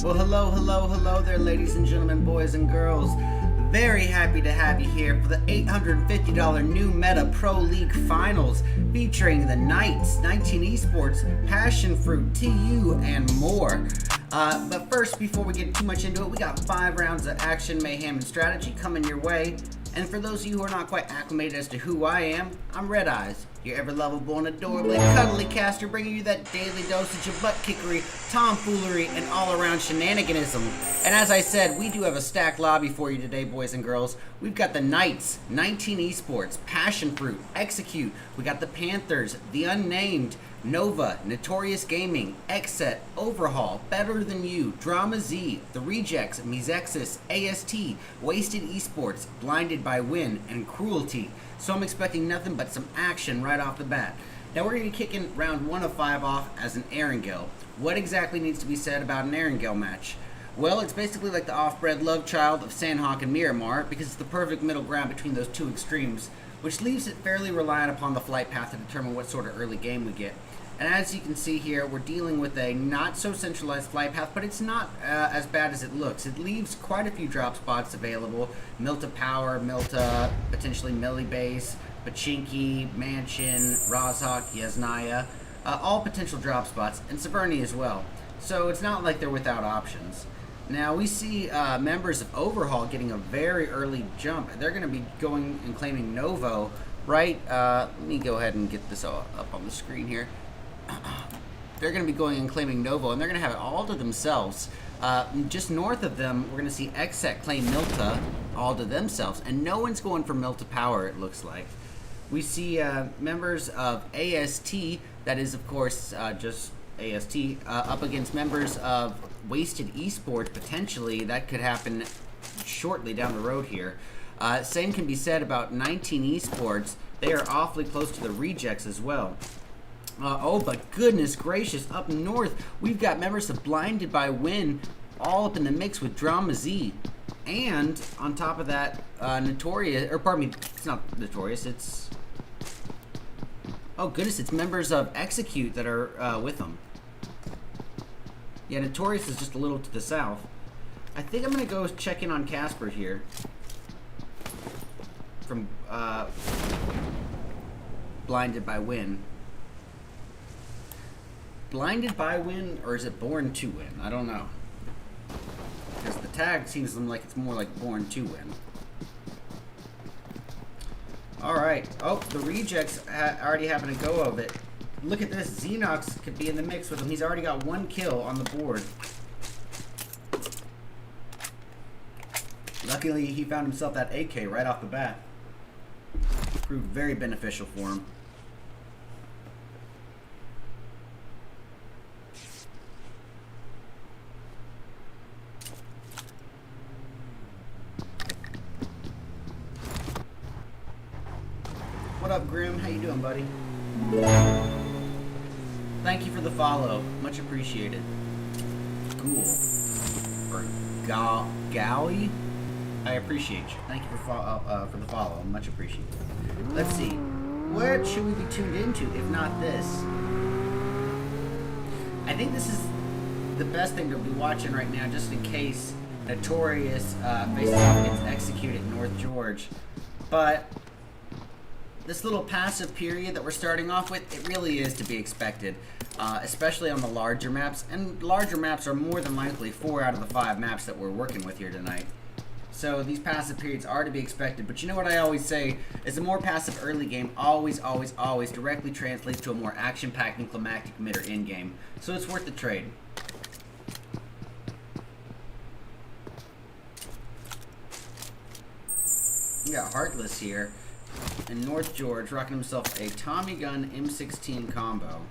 Well, hello there, ladies and gentlemen, boys and girls. Very happy to have you here for the $850 New Meta Pro League Finals featuring the Knights, 19 Esports, Passion Fruit, TU, and more. But first, before we get too much into it, we got 5 rounds of action, mayhem, and strategy coming your way. And for those of you who are not quite acclimated as to who I am, I'm Red Eyes, your ever-lovable and adorably cuddly caster, bringing you that daily dosage of butt-kickery, tomfoolery, and all-around shenaniganism. And as I said, we do have a stacked lobby for you today, boys and girls. We've got the Knights, 19 Esports, Passion Fruit, Execute. We got the Panthers, The Unnamed, Nova, Notorious Gaming, Xset, Overhaul, Better Than You, Drama Z, The Rejects, Mezexis, AST, Wasted Esports, Blinded by Win, and Cruelty. So I'm expecting nothing but some action right off the bat. Now we're going to be kicking round 1 of 5 off as an Erangel. What exactly needs to be said about an Erangel match? Well, it's basically like the off-bred love child of Sandhawk and Miramar, because it's the perfect middle ground between those two extremes, which leaves it fairly reliant upon the flight path to determine what sort of early game we get. And as you can see here, we're dealing with a not so centralized flight path, but it's not as bad as it looks. It leaves quite a few drop spots available. Milta Power, Milta, potentially Millibase, Pachinki, Mansion, Rozhok, Yasnaya, all potential drop spots, and Severny as well. So it's not like they're without options. Now we see members of Overhaul getting a very early jump. They're going to be going and claiming Novo, right? Let me go ahead and get this all up on the screen here. They're going to be going and claiming Novo, and they're going to have it all to themselves. Just north of them, we're going to see Xset claim Milta all to themselves, and no one's going for Milta Power, it looks like. We see members of AST, that is, of course, just AST, up against members of Wasted Esports, potentially. That could happen shortly down the road here. Same can be said about 19 Esports. They are awfully close to the Rejects as well. Oh, but goodness gracious, up north, we've got members of Blinded by Win all up in the mix with Drama Z. And on top of that, Notorious, or pardon me, it's not Notorious, it's... Oh goodness, it's members of Execute that are with them. Yeah, Notorious is just a little to the south. I think I'm going to go check in on Casper here. From Blinded by Win. Blinded by Win, or is it Born to Win? I don't know. Because the tag seems like it's more like Born to Win. Alright. Oh, the Rejects already having a go of it. Look at this. Xenox could be in the mix with him. He's already got 1 kill on the board. Luckily, he found himself that AK right off the bat. Proved very beneficial for him. What up, Grim? How you doing, buddy? Thank you for the follow. Much appreciated. Ghoul. Or Gowie? I appreciate you. Thank you for the follow. Much appreciated. Let's see. What should we be tuned into, if not this? I think this is the best thing to be watching right now, just in case Notorious faces off against Execute at North George. But this little passive period that we're starting off with, it really is to be expected, especially on the larger maps. And larger maps are more than likely 4 out of the 5 maps that we're working with here tonight. So these passive periods are to be expected. But you know what I always say is a more passive early game always directly translates to a more action-packed and climactic mid or end game. So it's worth the trade. We got Heartless here in North George, rocking himself a Tommy Gun M16 combo.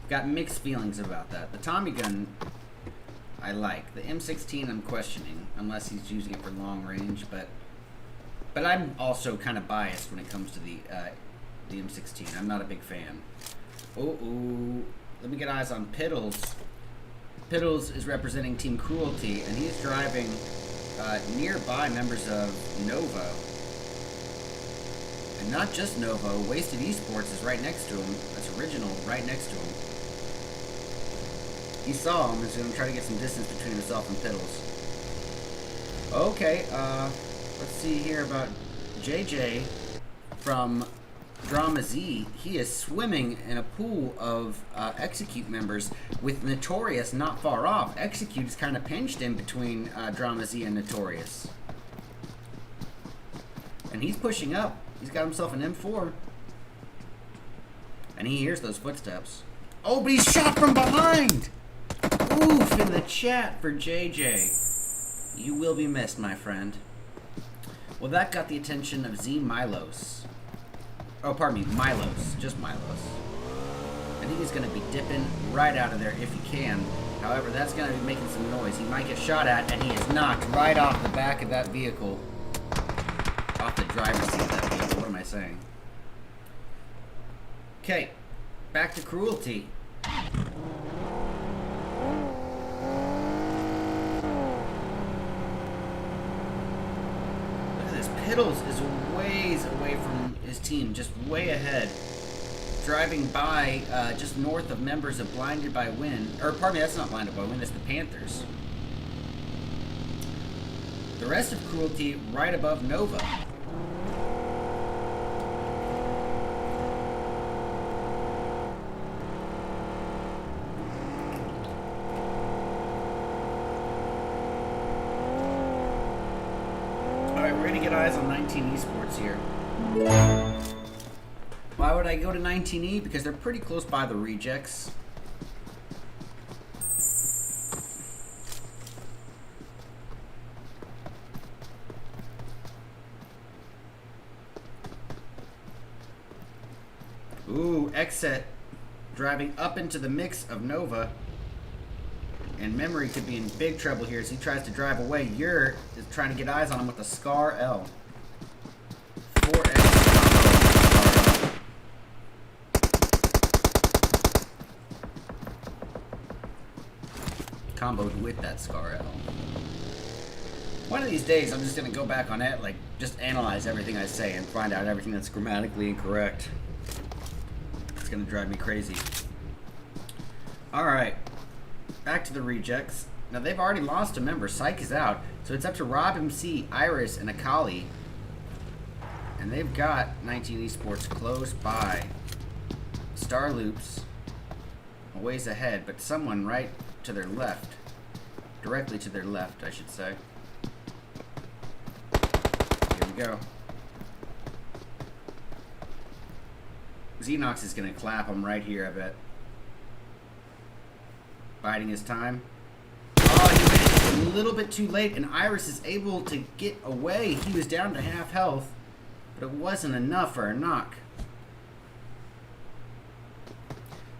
Got mixed feelings about that. The Tommy Gun, I like. The M16, I'm questioning, unless he's using it for long range. But I'm also kind of biased when it comes to the M16. I'm not a big fan. Ooh. Let me get eyes on Piddles. Piddles is representing Team Cruelty, and he's driving nearby members of Nova. And not just Nova, Wasted Esports is right next to him. That's Original right next to him. He saw him and is going to try to get some distance between himself and Piddles. Okay, let's see here about JJ from Drama Z. He is swimming in a pool of Execute members with Notorious not far off. Execute is kind of pinched in between Drama Z and Notorious. And he's pushing up. He's got himself an M4. And he hears those footsteps. Oh, but he's shot from behind! Oof, in the chat for JJ. You will be missed, my friend. Well, that got the attention of Z Milos. Oh, pardon me, Milos. Just Milos. I think he's going to be dipping right out of there if he can. However, that's going to be making some noise. He might get shot at, and he is knocked right off the back of that vehicle. Off the driver's seat of that vehicle. What am I saying? Okay, back to Cruelty. Piddles is ways away from his team, just way ahead. Driving by just north of members of Blinded by Wind. Or, pardon me, that's not Blinded by Wind, that's the Panthers. The rest of Cruelty right above Nova. Eyes on 19 Esports here. Why would I go to 19E? Because they're pretty close by the rejects. Ooh, Exet driving up into the mix of Nova. And Memory could be in big trouble here as he tries to drive away. Yurt is trying to get eyes on him with a Scar L. 4X comboed with that Scar L. One of these days, I'm just going to go back on it, like, just analyze everything I say and find out everything that's grammatically incorrect. It's going to drive me crazy. Alright. Back to the rejects. Now they've already lost a member. Psych is out. So it's up to Rob MC, Iris, and Akali. And they've got 19 Esports close by. Star Loops a ways ahead, but someone right to their left. Directly to their left, I should say. Here we go. Xenox is going to clap him right here, I bet. Biding his time. Oh, he waited a little bit too late, and Iris is able to get away. He was down to half health, but it wasn't enough for a knock.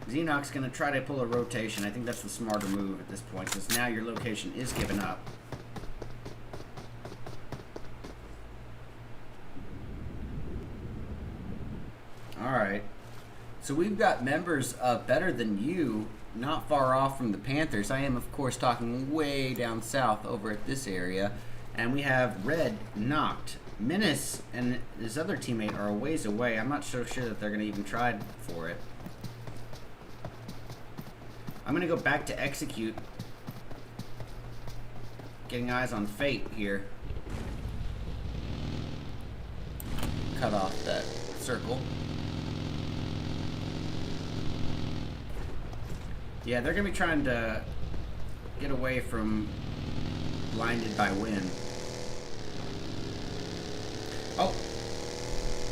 Xenox going to try to pull a rotation. I think that's the smarter move at this point, because now your location is given up. Alright. So we've got members of Better Than You not far off from the Panthers. I am, of course, talking way down south over at this area. And we have Red knocked. Menace and his other teammate are a ways away. I'm not so sure that they're going to even try for it. I'm going to go back to Execute. getting eyes on Fate here. Cut off that circle. Yeah, they're gonna be trying to get away from blinded by wind. Oh,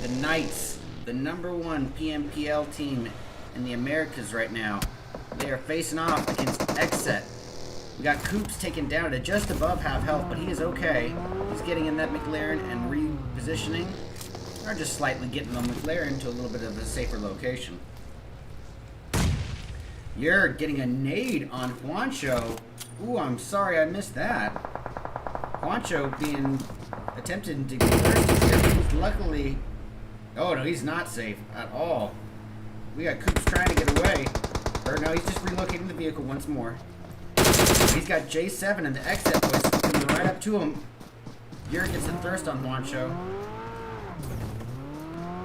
the Knights, the #1 PMPL team in the Americas right now. They are facing off against Exet. We got Coops taken down to just above half health, but he is okay. He's getting in that McLaren and repositioning, or just slightly getting the McLaren to a little bit of a safer location. You're getting a nade on Juancho. Ooh, I'm sorry I missed that. Juancho being attempted to get thirsty here. He's luckily... Oh, no, he's not safe at all. We got Coops trying to get away. Or no, he's just relocating the vehicle once more. He's got J7 and the Exit boys coming right up to him. Yuri gets the thirst on Juancho.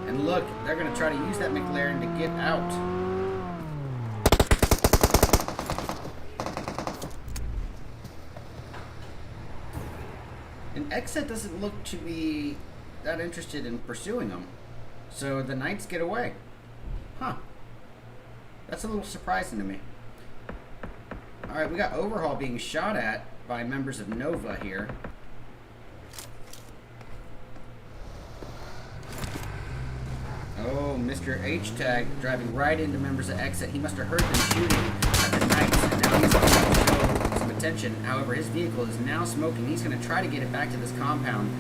And look, they're going to try to use that McLaren to get out. And Exit doesn't look to be that interested in pursuing them. So the Knights get away. Huh. That's a little surprising to me. Alright, we got Overhaul being shot at by members of Nova here. Oh, Mr. H-Tag driving right into members of Exit. He must have heard them shooting at the Knights, and now he's going to show some attention. However, his vehicle is now smoking. He's going to try to get it back to this compound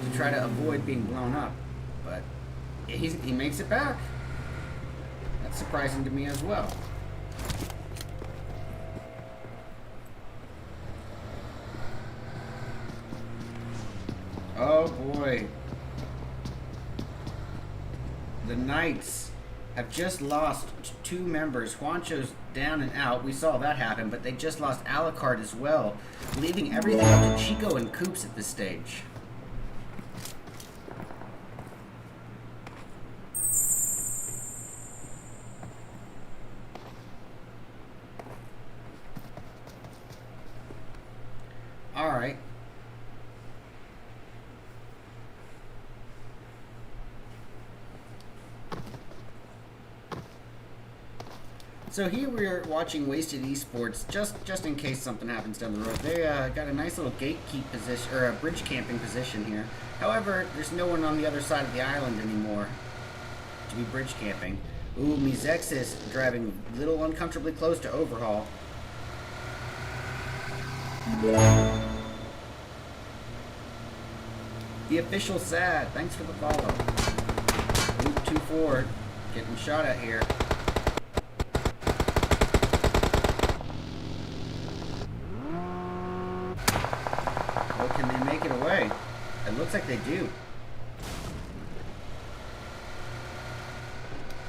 to try to avoid being blown up. But he makes it back. That's surprising to me as well. Oh boy. The Knights have just lost 2 members. Juancho's down and out. We saw that happen, but they just lost Alucard as well, leaving everything up to Chico and Coops at this stage. Alright. So here we're watching Wasted Esports, just in case something happens down the road. They got a nice little gatekeep position, or a bridge camping position here. However, there's no one on the other side of the island anymore to be bridge camping. Ooh, Mizexis driving a little uncomfortably close to Overhaul. The official sad, thanks for the follow. Loop 2-4, getting shot at here. Oh, can they make it away? It looks like they do.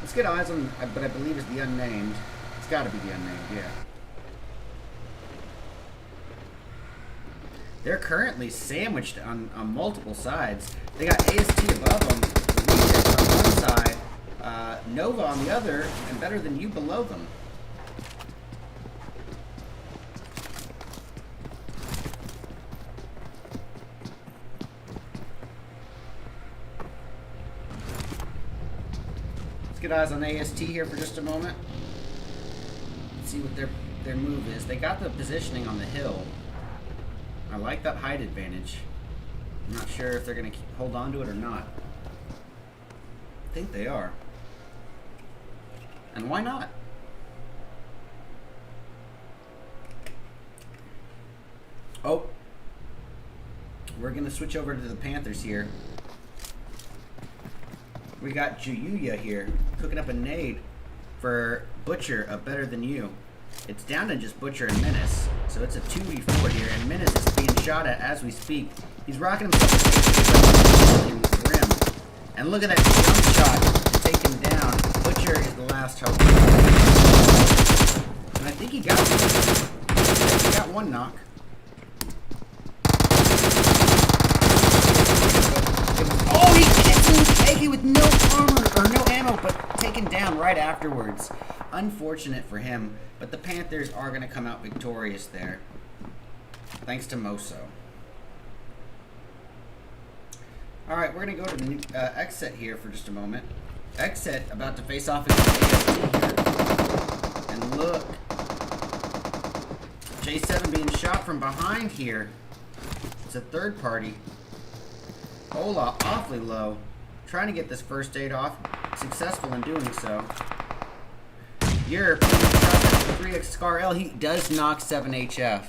Let's get eyes on, but I believe it's the unnamed. It's got to be the unnamed, yeah. They're currently sandwiched on multiple sides. They got AST above them, Weezer on one side, Nova on the other, and Better Than You below them. Let's get eyes on AST here for just a moment. Let's see what their move is. They got the positioning on the hill. I like that height advantage. I'm not sure if they're going to hold on to it or not. I think they are. And why not? Oh. We're going to switch over to the Panthers here. We got Juyuya here, cooking up a nade for Butcher of Better Than You. It's down to just Butcher and Menace, so it's a 2v4 here, and Menace is being shot at as we speak. He's rocking himself in rim. And look at that jump shot to take him down. Butcher is the last hope. And I think he got one. He got one knock. Oh, he gets him with no armor, or no ammo, but taken down right afterwards. Unfortunate for him, but the Panthers are going to come out victorious there. Thanks to Moso. Alright, we're going to go to Xset here for just a moment. Xset about to face off against ASD here. And look. J7 being shot from behind here. It's a third party. Ola awfully low. Trying to get this first aid off. Successful in doing so. You're 3x Scar L. He does knock 7HF.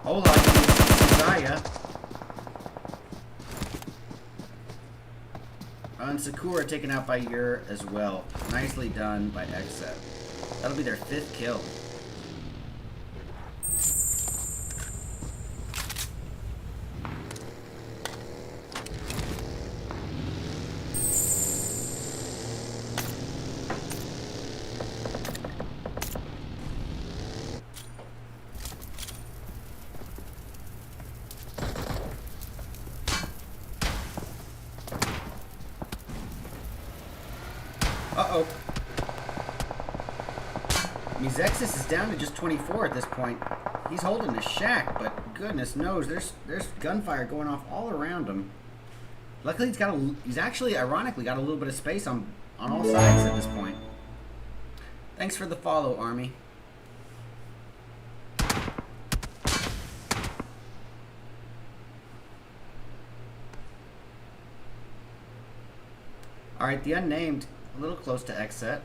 Ola uses Zaya. And Sakura taken out by Ur as well. Nicely done by Xset. That'll be their 5th kill. Uh-oh. Muzexis is down to just 24 at this point. He's holding his shack, but goodness knows, there's gunfire going off all around him. Luckily, he's actually, ironically, got a little bit of space on all sides at this point. Thanks for the follow, Army. Alright, the unnamed, a little close to Xset.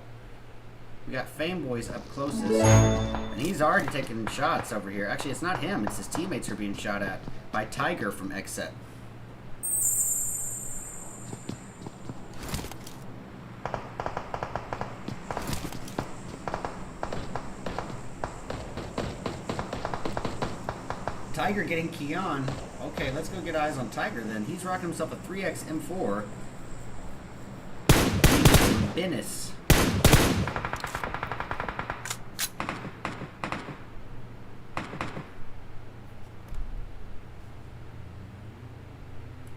We got Fame Boys up closest. And he's already taking shots over here. Actually, it's not him, it's his teammates who are being shot at by Tiger from Xset. Tiger getting Keon. Okay, let's go get eyes on Tiger then. He's rocking himself a 3x M4. Venice.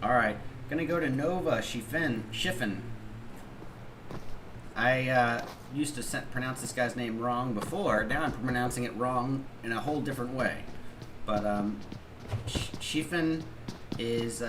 Alright, gonna go to Nova Shifen. I used to pronounce this guy's name wrong before. Now I'm pronouncing it wrong in a whole different way. But Shifen is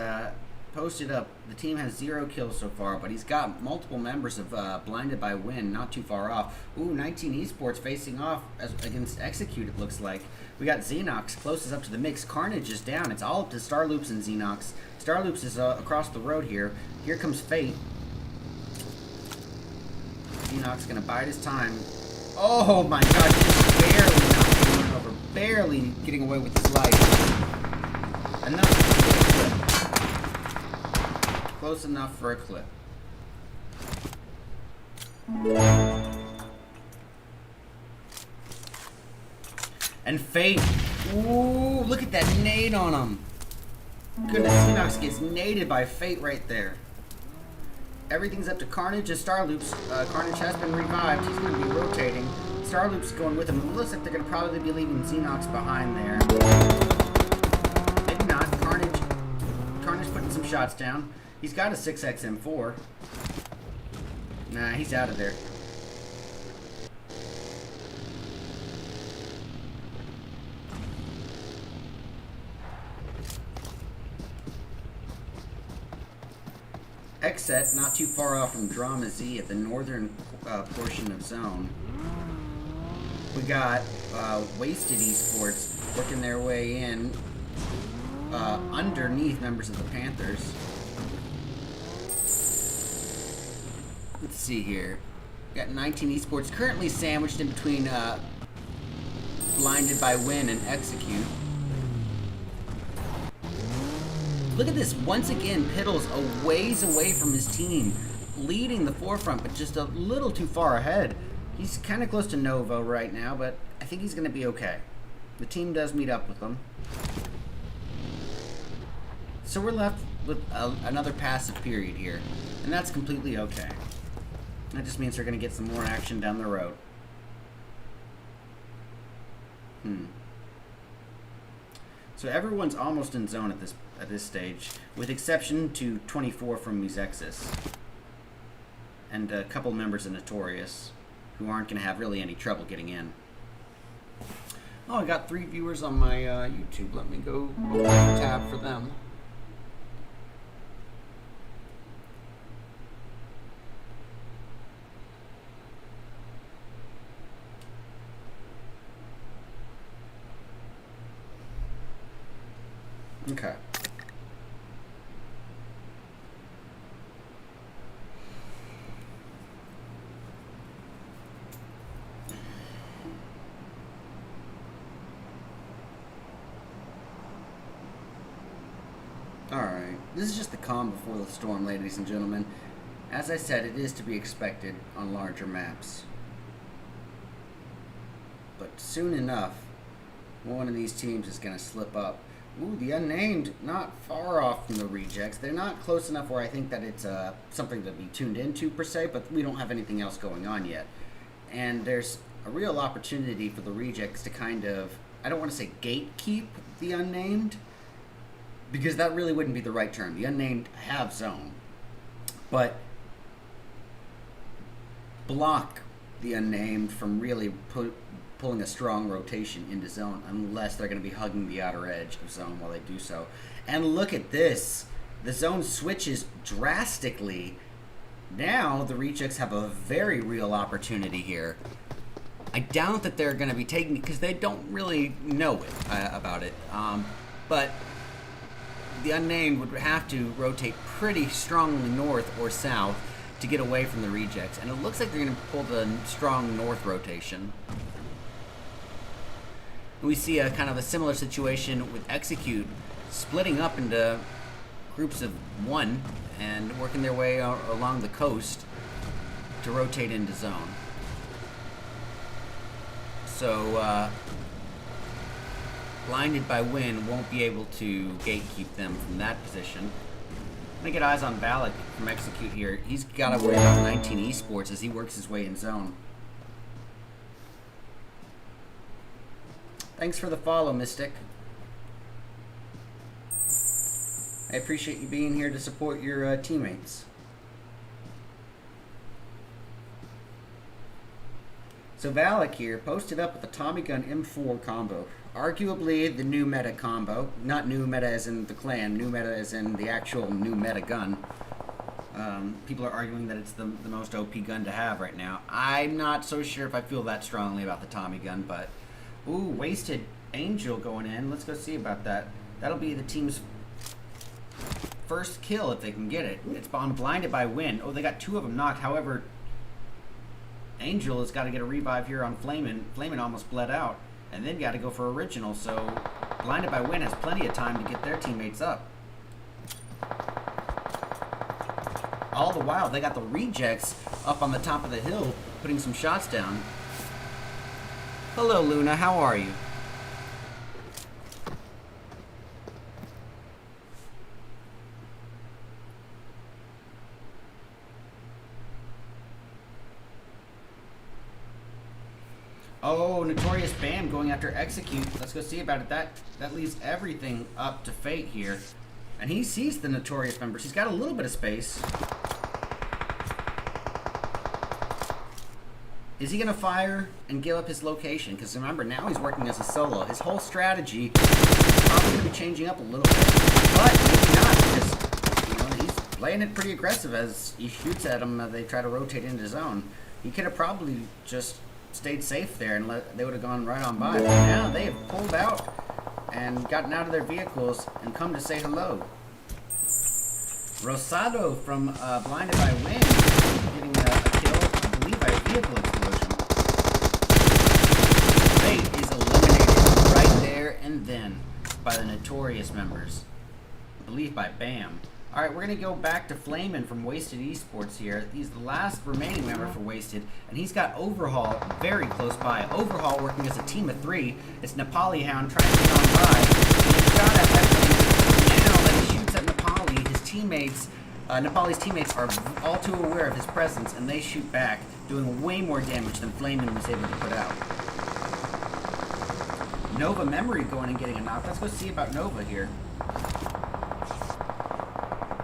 posted up. The team has 0 kills so far, but he's got multiple members of Blinded by Win, not too far off. Ooh, 19 Esports facing off against Execute, it looks like. We got Xenox closest up to the mix. Carnage is down. It's all up to Starloops and Xenox. Starloops is across the road here. Here comes Fate. Xenox gonna bide his time. Oh my god, just barely not going over. Barely getting away with his life. Enough to get a clip. Close enough for a clip. And Fate. Ooh, look at that nade on him. Goodness, Xenox gets naded by Fate right there. Everything's up to Carnage and Starloops. Carnage has been revived. He's going to be rotating. Starloop's going with him. It looks like they're going to probably be leaving Xenox behind there. Maybe not. Carnage putting some shots down. He's got a 6x M4. Nah, he's out of there. Xset, not too far off from Drama Z at the northern portion of zone. We got Wasted Esports working their way in underneath members of the Panthers. Let's see here. We got 19 Esports currently sandwiched in between Blinded by Win and Execute. Look at this. Once again, Piddle's a ways away from his team, leading the forefront, but just a little too far ahead. He's kind of close to Nova right now, but I think he's going to be okay. The team does meet up with them. So we're left with another passive period here, and that's completely okay. That just means they're going to get some more action down the road. So everyone's almost in zone at this stage, with exception to 24 from Muzexis and a couple members of Notorious, who aren't going to have really any trouble getting in. Oh, I got 3 viewers on my YouTube. Let me go open a tab for them. Okay. Alright, this is just the calm before the storm, ladies and gentlemen. As I said, it is to be expected on larger maps. But soon enough, one of these teams is going to slip up. Ooh, the unnamed, not far off from the rejects. They're not close enough where I think that it's something to be tuned into per se, but we don't have anything else going on yet. And there's a real opportunity for the rejects to kind of, I don't want to say gatekeep the unnamed, because that really wouldn't be the right term. The unnamed have zone, but block the unnamed from really pulling a strong rotation into zone unless they're going to be hugging the outer edge of zone while they do so. And look at this. The zone switches drastically. Now the rejects have a very real opportunity here. I doubt that they're going to be taking it because they don't really know it about it. But the unnamed would have to rotate pretty strongly north or south to get away from the rejects. And it looks like they're going to pull the strong north rotation. We see a kind of a similar situation with Execute splitting up into groups of 1 and working their way along the coast to rotate into zone. So blinded by wind won't be able to gatekeep them from that position. I'm gonna get eyes on Valak from Execute here. He's got to worry about 19 esports as he works his way in zone. Thanks for the follow, Mystic. I appreciate you being here to support your teammates. So Valak here posted up with the Tommy Gun M4 combo. Arguably the new meta combo. Not new meta as in the clan, new meta as in the actual new meta gun. People are arguing that it's the most OP gun to have right now. I'm not so sure if I feel that strongly about the Tommy Gun, but... Ooh, Wasted Angel going in. Let's go see about that. That'll be the team's first kill if they can get it. It's on Blinded by Wind. Oh, they got 2 of them knocked. However, Angel has got to get a revive here on Flamin'. Flamin' almost bled out. And then got to go for Original. So Blinded by Wind has plenty of time to get their teammates up. All the while, they got the rejects up on the top of the hill putting some shots down. Hello, Luna. How are you? Oh, Notorious Bam going after Execute. Let's go see about it. That leaves everything up to Fate here. And he sees the Notorious members. He's got a little bit of space. Is he going to fire and give up his location? Because remember, now he's working as a solo. His whole strategy is probably going to be changing up a little bit. But maybe not, because he's playing it pretty aggressive as he shoots at them. They try to rotate into zone. He could have probably just stayed safe there and they would have gone right on by. But now they have pulled out and gotten out of their vehicles and come to say hello. Rosado from Blinded by Wind getting a kill, I believe, by a vehicle explosion. Fate is eliminated right there and then by the Notorious members. I believe by Bam. Alright, we're going to go back to Flamin' from Wasted Esports here. He's the last remaining member for Wasted, and he's got Overhaul very close by. Overhaul working as a team of 3. It's Nepali Hound trying to get on by. And he's got at that. Now that he shoots at Nepali, his teammates, Nepali's teammates are all too aware of his presence, and they shoot back, doing way more damage than Flamin' was able to put out. Nova Memory going and getting a knock. Let's go see about Nova here.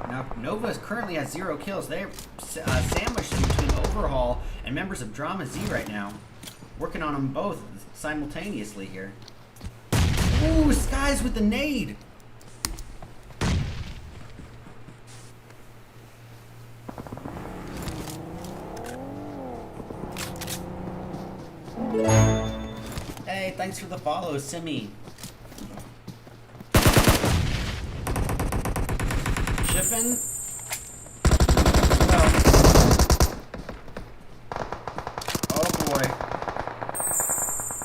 Now, Nova currently has 0 kills. They're sandwiched between Overhaul and members of Drama Z right now. Working on them both simultaneously here. Ooh, Skies with the nade. Hey, thanks for the follow, Simi. Shipping. Well. Oh boy.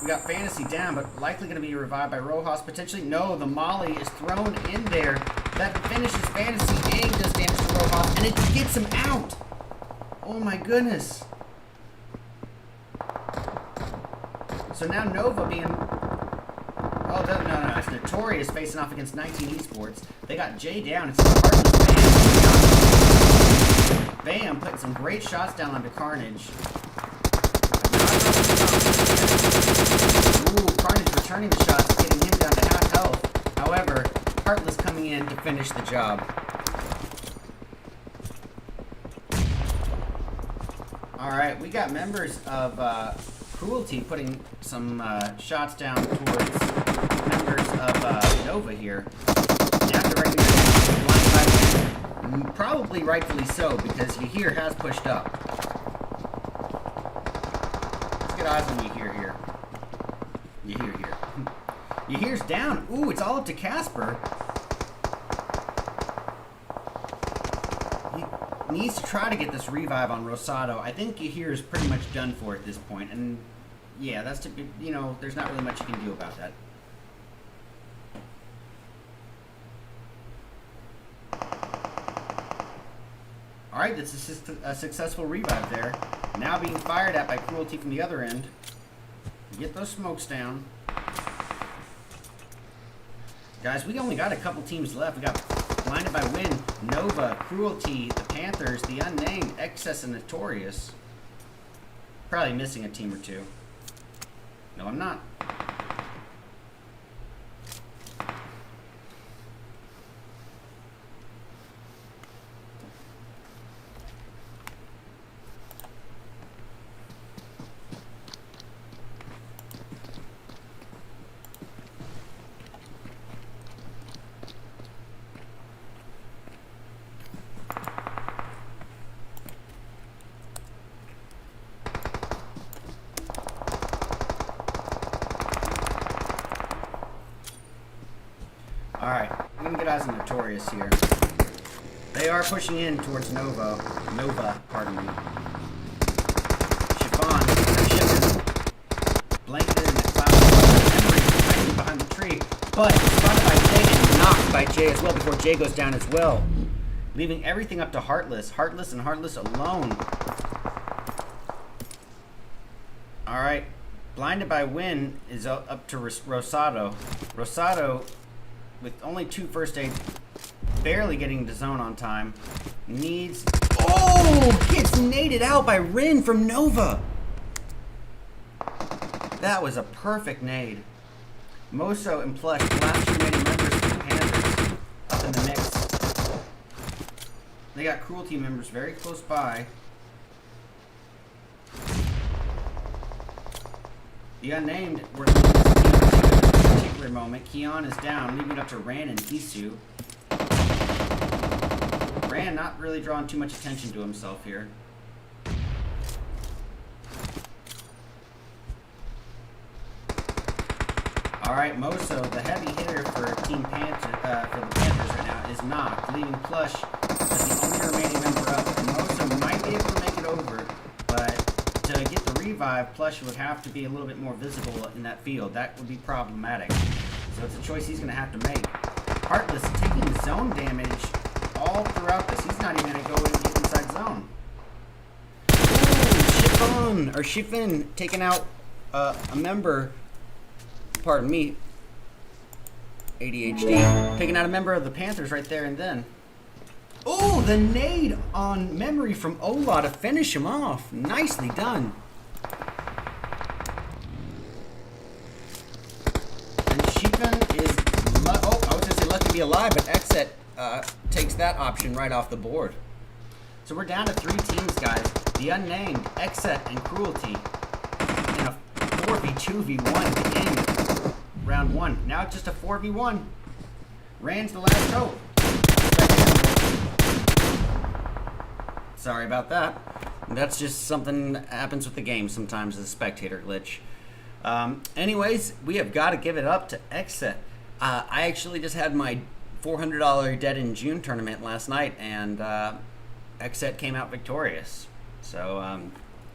We got Fantasy down, but likely going to be revived by Rojas. Potentially. No, the Molly is thrown in there. That finishes Fantasy and does damage to Rojas, and it gets him out. Oh my goodness. So now Nova being... Oh, no, it's Notorious facing off against 19 Esports. They got Jay down. It's Heartless Bam. Bam putting some great shots down onto Carnage. Ooh, Carnage returning the shots, getting him down to half health. However, Heartless coming in to finish the job. Alright, we got members of... Cruelty putting some shots down towards members of Nova here. You have to recognize blind, probably rightfully so, because Yahir has pushed up. Let's get eyes on Yahir here. Yahir here. Yahir's down. Ooh, it's all up to Casper. He needs to try to get this revive on Rosado. I think Yahir is pretty much done for at this point, and yeah, that's to be, you know, there's not really much you can do about that. Alright, that's a successful revive there. Now being fired at by Cruelty from the other end. Get those smokes down. Guys, we only got a couple teams left. We got Blinded by Win, Nova, Cruelty, the Panthers, the Unnamed, Excess, and Notorious. Probably missing a team or two. No, I'm not. Alright, I'm gonna get eyes on Notorious here. They are pushing in towards Nova, pardon me. Chiffon, blanketed in the cloud, Emery hiding behind the tree, but spotted by Jay and knocked by Jay as well before Jay goes down as well. Leaving everything up to Heartless. Heartless and Heartless alone. Alright, Blinded by Win is up to Rosado. Rosado, with only 2 first aids, barely getting to zone on time, needs... Oh! Gets naded out by Rin from Nova! That was a perfect nade. Moso and Plush, last remaining members of the Panthers, up in the mix. They got Cruelty members very close by. The Unnamed were in this particular moment. Keon is down, leaving it up to Ran and Isu. Ran not really drawing too much attention to himself here. Alright, Moso, the heavy hitter for Team Panther, for the Panthers right now, is knocked, leaving Plush as the only remaining member up. And Moso might be able to make it over, but to get the revive, Plush would have to be a little bit more visible in that field. That would be problematic. So it's a choice he's going to have to make. Heartless taking zone damage all throughout this. He's not even going to go and get inside zone. Ooh, Chiffon taking out a member, pardon me, ADHD, taking out a member of the Panthers right there and then. Oh, the nade on Memory from Ola to finish him off. Nicely done. And Chiffon is, I was going to say lucky to be alive, but Exet takes that option right off the board. So we're down to 3 teams, guys. The Unnamed, Exet, and Cruelty in a 4v2v1 to end round round 1. Now it's just a 4v1. Rand's the last hope. Sorry about that. That's just something that happens with the game sometimes, as a spectator glitch. Anyways, we have got to give it up to Exet. I actually just had my $400 Dead in June tournament last night, and Exet came out victorious. So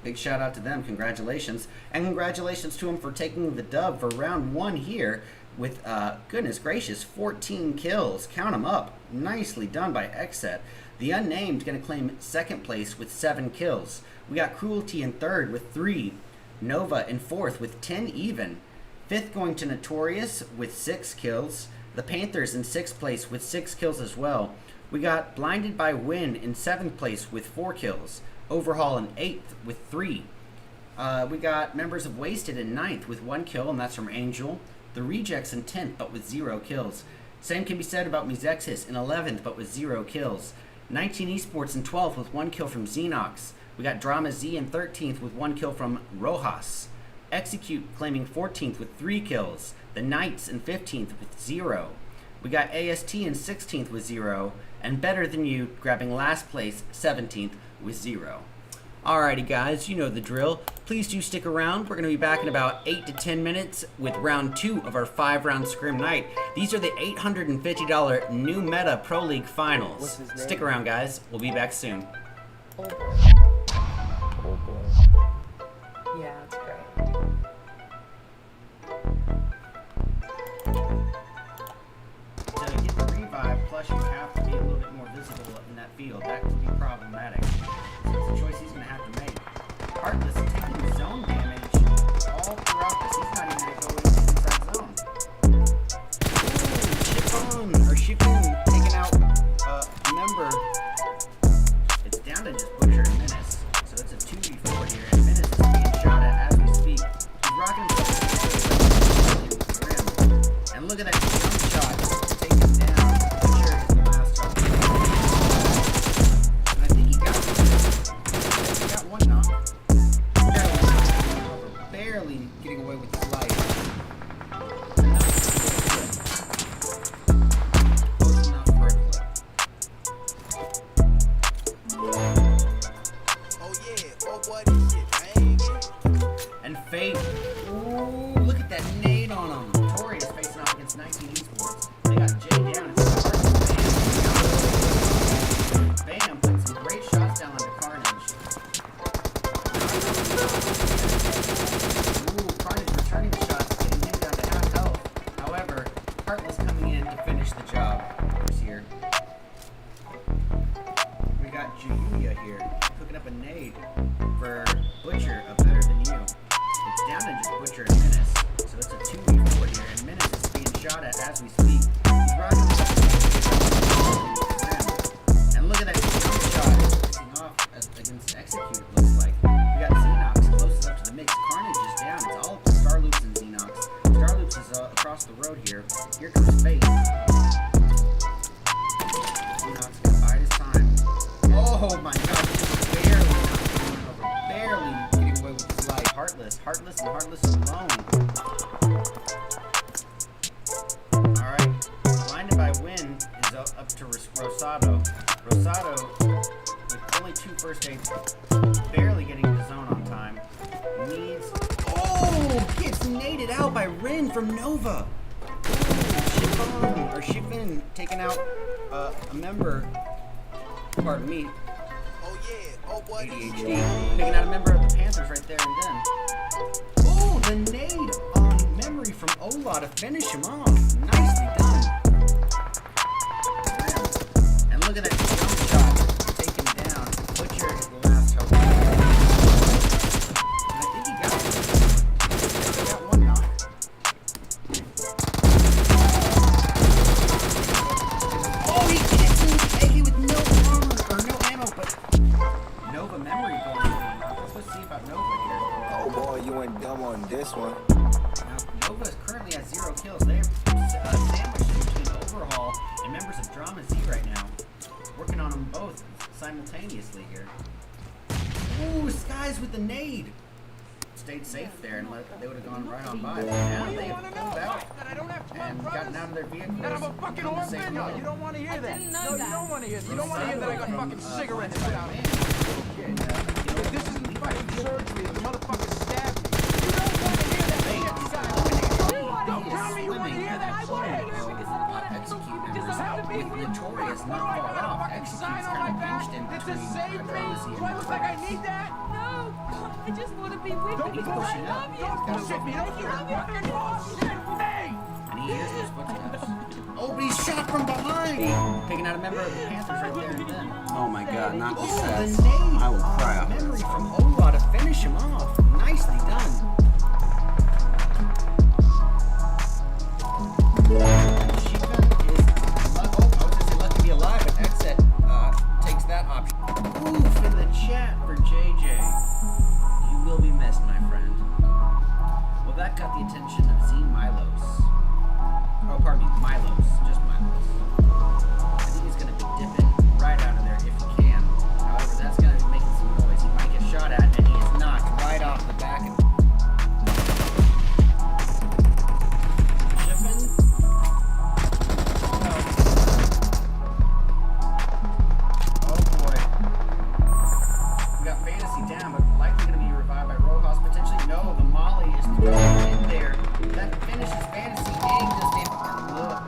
big shout out to them. Congratulations. And congratulations to him for taking the dub for round 1 here with, goodness gracious, 14 kills. Count them up. Nicely done by Exet. The Unnamed going to claim 2nd place with 7 kills. We got Cruelty in 3rd with 3. Nova in 4th with 10 even. 5th going to Notorious with 6 kills. The Panthers in 6th place with 6 kills as well. We got Blinded by Win in 7th place with 4 kills. Overhaul in 8th with 3. We got members of Wasted in 9th with 1 kill, and that's from Angel. The Rejects in 10th but with 0 kills. Same can be said about Mizexis in 11th but with 0 kills. 19 Esports in 12th with 1 kill from Xenox. We got Drama Z in 13th with 1 kill from Rojas. Execute claiming 14th with 3 kills. The Knights in 15th with 0. We got AST in 16th with 0. And Better Than You grabbing last place 17th with 0. Alrighty guys, you know the drill. Please do stick around. We're going to be back in about 8 to 10 minutes with round 2 of our 5-round scrim night. These are the $850 new meta Pro League finals. Stick around guys. We'll be back soon. Oh boy. Oh boy. Yeah, that's great. To get the revive, plus you have to be a little bit more visible in that field. That could be problematic. So it's a choice he's going to have to make. Heartless taking zone damage all throughout this. He's not even going to go into the inside zone. Ooh, Shipon taking out a member. It's down to just Butcher and Menace. So it's a 2v4 here, and Menace is being shot at as we speak. He's rocking the rim. And look at that jump shot. Take him down. Butcher is the last target. And I think he got one knock. Barely getting away with his life. Close enough for a clip. Oh yeah, oh boy, this shit, baby. And Fate. Ooh, look at that nade on him. Notorious facing off against 19 Esports. They got Jay down. It's hard. Bam, putting some great shots down under Carnage. Ooh, Carnage returning the shots, getting him down to half health. However, Heartless coming in to finish the job. Who's here? We got Julia here, cooking up a nade for Butcher, a Better Than You. It's down to just Butcher and Menace. So it's a 2v4 here, and Menace is being shot at as we speak. He's rocking the rim. And look at that jump shot picking off against Execute, it looks like. We got Xenox closest up to the mix. Carnage is down. It's all up to Starloops and Xenox. Starloops is across the road here. Here comes Fate. Xenox gonna bide his time. Oh my god, just barely not going over. Barely getting away with his life. Heartless and Heartless alone. Alright, Blinded by Win is up to Rosado. Rosado, with only 2 first aids, barely getting the zone on time. Needs. Oh! Gets naded out by Rin from Nova! Shifin taking out a member. Pardon me. Oh yeah, oh boy, this shit. ADHD. Picking out a member of the Panthers right there and then. Oh, the nade on Memory from Ola to finish him off. Nicely done. And look at that jump shot. Take him down. Butcher is the last hope. And I think he got one knock. Oh, he gets AK with no armor, or no ammo, but Nova Memory going in. Let's go see about Nova here. Oh boy, you went dumb on this one. Now, Nova is currently at 0 kills. They're sandwiched between Overhaul and members of Drama Z right now. Working on them both simultaneously here. Ooh, Skies with the nade. Stayed safe there and they would have gone right on by. But now they have pulled out. gotten out of their vehicles. That I'm a fucking orphan? No, you don't want to hear that. didn't know No, you that. don't want to hear. You don't want to hear that I got fucking cigarettes down here. If this isn't fucking surgery, the motherfucker stabbed me. You don't want to hear that shit, you guys. Don't tell me you want to hear that I want to shit. hear it because I want to Execute because members I have to be with Notorious What not do I far got a off. fucking Execute's sign on my kind of back? pinched in It's to between save me. Privacy Do I look like I need that? No, I just want to be with Don't you He's because I pushing up. love you. Don't bullshit me. Don't you fucking bullshit me. And he hears those footsteps. Oh, but he's shot from behind! Taking out a member of the Panthers right there and then. Oh my god, not the Oh, the sets. nade! I will cry off Memory this. from Ola to finish him off. Nicely done. Shifan is I was gonna say lucky to be alive, but Exit takes that option. Oof in the chat for JJ. You will be missed, my friend. Well, that got the attention of Z Milos. Oh, pardon me, Milos. Just Milos. I think he's gonna be dipping right out of there if he can. However, that's gonna be making some noise. He might get shot at, and he is knocked right off the back. Shipping. Oh boy. We got Fantasy down, but likely gonna be revived by Rojas. Potentially, no. The Molly is thrown in there. That finishes Fantasy. Egg just in. Look.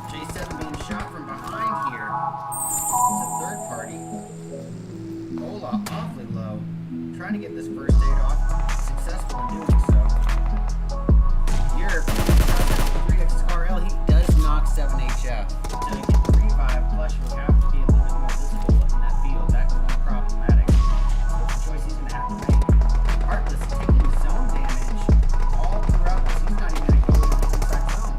J7 being shot from behind here. It's a third party. Ola awfully low. Trying to get this first aid off. Successful in doing so. Your 3X RL, he does knock 7HF. So you get 3-5, plus you have to be a little bit more visible in that field. That's problematic. So it's a choice he's going to have to make. Heartless taking zone damage all throughout this. He's not even going to go into the inside zone.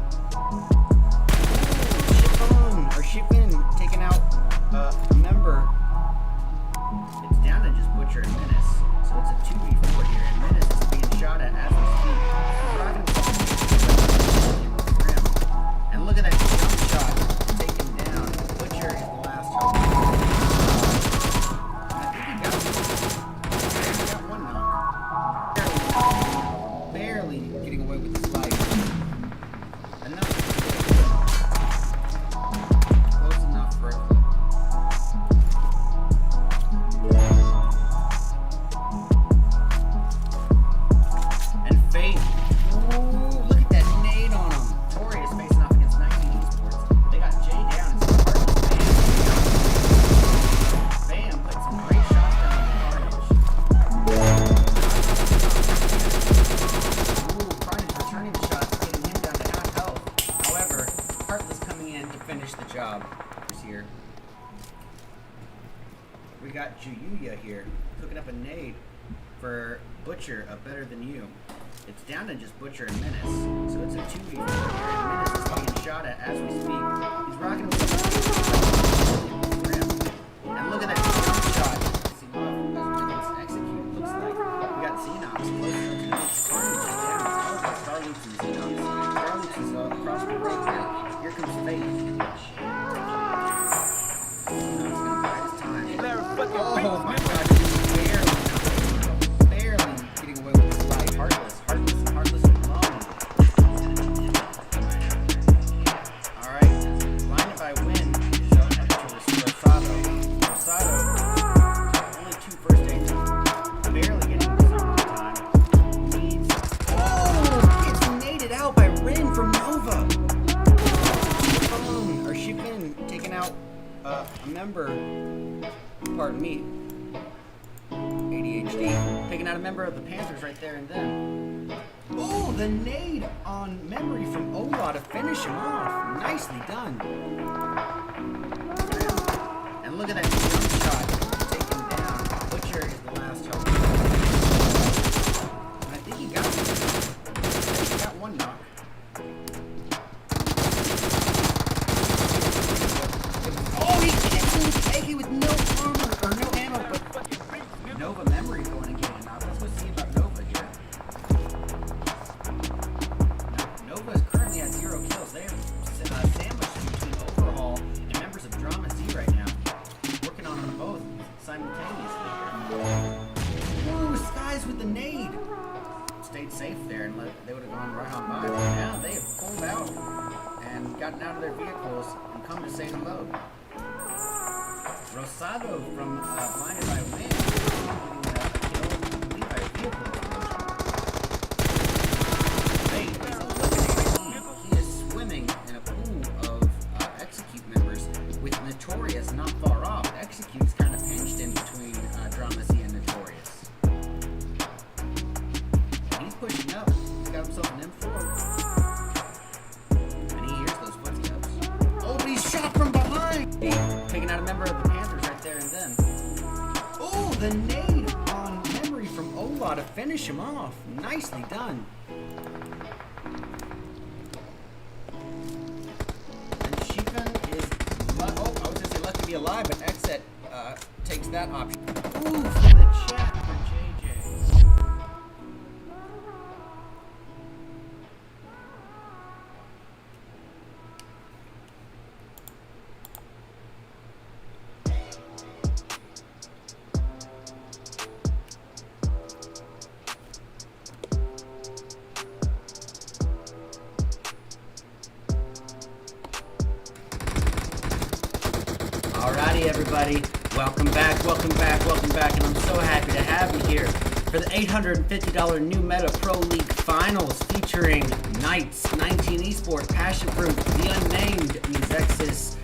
Shipin taking out a member. It's down to just Butcher and Menace. So it's a 2v4 here, and Menace is being shot at as we speak. Driving the rim. And look at that jump shot taken down. Butcher is the last hope. I think he got one knock. Barely getting away with his life. Enough. Close enough for it. And Fate. Ooh, look at that nade on him. Tori is facing off against 19 Esports. They got Jay down. It's Carlos Bam. Bam put some great shots down on Carnage. Ooh, Carnage returning the shots, getting him down to half health. However, Heartless coming in to finish the job. Who's here? We got Juyuya here, cooking up a nade for Butcher, a better than you. It's down to just Butcher and Menace, so it's a 2v4 here, and Menace is being shot at as we speak. He's rocking with the rim. And look at that jump shot. See what against Execute looks like. We got Xenox close to the Carnage down. Oh, Starloops and Xenox. Starloops is across the break now. Here comes Fate. Xenox gonna bide his time. Oh my god, he's barely getting away with his life. Heartless alone. Alright, blinded by wind. So to Rosado. Rosado, only 2 first aids. Barely getting the zone time. Needs. Oh! It's naded out by Rin from Nova. Shipin taking out a member. Pardon me. ADHD. Taking out a member of the Panthers right there and then. Oh, the nade on Memory from Ola to finish him off. Nicely done. And look at that jump shot taken down. Butcher is the last hope. And I think he got one knock. Oh, he gets an AK with no armor, or no ammo, but Nova Memory going again. Now, let's go see about Nova here. Nova is currently at 0 kills. They have sandwiched between Overhaul and members of Drama Z right now. Working on them both simultaneously here. Ooh, Skies with the nade. Stayed safe there, and they would have gone right on by. But now they have gotten out of their vehicles and come to say hello. Rosado from Blinded by Wind getting a kill, I believe, by a vehicle explosion. Hey, he's eliminated. He is swimming in a pool of Execute members with Notorious not far off. Execute's kind of pinched in between Dramacy and Notorious. And he's pushing up. He's got himself an M4. And he hears those footsteps. Oh, but he's shot from behind! Taking out a member of the Panthers right there and then. Oh, the nade on memory from Ola to finish him off. Nicely done. And Shivan is, I was going to say lucky to be alive, but Exet takes that option. Ooh, from the chat for JJ. Alrighty, everybody. Welcome back, welcome back, welcome back, and I'm so happy to have you here for the $850 New Meta Pro League Finals featuring Knights, 19 Esports, Passion Fruit, The Unnamed, Musexis,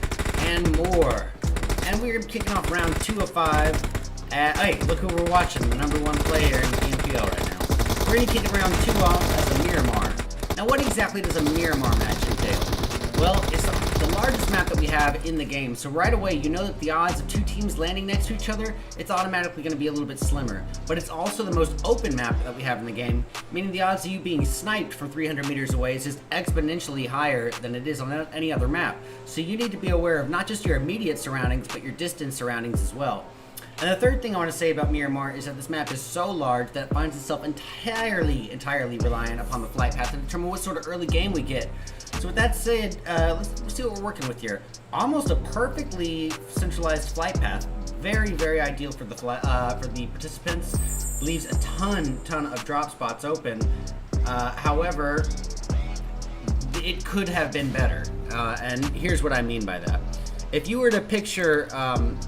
and more. And we're kicking off round 2 of 5. Hey, look who we're watching, the #1 player in the NPL right now. We're going to kick round 2 off as a Miramar. Now, what exactly does a Miramar match entail? Well, it's the largest map that we have in the game, so right away you know that the odds of 2 teams landing next to each other, it's automatically going to be a little bit slimmer. But it's also the most open map that we have in the game, meaning the odds of you being sniped from 300 meters away is just exponentially higher than it is on any other map. So you need to be aware of not just your immediate surroundings, but your distant surroundings as well. And the third thing I want to say about Miramar is that this map is so large that it finds itself entirely reliant upon the flight path to determine what sort of early game we get. So with that said, let's see what we're working with here. Almost a perfectly centralized flight path. Very, very ideal for the participants. Leaves a ton of drop spots open. However, it could have been better. And here's what I mean by that. If you were to picture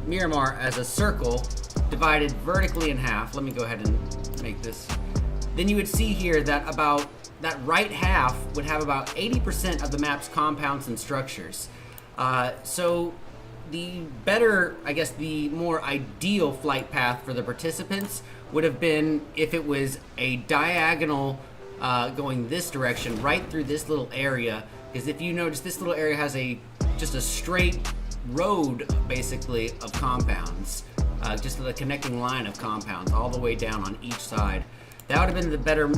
Miramar as a circle divided vertically in half, let me go ahead and make this, then you would see here that about that right half would have about 80% of the map's compounds and structures. So the better, I guess the more ideal flight path for the participants would have been if it was a diagonal going this direction right through this little area, because if you notice this little area has just a straight road basically of compounds, just the connecting line of compounds all the way down on each side. That would have been the better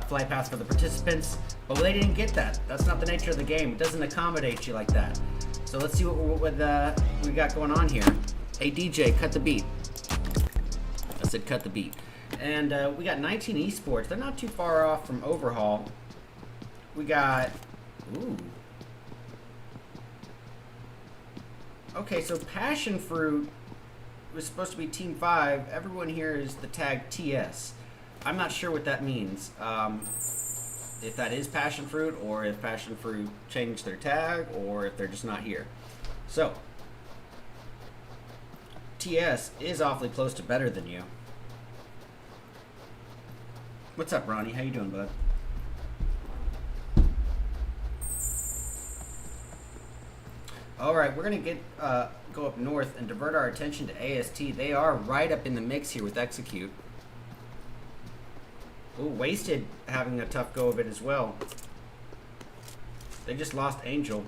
flight path for the participants, but they didn't get that. That's not the nature of the game. It doesn't accommodate you like that. So let's see what we got going on here. Hey DJ, cut the beat. I said cut the beat. And we got 19 Esports. They're not too far off from Overhaul. We got, ooh. Okay, so Passion Fruit was supposed to be Team 5. Everyone here is the tag TS. I'm not sure what that means. If that is Passion Fruit, or if Passion Fruit changed their tag, or if they're just not here. So, TS is awfully close to better than you. What's up, Ronnie? How you doing, bud? All right, we're gonna go up north and divert our attention to AST. They are right up in the mix here with Execute. Ooh, Wasted having a tough go of it as well. They just lost Angel.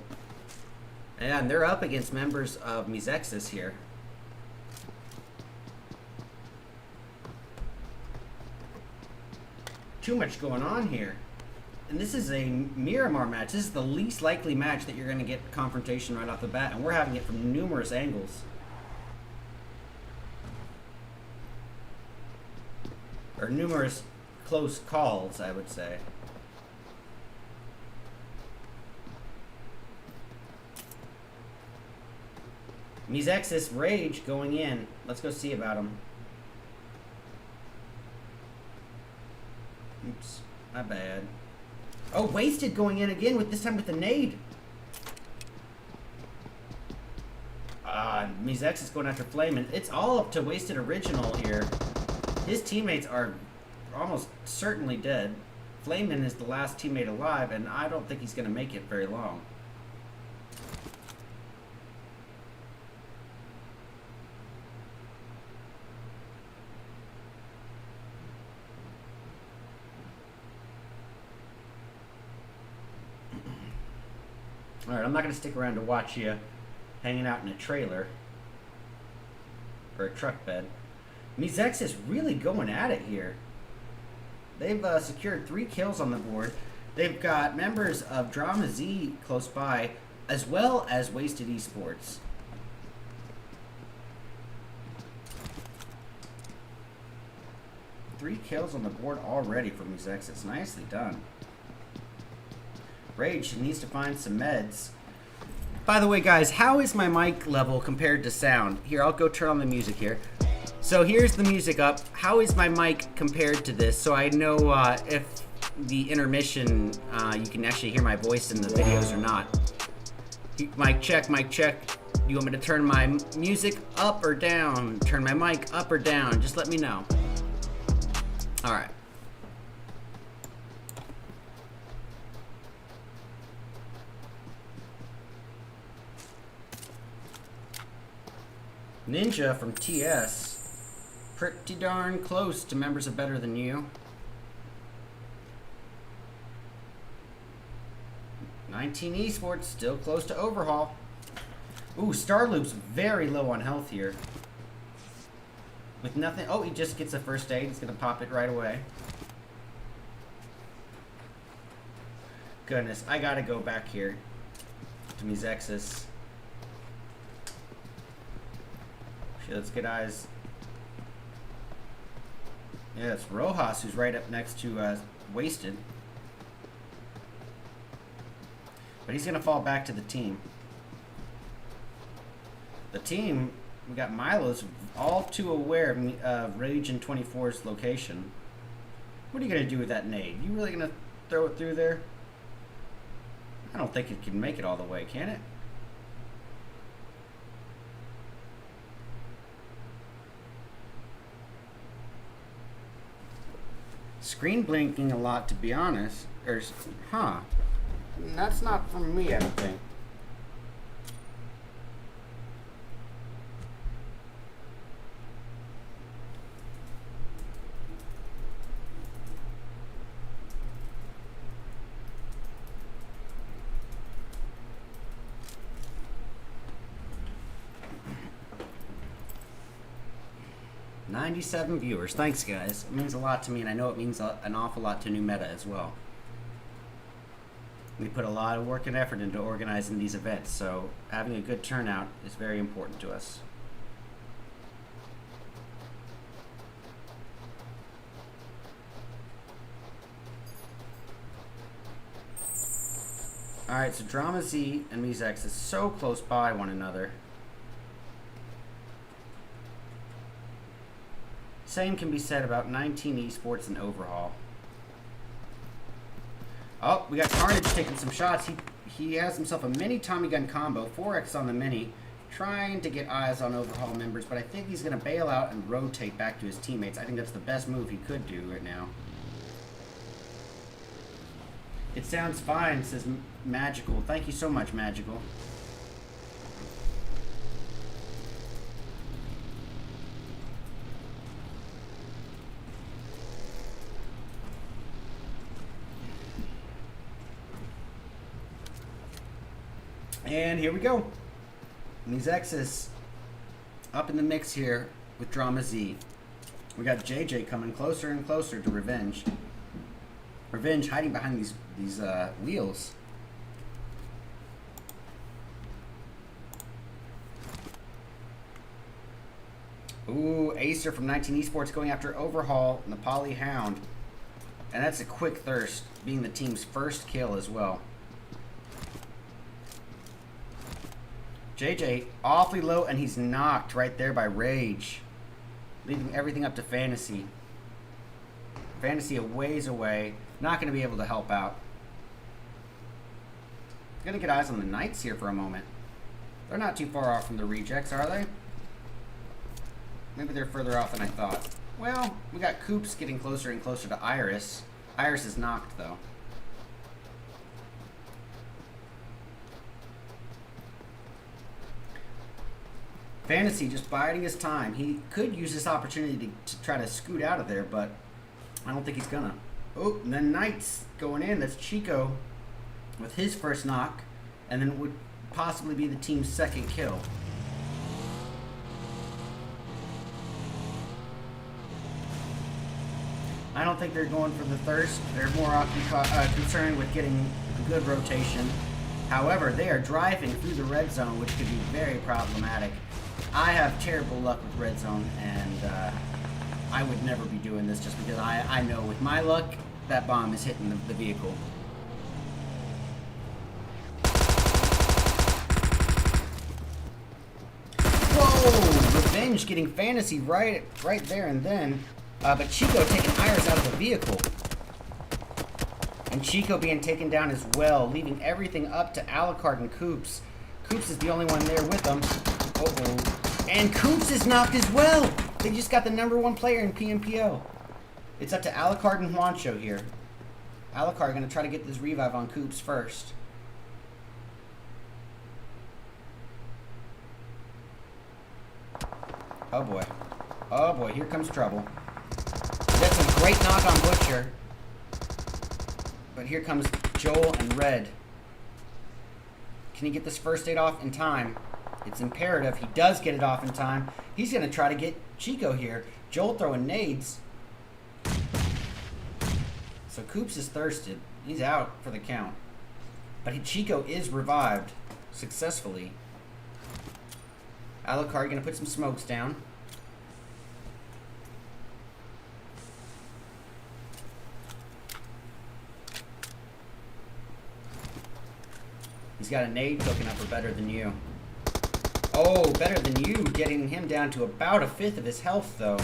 And they're up against members of Musexis here. Too much going on here. And this is a Miramar match. This is the least likely match that you're going to get confrontation right off the bat. And we're having it from numerous angles. Or numerous close calls, I would say. Musexis Rage going in. Let's go see about him. Oops, my bad. Oh, Wasted going in again, with this time with the nade. Mizex is going after Flamin'. It's all up to Wasted Original here. His teammates are almost certainly dead. Flamin' is the last teammate alive, and I don't think he's going to make it very long. Alright, I'm not going to stick around to watch you hanging out in a trailer or a truck bed. Mizex is really going at it here. They've secured 3 kills on the board. They've got members of Drama Z close by, as well as Wasted Esports. Three kills on the board already for Mizex. It's nicely done. Rage needs to find some meds. By the way, guys, how is my mic level compared to sound? Here, I'll go turn on the music here. So here's the music up. How is my mic compared to this? So I know if the intermission, you can actually hear my voice in the videos or not. Mic check, mic check. Do you want me to turn my music up or down? Turn my mic up or down? Just let me know. All right. Ninja from TS, pretty darn close to members of Better Than You. 19 Esports, still close to Overhaul. Ooh, Starloop's very low on health here. With nothing, oh, he just gets a first aid. He's gonna pop it right away. Goodness, I gotta go back here to Mizexus. Let's get eyes. Yeah, it's Rojas who's right up next to Wasted. But he's going to fall back to the team. The team, we got Milo's all too aware of Rage and 24's location. What are you going to do with that nade? You really going to throw it through there? I don't think it can make it all the way, can it? Screen blinking a lot, to be honest. Huh. That's not from me, I don't think. $97 viewers. Thanks, guys. It means a lot to me, and I know it means an awful lot to New Meta as well. We put a lot of work and effort into organizing these events, so having a good turnout is very important to us. Alright, so Drama Z and Mizex is so close by one another. Same can be said about 19 Esports and Overhaul. Oh, we got Carnage taking some shots. He has himself a mini Tommy gun combo, 4x on the mini, trying to get eyes on Overhaul members, but I think he's going to bail out and rotate back to his teammates. I think that's the best move he could do right now. It sounds fine, says Magical. Thank you so much, Magical. And here we go. Mizex is up in the mix here with Drama Z. We got JJ coming closer and closer to Revenge. Revenge hiding behind these wheels. Ooh, Acer from 19 Esports going after Overhaul and the Poly Hound. And that's a quick thirst, being the team's first kill as well. JJ awfully low, and he's knocked right there by Rage, leaving everything up to Fantasy. Fantasy a ways away, not going to be able to help out. Gonna get eyes on the Knights here for a moment. They're not too far off from the rejects, are they? Maybe they're further off than I thought. Well, we got Coops getting closer and closer to Iris. Iris is knocked, though. Fantasy just biding his time. He could use this opportunity to try to scoot out of there, but I don't think he's gonna. Oh, and then Knight's going in. That's Chico with his first knock, and then it would possibly be the team's second kill. I don't think they're going for the thirst. They're more concerned with getting a good rotation. However, they are driving through the red zone, which could be very problematic. I have terrible luck with red zone, and I would never be doing this just because I know with my luck, that bomb is hitting the vehicle. Whoa! Revenge getting Fantasy right there and then. But Chico taking Iris out of the vehicle. And Chico being taken down as well, leaving everything up to Alucard and Coops. Coops is the only one there with them. Uh-oh. And Coops is knocked as well! They just got the #1 player in PMPO. It's up to Alucard and Juancho here. Alucard gonna try to get this revive on Coops first. Oh boy. Oh boy, here comes trouble. That's a great knock on Butcher. But here comes Joel and Red. Can he get this first aid off in time? It's imperative. He does get it off in time. He's going to try to get Chico here. Joel throwing nades. So Coops is thirsted. He's out for the count. But Chico is revived successfully. Alucard going to put some smokes down. He's got a nade cooking up for Better Than You. Oh, Better Than You getting him down to about 1/5 of his health, though.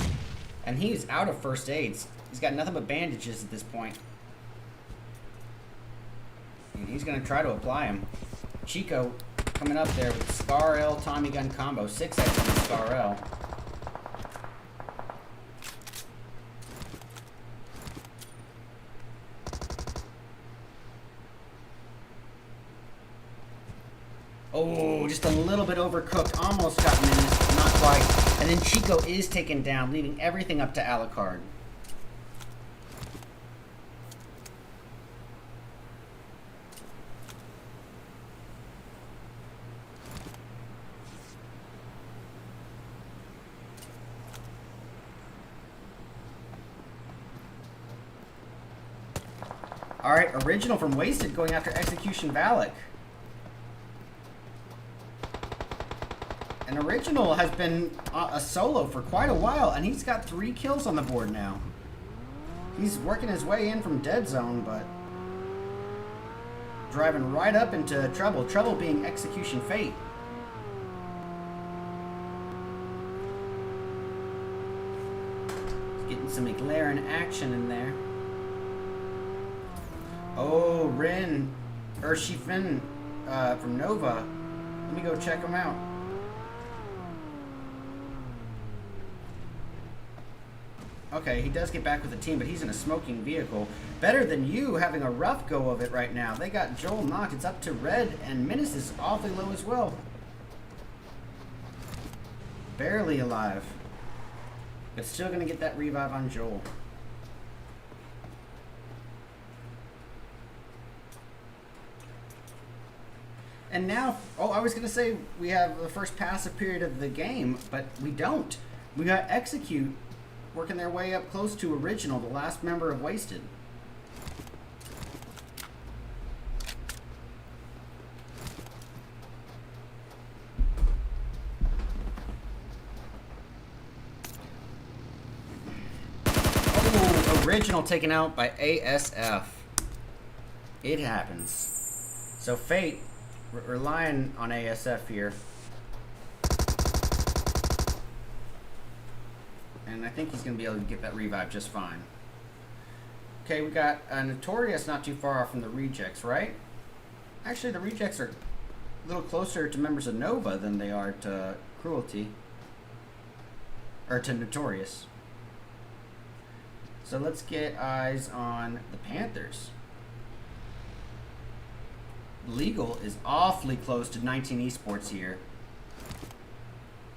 And he's out of first aids. He's got nothing but bandages at this point. And he's going to try to apply them. Chico coming up there with the Scar L Tommy gun combo. 6x on the Scar L. Oh, just a little bit overcooked. Almost got Menace, but not quite. And then Chico is taken down, leaving everything up to Alucard. Alright, Original from Wasted going after Execution Valak. And Original has been a solo for quite a while, and he's got 3 kills on the board now. He's working his way in from dead zone, but driving right up into trouble. Trouble being Execution Fate. Getting some McLaren action in there. Oh, Rin, Urshifin from Nova. Let me go check him out. Okay, he does get back with the team, but he's in a smoking vehicle. Better Than You having a rough go of it right now. They got Joel knocked. It's up to Red, and Menace is awfully low as well. Barely alive. But still going to get that revive on Joel. And now, oh, I was going to say we have the first passive period of the game, but we don't. We got Execute working their way up close to Original, the last member of Wasted. Oh, Original taken out by ASF. It happens. So Fate relying on ASF here. And I think he's going to be able to get that revive just fine. Okay, we got Notorious not too far off from the rejects, right? Actually, the rejects are a little closer to members of Nova than they are to Cruelty. Or to Notorious. So let's get eyes on the Panthers. Legal is awfully close to 19 Esports here.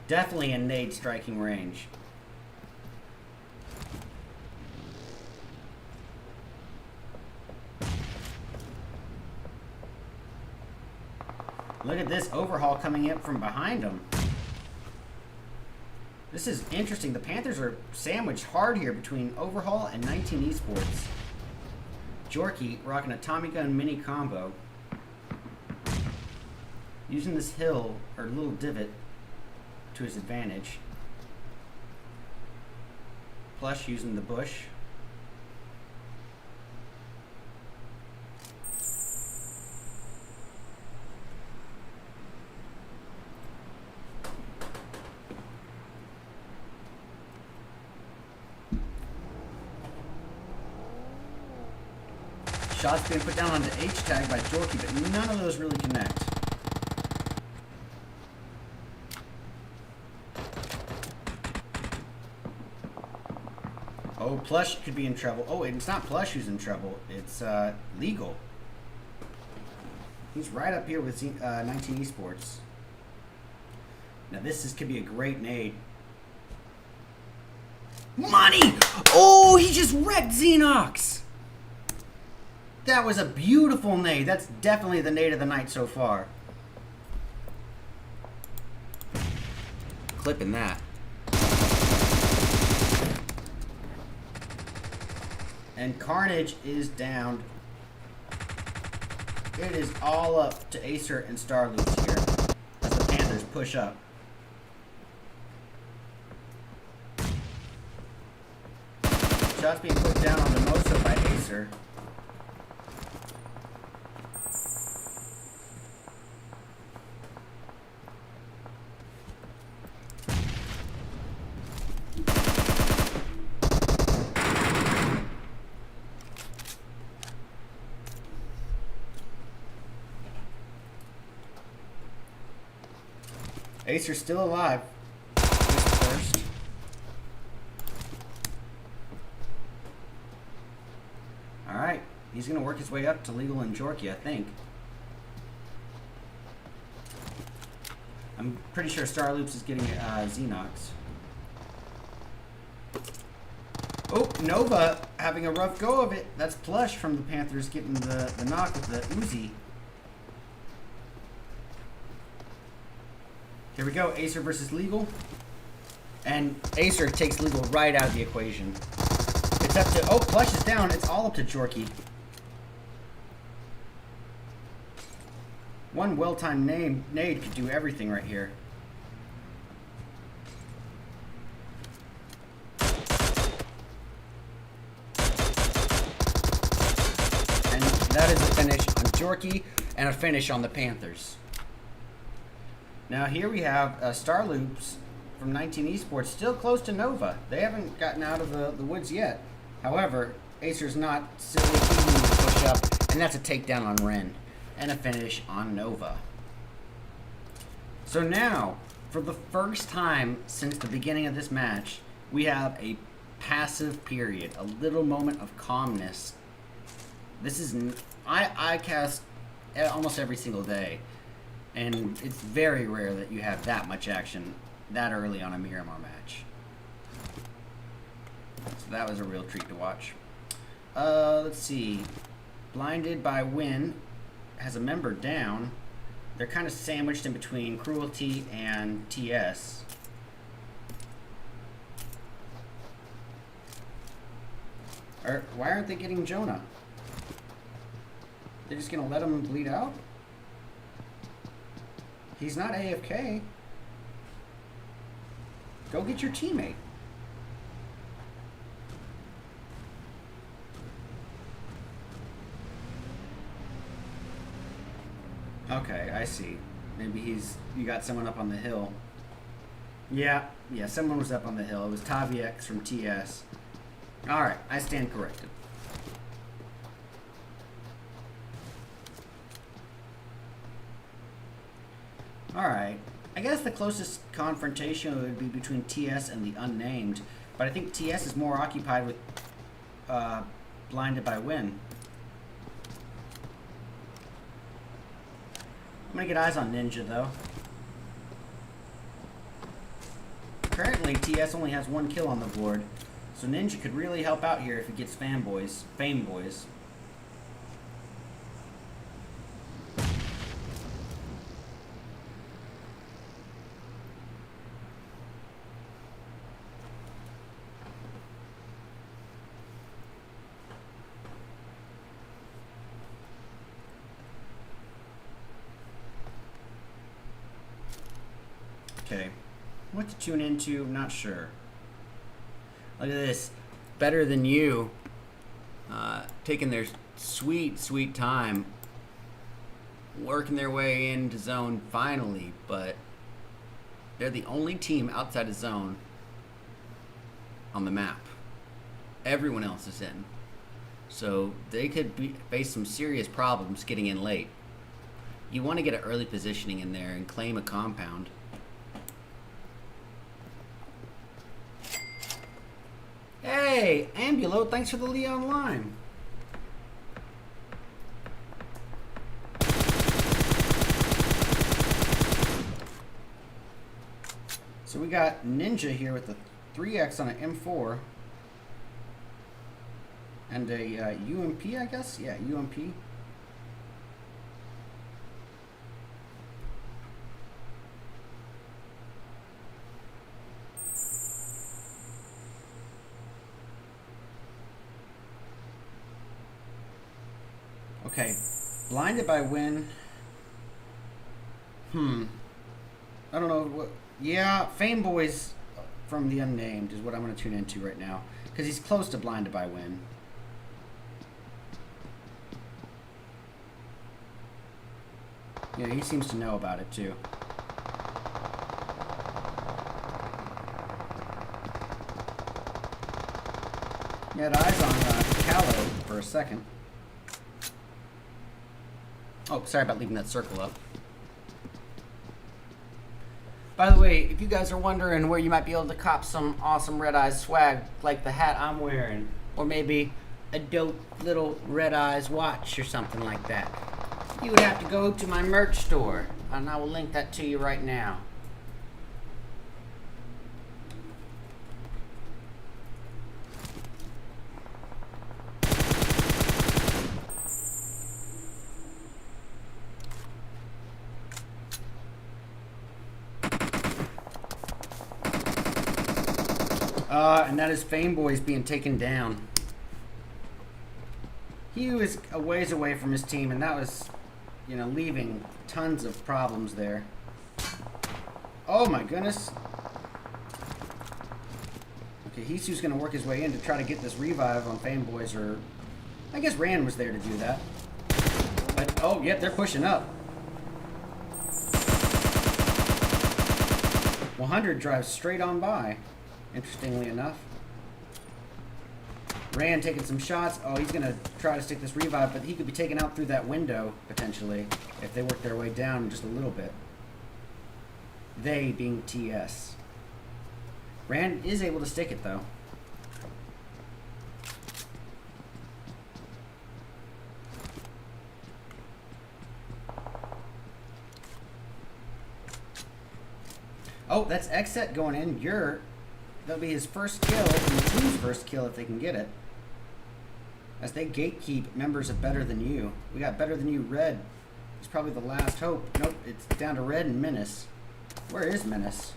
Definitely in nade striking range. Look at this overhaul coming up from behind him. This is interesting. The Panthers are sandwiched hard here between overhaul and 19 Esports. Jorky rocking a Tommy gun mini combo. Using this hill, or little divot, to his advantage. Plush using the bush. Shots being put down on the H tag by Jorky, but none of those really connect. Oh, Plush could be in trouble. Oh, it's not Plush who's in trouble. It's Legal. He's right up here with 19 Esports. Now could be a great nade. Money! Oh, he just wrecked Xenox! That was a beautiful nade. That's definitely the nade of the night so far. Clipping that. And Carnage is down. It is all up to Acer and Starloops here as the Panthers push up. Shots being put down on the Moso by Acer. Acer's still alive. First. Alright. He's going to work his way up to Legal and Jorky, I think. I'm pretty sure Starloops is getting Xenox. Oh, Nova having a rough go of it. That's Plush from the Panthers getting the knock with the Uzi. Here we go, Acer versus Legal. And Acer takes Legal right out of the equation. It's up to, oh, Plush is down. It's all up to Jorky. One well-timed nade could do everything right here. And that is a finish on Jorky and a finish on the Panthers. Now here we have Starloops from 19 Esports still close to Nova. They haven't gotten out of the woods yet. However, Acer's not silly keeping the push up, and that's a takedown on Ren and a finish on Nova. So now, for the first time since the beginning of this match, we have a passive period, a little moment of calmness. This is, I cast almost every single day. And it's very rare that you have that much action that early on a Miramar match. So that was a real treat to watch. Let's see. Blinded by Win has a member down. They're kind of sandwiched in between Cruelty and TS. Why aren't they getting Jonah? They're just going to let him bleed out? He's not AFK. Go get your teammate. Okay, I see. Maybe you got someone up on the hill. Yeah, someone was up on the hill. It was Taviex from TS. Alright, I stand corrected. Alright. I guess the closest confrontation would be between TS and the unnamed. But I think TS is more occupied with Blinded by Win. I'm gonna get eyes on Ninja though. Currently, TS only has 1 kill on the board, so Ninja could really help out here if he gets Fame Boys. Okay. What to tune into, not sure. Look at this. Better Than You. Taking their sweet, sweet time. Working their way into zone finally, but they're the only team outside of zone on the map. Everyone else is in. So they could face some serious problems getting in late. You want to get an early positioning in there and claim a compound. Hey, Ambulo, thanks for the Leon Lime. So we got Ninja here with the 3X on an M4. And a UMP, I guess? Yeah, UMP. Okay, Blinded by Win. I don't know what. Yeah, Fame Boys from the Unnamed is what I'm going to tune into right now, because he's close to Blinded by Win. Yeah, he seems to know about it too. He had eyes on Callow for a second. Oh, sorry about leaving that circle up. By the way, if you guys are wondering where you might be able to cop some awesome Red Eyes swag, like the hat I'm wearing, or maybe a dope little Red Eyes watch or something like that, you would have to go to my merch store, and I will link that to you right now. And that is Fame Boys being taken down. He was a ways away from his team, and that was, you know, leaving tons of problems there. Oh my goodness. Okay, Hisu's going to work his way in to try to get this revive on Fame Boys, or I guess Rand was there to do that. But, oh, yep, they're pushing up. 100 drives straight on by. Interestingly enough. Rand taking some shots. Oh, he's going to try to stick this revive, but he could be taken out through that window, potentially, if they work their way down just a little bit. They being TS. Rand is able to stick it, though. Oh, that's Xset going in. That'll be his first kill, and the team's first kill if they can get it. As they gatekeep members of Better Than You. We got Better Than You Red. It's probably the last hope. Nope, it's down to Red and Menace. Where is Menace?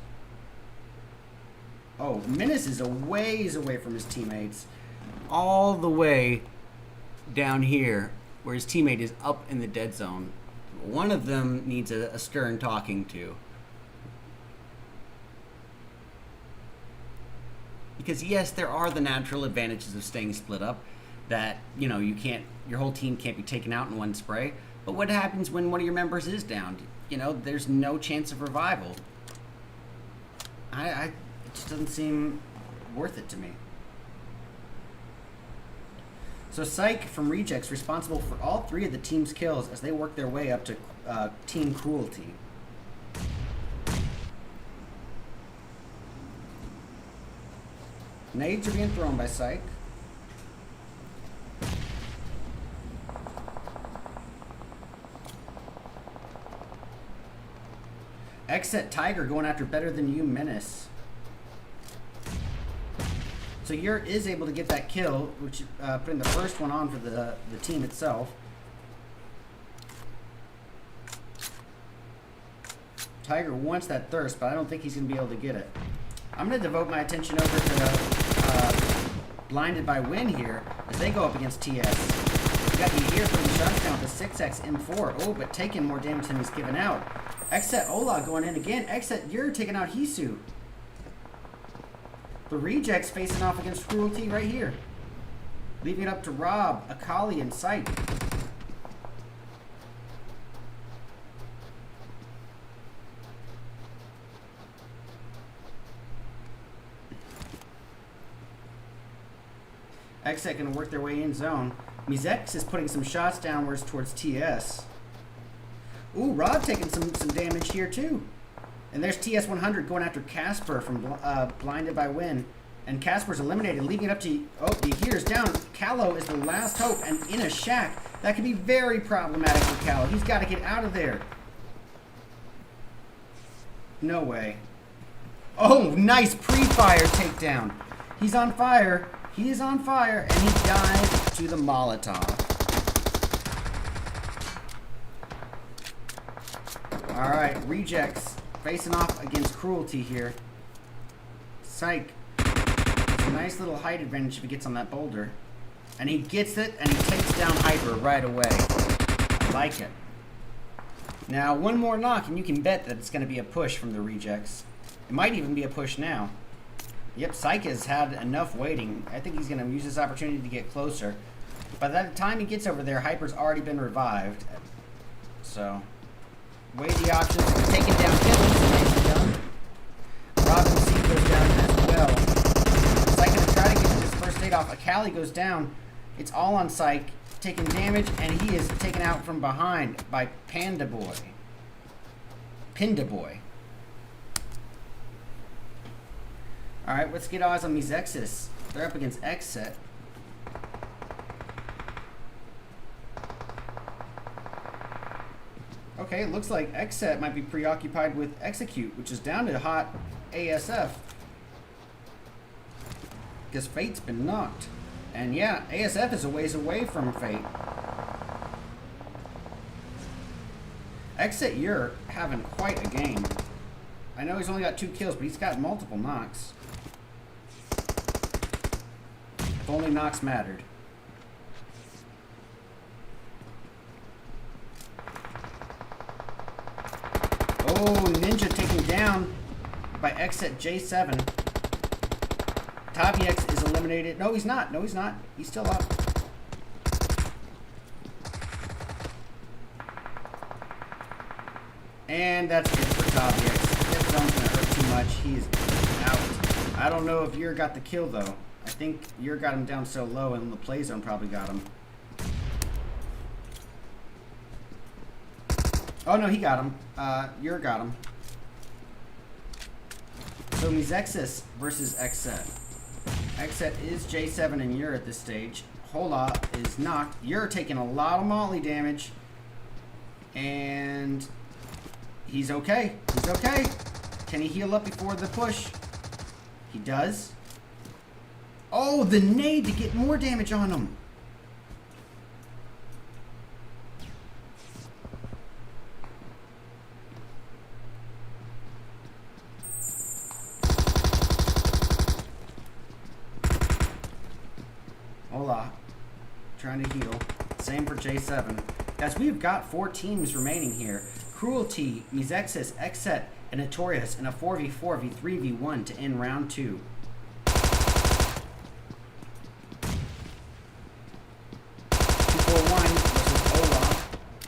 Oh, Menace is a ways away from his teammates. All the way down here, where his teammate is up in the dead zone. One of them needs a stern talking to. Because yes, there are the natural advantages of staying split up, that, you know, your whole team can't be taken out in one spray. But what happens when one of your members is down? You know, there's no chance of revival. It just doesn't seem worth it to me. So Psych from Rejects responsible for all 3 of the team's kills as they work their way up to Team Cruelty. Nades are being thrown by Psych. Exit Tiger going after Better Than You Menace. So Yurt is able to get that kill, which putting the first one on for the team itself. Tiger wants that thirst, but I don't think he's going to be able to get it. I'm going to devote my attention over to Blinded by Win here as they go up against TS. We got Yahir from the shots down with a 6x M4. Oh, but taking more damage than he's given out. Exet Ola going in again. Exet Yurt taking out Hisu. The rejects facing off against Cruelty right here. Leaving it up to Rob, Akali, and Sight. Exet gonna work their way in zone. Mizex is putting some shots downwards towards TS. Ooh, Rob taking some damage here too. And there's TS 100 going after Casper from Blinded by Win. And Casper's eliminated, leaving it up to, oh, Yahir's down. Callow is the last hope, and in a shack. That could be very problematic for Callow. He's got to get out of there. No way. Oh, nice pre-fire takedown. He's on fire. He is on fire, and he dies to the Molotov. All right, rejects facing off against Cruelty here. Psych. It's a nice little height advantage if he gets on that boulder. And he gets it, and he takes down Hyper right away. I like it. Now, one more knock, and you can bet that it's going to be a push from the rejects. It might even be a push now. Yep, Psych has had enough waiting. I think he's going to use this opportunity to get closer. By the time he gets over there, Hyper's already been revived. So, weigh the options. Taking down kills. Nicely done. Robin C goes down as well. Psych going to try to get this first aid off. Akali goes down. It's all on Psych. Taking damage, and he is taken out from behind by Panda Boy. Pinda Boy. Alright, let's get eyes on Mizexis. They're up against Exet. Okay, it looks like Exet might be preoccupied with Execute, which is down to hot ASF. Because Fate's been knocked. And yeah, ASF is a ways away from Fate. Exet Yurt having quite a game. I know he's only got 2 kills, but he's got multiple knocks. If only knocks mattered. Oh, Ninja taken down by Exet J7. Tavix is eliminated. No, he's not. No, he's not. He's still up. And that's it for Tavix. That zone's going to hurt too much. He's out. I don't know if Yurt got the kill, though. I think Yurt got him down so low, and the play zone probably got him. Oh, no, he got him. Yurt got him. So, Mizexis versus Exet. Exet is J7 and Yurt at this stage. Hola is knocked. Yurt taking a lot of molly damage. And he's okay. He's okay. Can he heal up before the push? He does. Oh, the nade to get more damage on him. Hola. Trying to heal. Same for J7. Guys, we've got 4 teams remaining here. Cruelty, Mizexis, Exet, and Notorious in a 4v4 v3v1 to end round 2.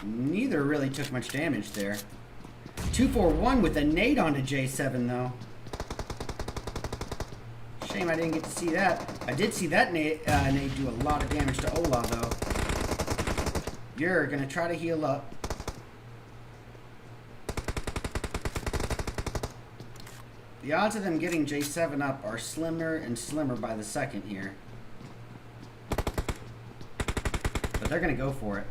Neither really took much damage there. 2-4-1 with a nade onto J7 though. Shame I didn't get to see that. I did see that nade do a lot of damage to Ola though. You're gonna try to heal up. The odds of them getting J7 up are slimmer and slimmer by the second here. But they're going to go for it.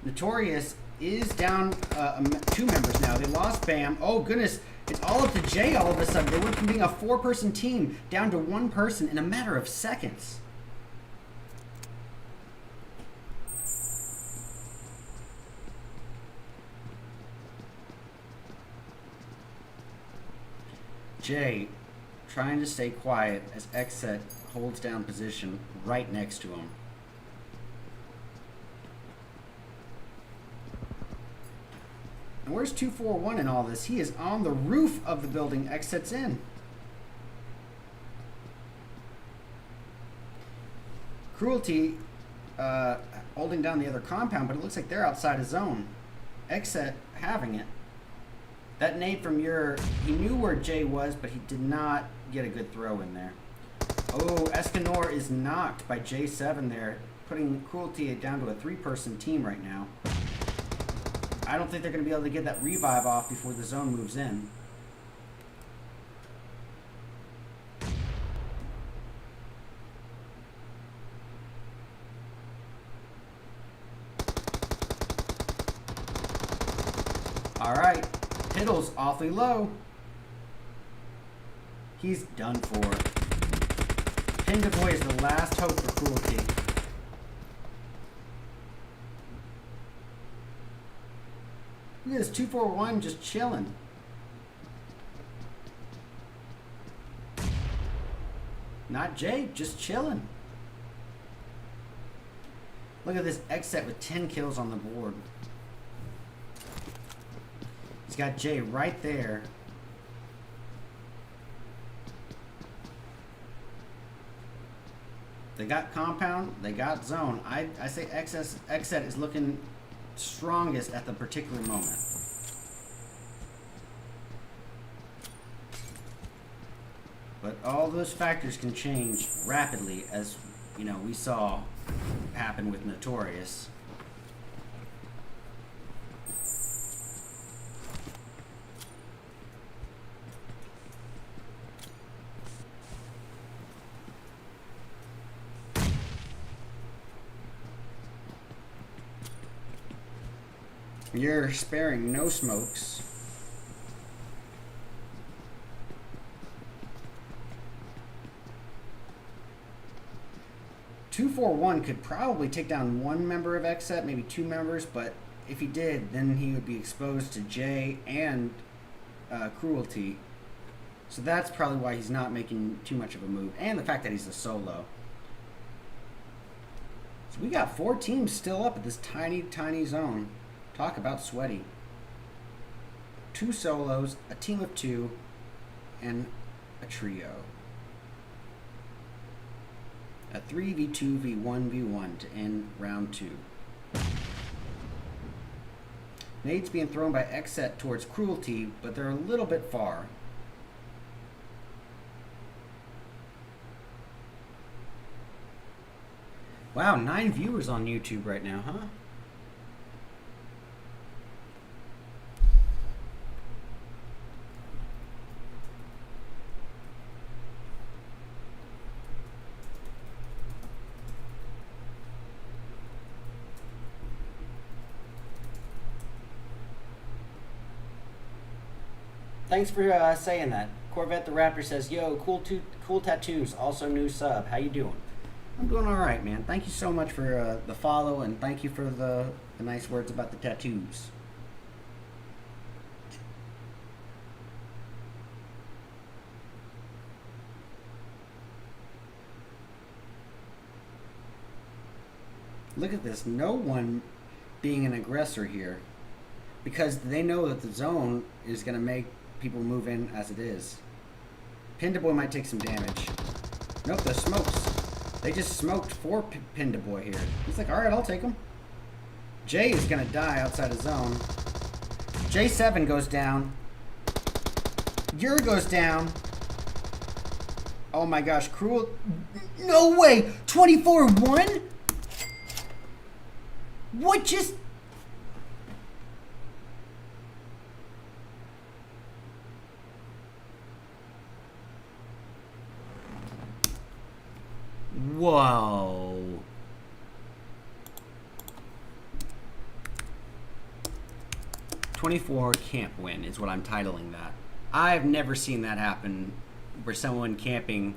Notorious is down 2 members now. They lost Bam. Oh, goodness. It's all up to Jay all of a sudden. They went from being a 4-person team down to 1 person in a matter of seconds. Jay trying to stay quiet as Xset holds down position right next to him. And where's 241 in all this? He is on the roof of the building Xset's in. Cruelty holding down the other compound, but it looks like they're outside of zone. Xset having it. That nade from he knew where Jay was, but he did not get a good throw in there. Oh, Escanor is knocked by J7 there, putting Cruelty down to a 3-person team right now. I don't think they're going to be able to get that revive off before the zone moves in. All right. Tiddle's awfully low. He's done for. Pindaboy is the last hope for Cruelty. Look at this 241 just chilling. Not Jay, just chilling. Look at this Xset with 10 kills on the board. He's got Jay right there. They got compound, they got zone. I say Xset is looking strongest at the particular moment. But all those factors can change rapidly, as you know we saw happen with Notorious. You're sparing no smokes. .241 could probably take down 1 member of Xset, maybe 2 members, but if he did, then he would be exposed to Jay and Cruelty. So that's probably why he's not making too much of a move, and the fact that he's a solo. So we got 4 teams still up at this tiny, tiny zone. Talk about sweaty. 2 solos, a team of 2, and a trio. A 3v2 v1v1 to end round 2. Nades being thrown by Xset towards Cruelty, but they're a little bit far. Wow, 9 viewers on YouTube right now, huh? Thanks for saying that. Corvette the Raptor says, "Yo, cool tattoos. Also new sub. How you doing?" I'm doing all right, man. Thank you so much for the follow, and thank you for the nice words about the tattoos. Look at this. No one being an aggressor here, because they know that the zone is going to make people move in as it is. Pindaboy might take some damage. Nope, the smokes. They just smoked 4 Pindaboy here. He's like, all right, I'll take him. Jay is going to die outside of zone. J7 goes down. Ur goes down. Oh my gosh, Cruel. No way! 24-1? What just... Whoa. "24 can't win" is what I'm titling that. I've never seen that happen where someone camping,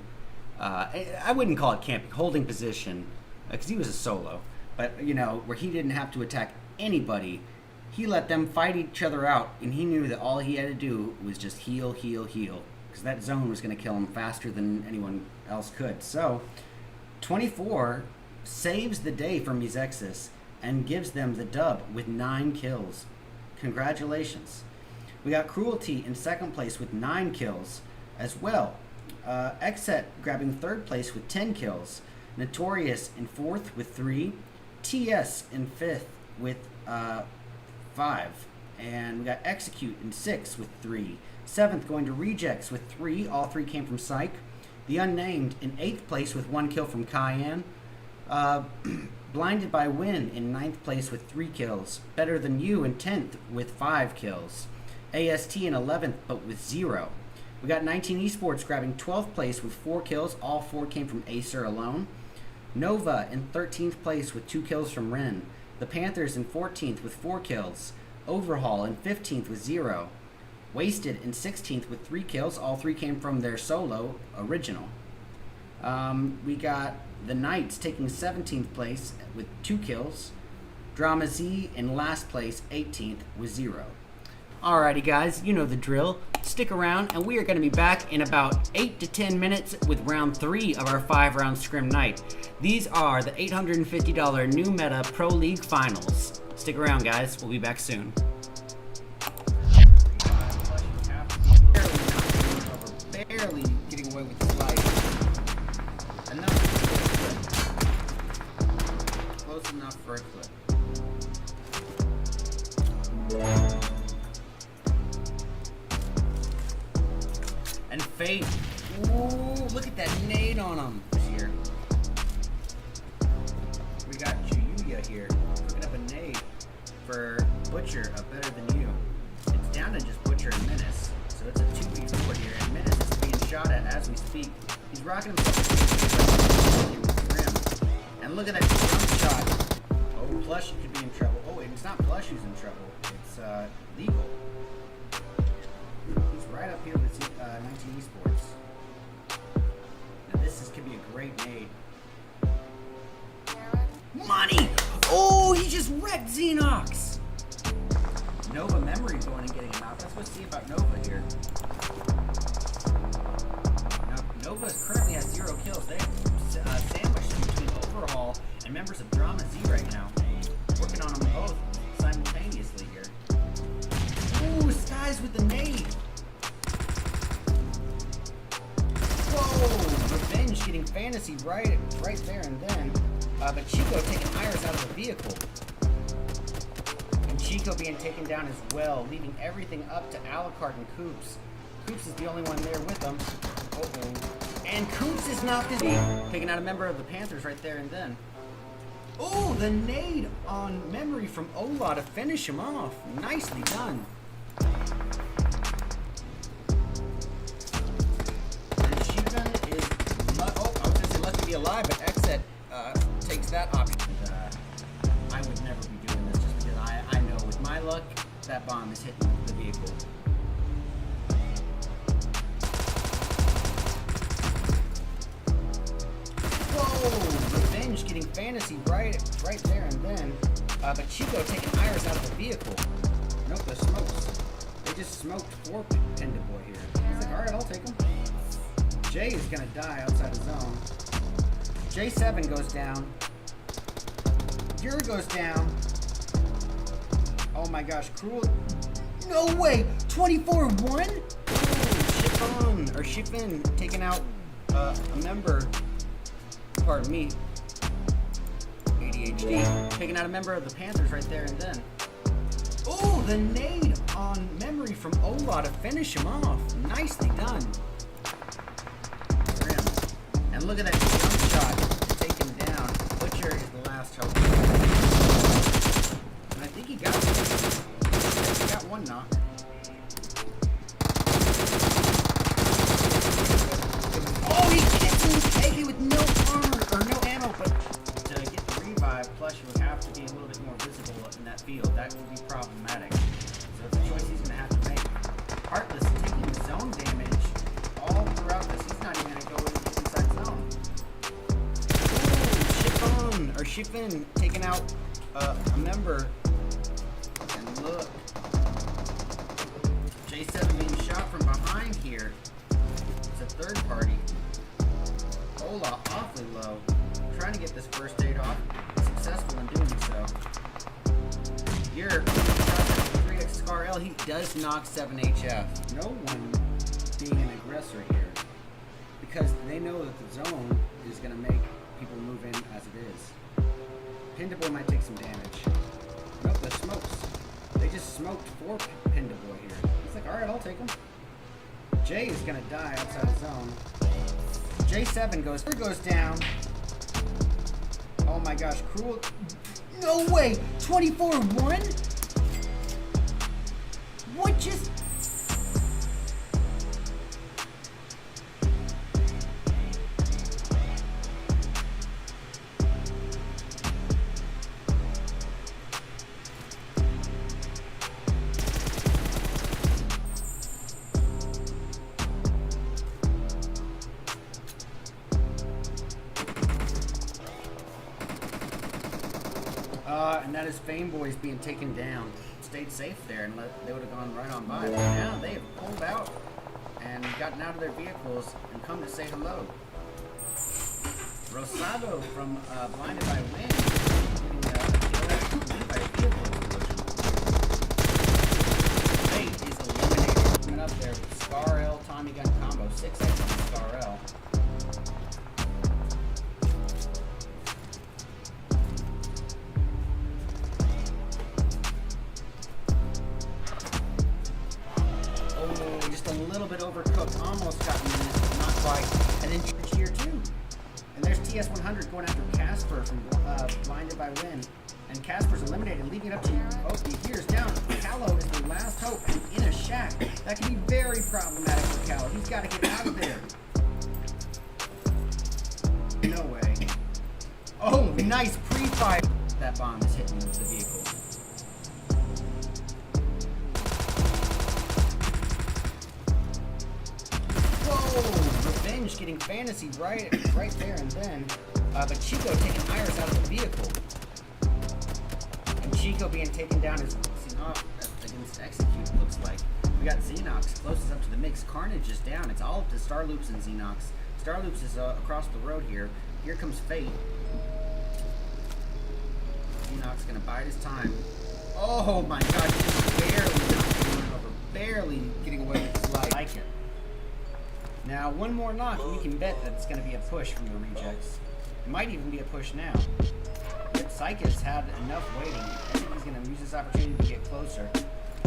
I wouldn't call it camping, holding position, because he was a solo, but, you know, where he didn't have to attack anybody. He let them fight each other out, and he knew that all he had to do was just heal, heal, heal, because that zone was going to kill him faster than anyone else could. So 24 saves the day for Mizexis and gives them the dub with 9 kills. Congratulations. We got Cruelty in second place with 9 kills as well. Exet grabbing third place with 10 kills. Notorious in fourth with 3. TS in fifth with 5. And we got Execute in 6th with 3. 7th going to Rejects with 3. All 3 came from Psych. The Unnamed in 8th place with 1 kill from Cayenne. Blinded by Win in 9th place with 3 kills. Better Than You in 10th with 5 kills. AST in 11th but with 0. We got 19 Esports grabbing 12th place with 4 kills. All 4 came from Acer alone. Nova in 13th place with 2 kills from Ren. The Panthers in 14th with 4 kills. Overhaul in 15th with 0. Wasted in 16th with 3 kills. All 3 came from their solo original. We got the Knights taking 17th place with 2 kills. Drama Z in last place, 18th with 0. Alrighty guys, you know the drill. Stick around and we are going to be back in about 8 to 10 minutes with round 3 of our 5-round scrim night. These are the $850 new meta Pro League finals. Stick around guys, we'll be back soon. Barely getting away with the life. Enough. Close enough for a clip. And Fate. Ooh, look at that nade on him this year. We got Chuyuya here cooking up a nade for Butcher, a Better Than You. It's down to just Butcher and Menace. So it's a 2v4 here, and Menace is being shot at as we speak. He's rocking himself with Rim. And look at that jump shot. Oh, Plush could be in trouble. Oh, it's not Plush who's in trouble. It's Legal. He's right up here with 19 Esports. Now this could be a great nade. Money! Oh, he just wrecked Xenox! Nova Memory going and getting him out. Let's see about Nova here. Now, Nova currently has 0 kills. They have sandwiched between Overhaul and members of Drama Z right now. Working on them both simultaneously here. Ooh, Skies with the nade. Whoa, Revenge getting Fantasy right there and then. But Chico taking Iris out of the vehicle. Chico being taken down as well, leaving everything up to Alucard and Coops. Coops is the only one there with them. Uh-oh. And Coops is knocked in. Taking out a member of the Panthers right there and then. Oh, the nade on Memory from Ola to finish him off. Nicely done. And Shivan is... I was going to say lucky to be alive, but Exet takes that option. I would never be doing this just because I know with my luck, that bomb is hitting the vehicle. Whoa! Revenge getting Fantasy right there and then. But Chico taking Iris out of the vehicle. Nope, the smokes. They just smoked 4 Panda Boy here. He's like, alright, I'll take him. Jay is gonna die outside the zone. J7 goes down. Yuri goes down. Oh my gosh, Cruel. No way! 24-1? Shifin taking out a member. Pardon me. ADHD. Taking out a member of the Panthers right there and then. Oh, the nade on Memory from Ola to finish him off. Nicely done. Grim. And look at that jump shot to take him down. Butcher is the last hope. And I think he got one knock. Oh, he gets him with AK with no armor, or no will be problematic. So it's a choice he's going to have to make. Heartless taking zone damage all throughout this. He's not even going to go inside zone. Ooh, Shifin taking out a member. And look. J7 being shot from behind here. It's a third party. Ola awfully low. Trying to get this first aid off. Successful in doing so. Here, 3x Scar L, he does knock 7 HF. No one being an aggressor here. Because they know that the zone is going to make people move in as it is. Pindaboy might take some damage. Nope, the smokes. They just smoked 4 Pindaboy here. He's like, alright, I'll take him. Jay is going to die outside the zone. J7 goes down. Oh my gosh, Cruel. No way! 24-1? What just... and that is Fame Boys being taken down. Stayed safe there and they would have gone right on by. But now they have pulled out and gotten out of their vehicles and come to say hello. Rosado from Blinded by Wind getting by a vehicle explosion. Fate is eliminated. Coming up there with Scar L, Tommy Gun combo. 6x on Scar L. Just a little bit overcooked, almost got in it, not quite. And then here too. And there's TS100 going after Casper from Blinded by Wind. And Casper's eliminated, leaving it up to Opie. Here's down. Callow is the last hope and in a shack. That can be very problematic for Callow. He's got to get out of there. No way. Oh, nice pre-fire. That bomb is hitting the vehicle. Revenge getting fantasy right there and then. But Chico taking Iris out of the vehicle. And Chico being taken down as against Execute, looks like. We got Xenox closest up to the mix. Carnage is down. It's all up to Starloops and Xenox. Starloops is across the road here. Here comes Fate. Xenox gonna bide his time. Oh my god, just barely knocking him over. Barely getting away with his life. I like it. Now, one more knock, and you can bet that it's going to be a push from the rejects. It might even be a push now. But Psychus had enough waiting. I think he's going to use this opportunity to get closer.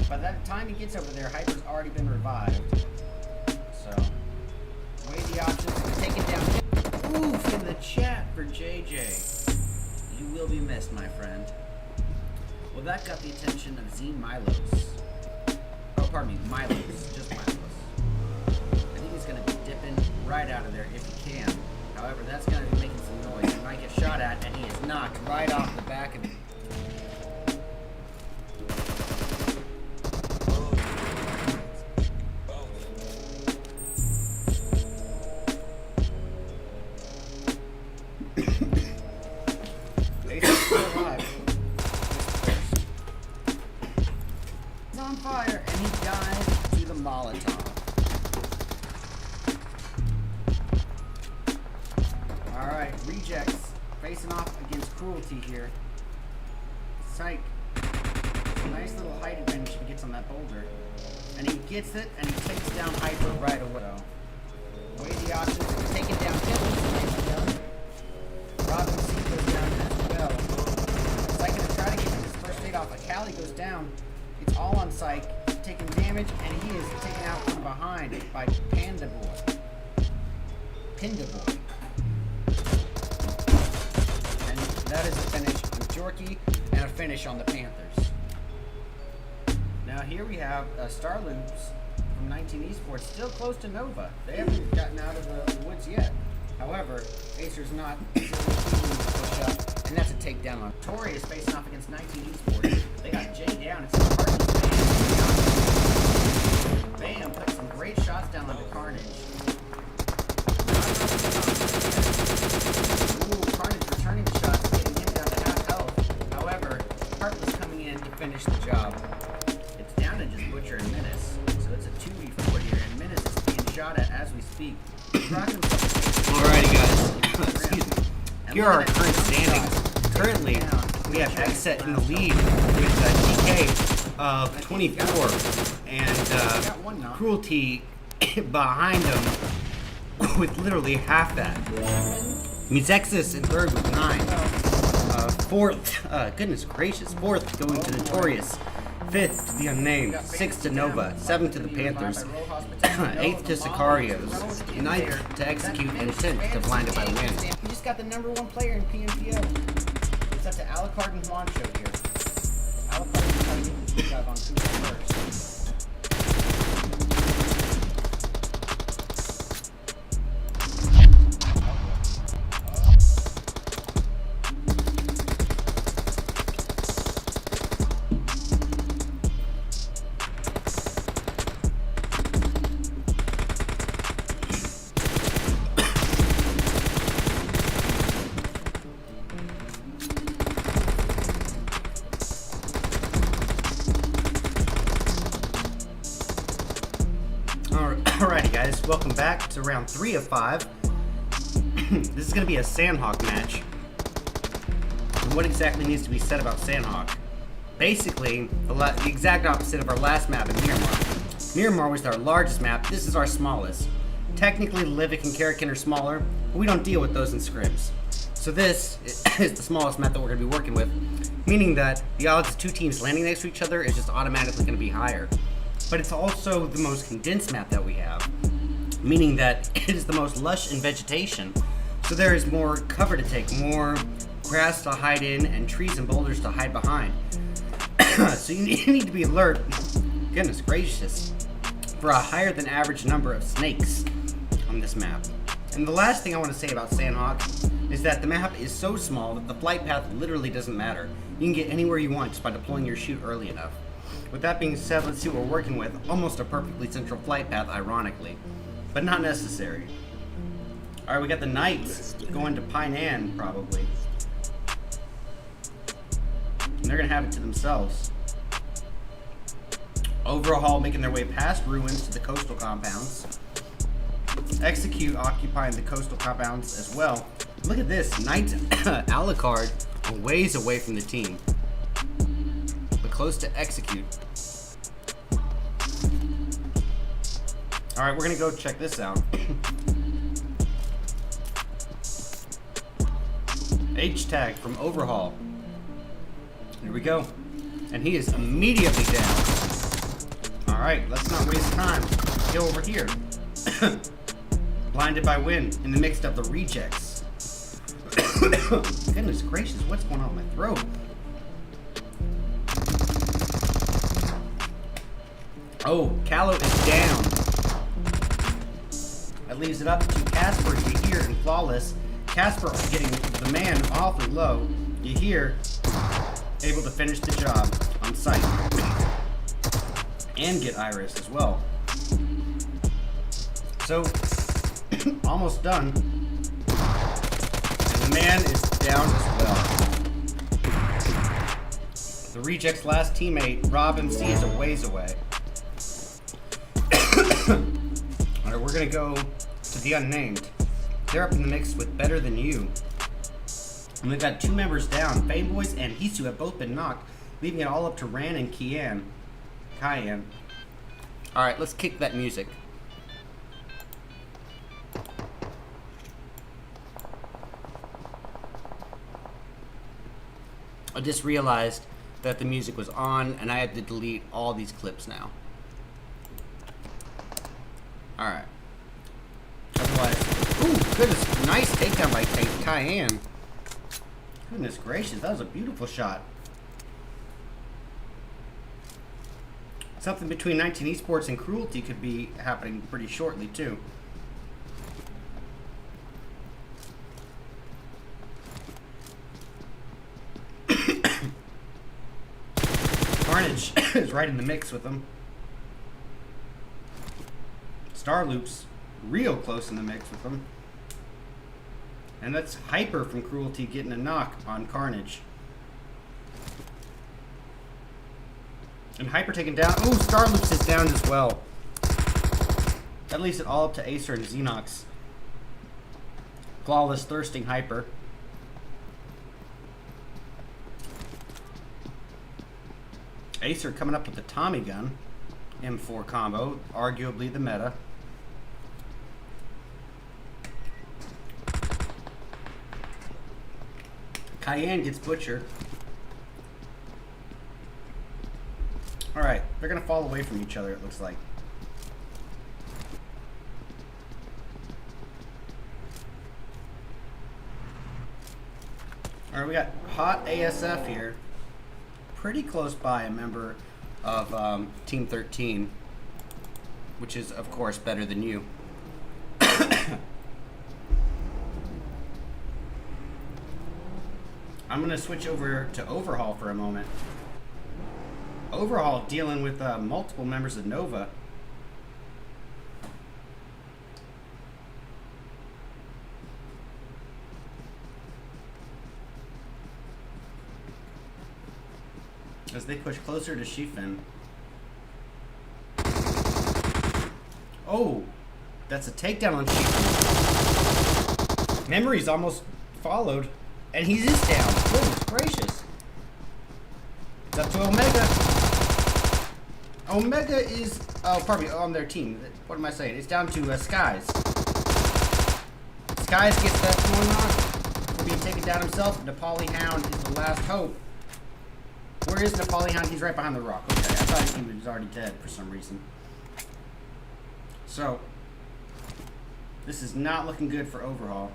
By the time he gets over there, Hyper's already been revived. So, weigh the options. Take it down. Oof, in the chat for JJ. You will be missed, my friend. Well, that got the attention of Zine Milos. Oh, pardon me, Milos. Just Milos. He's going to be dipping right out of there if he can. However, that's going to be making some noise. He might get shot at, and he is knocked right off the back of it. He's on fire, and he dives to the Molotov. Alright, rejects facing off against Cruelty here. Psych. It's a nice little height advantage he gets on that boulder. And he gets it, and he takes down Hyper right away. Weigh the options, taking down Killers. Robin C goes down as well. Psych gonna try to get his first aid off, but Callie goes down. It's all on Psych, taking damage, and he is taken out from behind by Pindaboy. That is a finish on Jorky and a finish on the Panthers. Now here we have Starloops from 19 Esports, still close to Nova. They haven't gotten out of the woods yet. However, Acer's not push up, And that's a takedown on Tori is facing off against 19 Esports. They got Jay down. It's Carnage. Bam, put some great shots down onto Carnage. Ooh, Carnage returning shots, getting him down to half health. However, Heartless coming in to finish the job. It's down to just Butcher and Menace. So it's a 2v4 here, and Menace is being shot at as we speak. Alrighty, guys. Excuse me. Here are our current standings. Currently, we have Xset in the lead with a TK of 24 and Cruelty behind him with literally half that. Means Exis in third with 9. Fourth, goodness gracious, fourth going to Notorious. 5th to the Unnamed, 6th to Nova, 7th to the Panthers, 8th to Sicarios, 9th to Execute, and 10th to Blinded by Wind. We just got the #1 player in PNPO. It's up to Alucard and Juancho here. Alucard is trying to get the job on Cooper first. Alrighty guys, welcome back to round 3 of 5. This is going to be a Sandhawk match. And what exactly needs to be said about Sandhawk? Basically, the exact opposite of our last map in Miramar. Miramar was our largest map, this is our smallest. Technically, Livic and Karakin are smaller, but we don't deal with those in scrims. So this is the smallest map that we're going to be working with, meaning that the odds of two teams landing next to each other is just automatically going to be higher. But it's also the most condensed map that we have, meaning that it is the most lush in vegetation, so there is more cover to take, more grass to hide in, and trees and boulders to hide behind. So you need to be alert, goodness gracious, for a higher than average number of snakes on this map. And the last thing I want to say about Sandhawk is that the map is so small that the flight path literally doesn't matter. You can get anywhere you want just by deploying your chute early enough. With that being said, let's see what we're working with. Almost a perfectly central flight path, ironically, but not necessary. Alright, we got the Knights going to Painan, probably. And they're going to have it to themselves. Overhaul making their way past ruins to the coastal compounds. Execute occupying the coastal compounds as well. Look at this, Knights Alucard a ways away from the team. Close to Execute. Alright, we're gonna go check this out. H-tag from Overhaul. Here we go. And he is immediately down. Alright, let's not waste time. Go over here. Blinded by Wind in the mix of the rejects. Goodness gracious, what's going on with my throat? Oh, Callow is down. That leaves it up to Casper, Yahir, and Flawless. Casper getting the man awfully low. Yahir able to finish the job on site. And get Iris as well. So, almost done. And the man is down as well. The Reject's last teammate, Rob MC, is a ways away. Alright, we're gonna go to the Unnamed. They're up in the mix with Better Than You. And we've got 2 members down. Fameboys and Hisu have both been knocked, leaving it all up to Ran and Cayenne. Alright, let's kick that music. I just realized that the music was on and I had to delete all these clips now. Alright. Otherwise, ooh, goodness, nice takedown by Cayenne. Goodness gracious, that was a beautiful shot. Something between 19 Esports and Cruelty could be happening pretty shortly too. is right in the mix with them. Star Loop's real close in the mix with them. And that's Hyper from Cruelty getting a knock on Carnage. And Hyper taken down. Oh, Star Loops is down as well. That leaves it all up to Acer and Xenox. Flawless thirsting Hyper. Acer coming up with the Tommy gun. M4 combo. Arguably the meta. Cayenne gets butchered. Alright, they're gonna fall away from each other, it looks like. Alright, we got Hot ASF here. Pretty close by, a member of Team 13. Which is, of course, better than you. I'm gonna switch over to Overhaul for a moment. Overhaul dealing with multiple members of Nova. As they push closer to Shifin. Oh, that's a takedown on Shifin. Memory's almost followed. And he is down. Goodness gracious. It's up to Omega. Omega is... Oh, pardon me. On their team. What am I saying? It's down to Skies. Skies gets that going on. He'll be taken down himself. Nepali Hound is the last hope. Where is Nepali Hound? He's right behind the rock. Okay, I thought he was already dead for some reason. So, this is not looking good for Overhaul.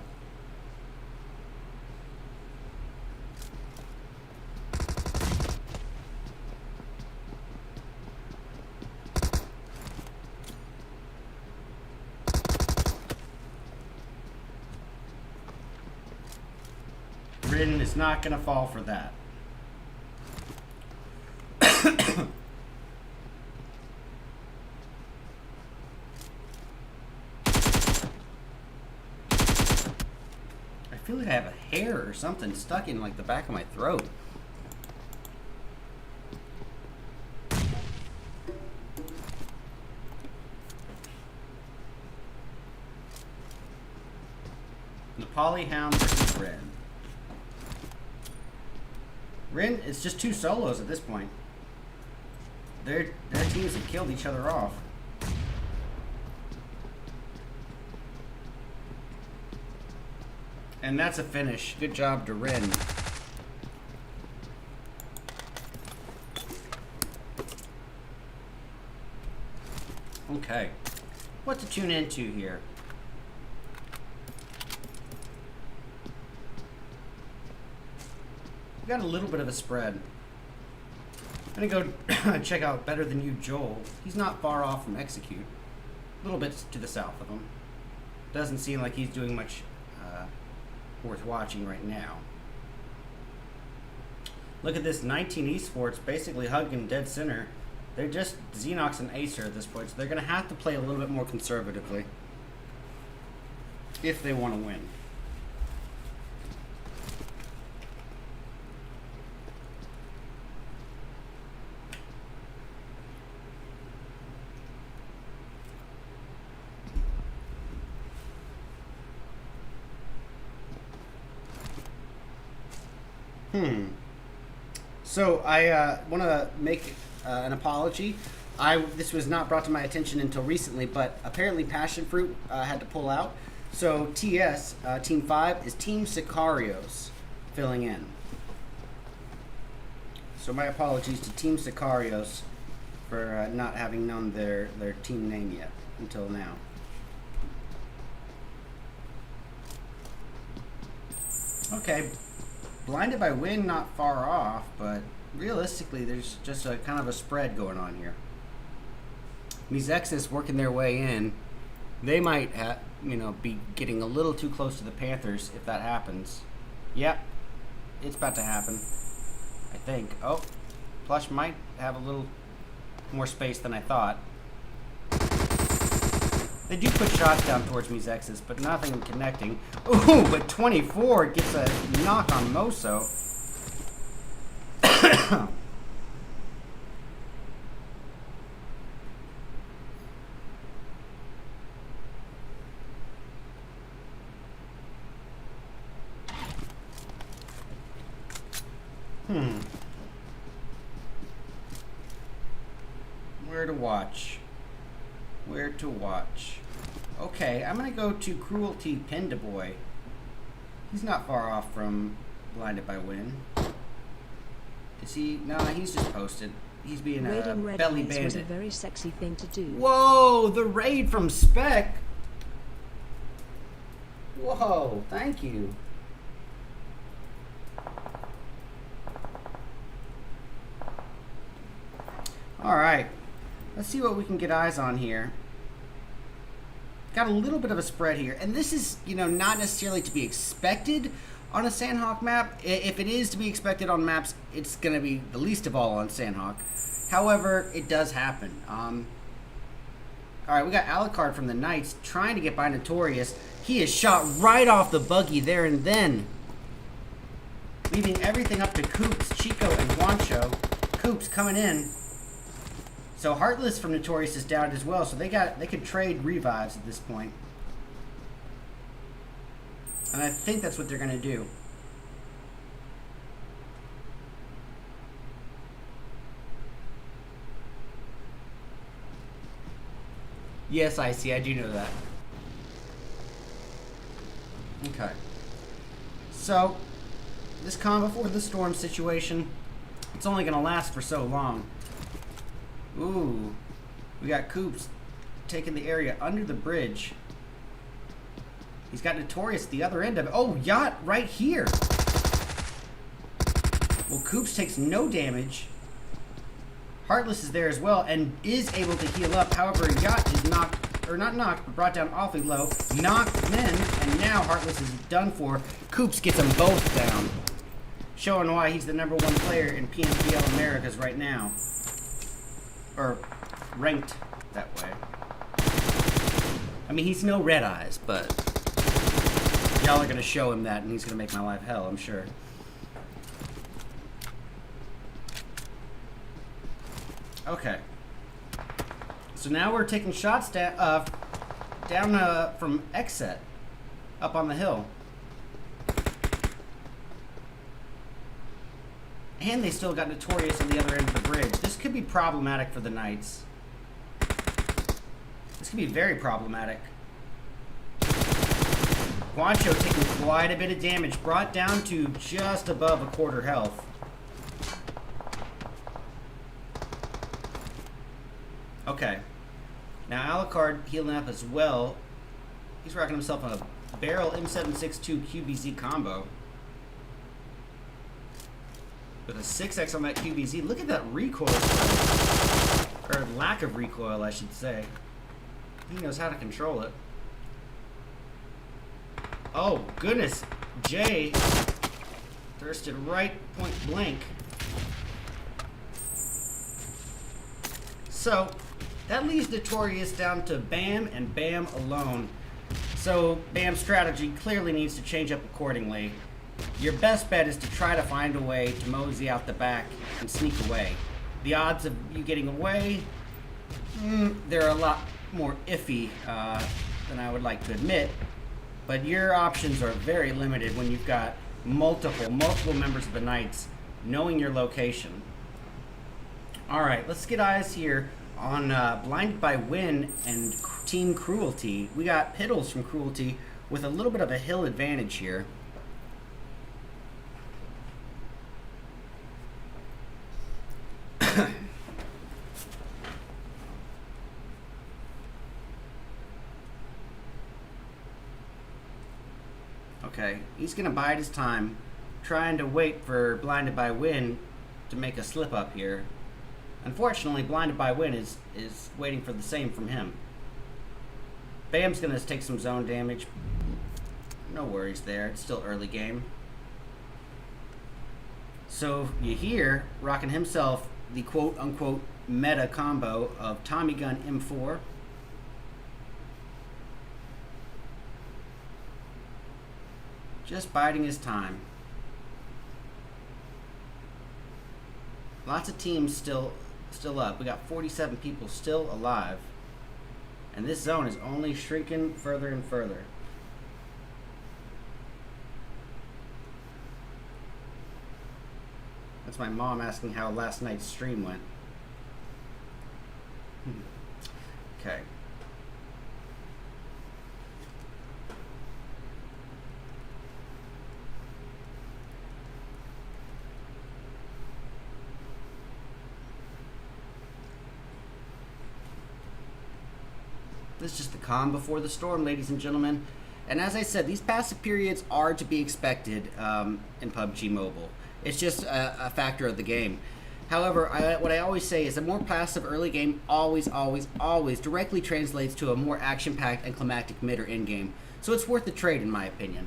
Ridden is not going to fall for that. I feel like I have a hair or something stuck in like the back of my throat. Nepali Hound versus Ren. Ren, it's just two solos at this point. Their teams have killed each other off. And that's a finish. Good job to Ren. Okay. What to tune into here? We got a little bit of a spread. I'm gonna go check out Better Than You Joel. He's not far off from Execute. A little bit to the south of him. Doesn't seem like he's doing much worth watching right now. Look at this 19 esports basically hugging dead center. They're just Xenox and Acer at this point, so they're gonna have to play a little bit more conservatively if they want to win. So I want to make an apology. This was not brought to my attention until recently, but apparently Passion Fruit had to pull out. So TS, Team 5, is Team Sicarios filling in. So my apologies to Team Sicarios for not having known their team name yet until now. Okay. Blinded by Wind, not far off, but realistically, there's just a kind of a spread going on here. These Exes working their way in, they might, be getting a little too close to the Panthers if that happens. Yep, it's about to happen. I think. Oh, Plush might have a little more space than I thought. They do put shots down towards me, X's, but nothing connecting. Ooh, but 24 gets a knock on Moso. Where to watch? Where to watch? Okay, I'm gonna go to Cruelty Pindaboy. He's not far off from Blinded by Win. Is he? No, he's just posted. He's being a Raiding red belly eyes was a bandit. very sexy thing to do. Whoa, the raid from Spec. Whoa, thank you. Alright, let's see what we can get eyes on here. Got a little bit of a spread here, and this is, you know, not necessarily to be expected on a Sandhawk map. If it is to be expected on maps, it's going to be the least of all on Sandhawk. However, it does happen. Alright, we got Alucard from the Knights trying to get by Notorious. He is shot right off the buggy there and then, leaving everything up to Coops, Chico, and Juancho. Coops coming in. So Heartless from Notorious is down as well, so they could trade revives at this point. And I think that's what they're gonna do. Yes, I see, I do know that. Okay. So this calm before the storm situation, it's only gonna last for so long. Ooh, we got Coops taking the area under the bridge. He's got Notorious at the other end of it. Oh, Yacht right here. Well, Coops takes no damage. Heartless is there as well and is able to heal up. However, Yacht is knocked, or not knocked, but brought down awfully low. Knocked then, and now Heartless is done for. Coops gets them both down, showing why he's the #1 player in PNPL Americas right now. Or ranked that way. I mean, he's no Red Eyes, but y'all are gonna show him that and he's gonna make my life hell, I'm sure. Okay. So now we're taking shots down from Exet up on the hill. And they still got Notorious on the other end of the bridge. This could be problematic for the Knights. This could be very problematic. Guancho taking quite a bit of damage, brought down to just above a quarter health. Okay. Now Alucard healing up as well. He's rocking himself a barrel M762 QBZ combo. With a 6x on that QBZ. Look at that recoil. Or lack of recoil, I should say. He knows how to control it. Oh, goodness. Jay thirsted right point blank. So, that leaves Notorious down to Bam and Bam alone. So, Bam's strategy clearly needs to change up accordingly. Your best bet is to try to find a way to mosey out the back and sneak away. The odds of you getting away, they're a lot more iffy than I would like to admit. But your options are very limited when you've got multiple members of the Knights knowing your location. Alright, let's get eyes here on Blinded by Win and Team Cruelty. We got Piddles from Cruelty with a little bit of a hill advantage here. Okay, he's gonna bide his time, trying to wait for Blinded by Win to make a slip up here. Unfortunately, Blinded by Win is waiting for the same from him. Bam's gonna take some zone damage. No worries there, it's still early game. So you hear rocking himself the quote-unquote meta combo of Tommy Gun M4. Just biding his time. Lots of teams still up. We got 47 people still alive. And this zone is only shrinking further and further. That's my mom asking how last night's stream went. Okay. This is just the calm before the storm, ladies and gentlemen. And as I said, these passive periods are to be expected in PUBG Mobile. It's just a factor of the game. However, what I always say is a more passive early game always directly translates to a more action-packed and climactic mid or end game. So it's worth the trade, in my opinion.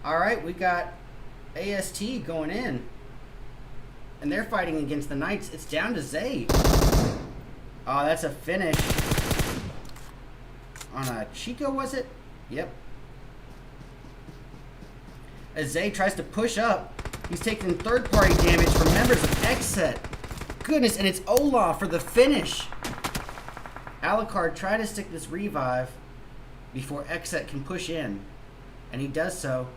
All right, we got AST going in. And they're fighting against the Knights. It's down to Zay. Oh, that's a finish. On a Chico, was it? Yep. As Zay tries to push up, he's taking third-party damage from members of Xset. Goodness, and it's Olaf for the finish. Alucard tried to stick this revive before Xset can push in, and he does so.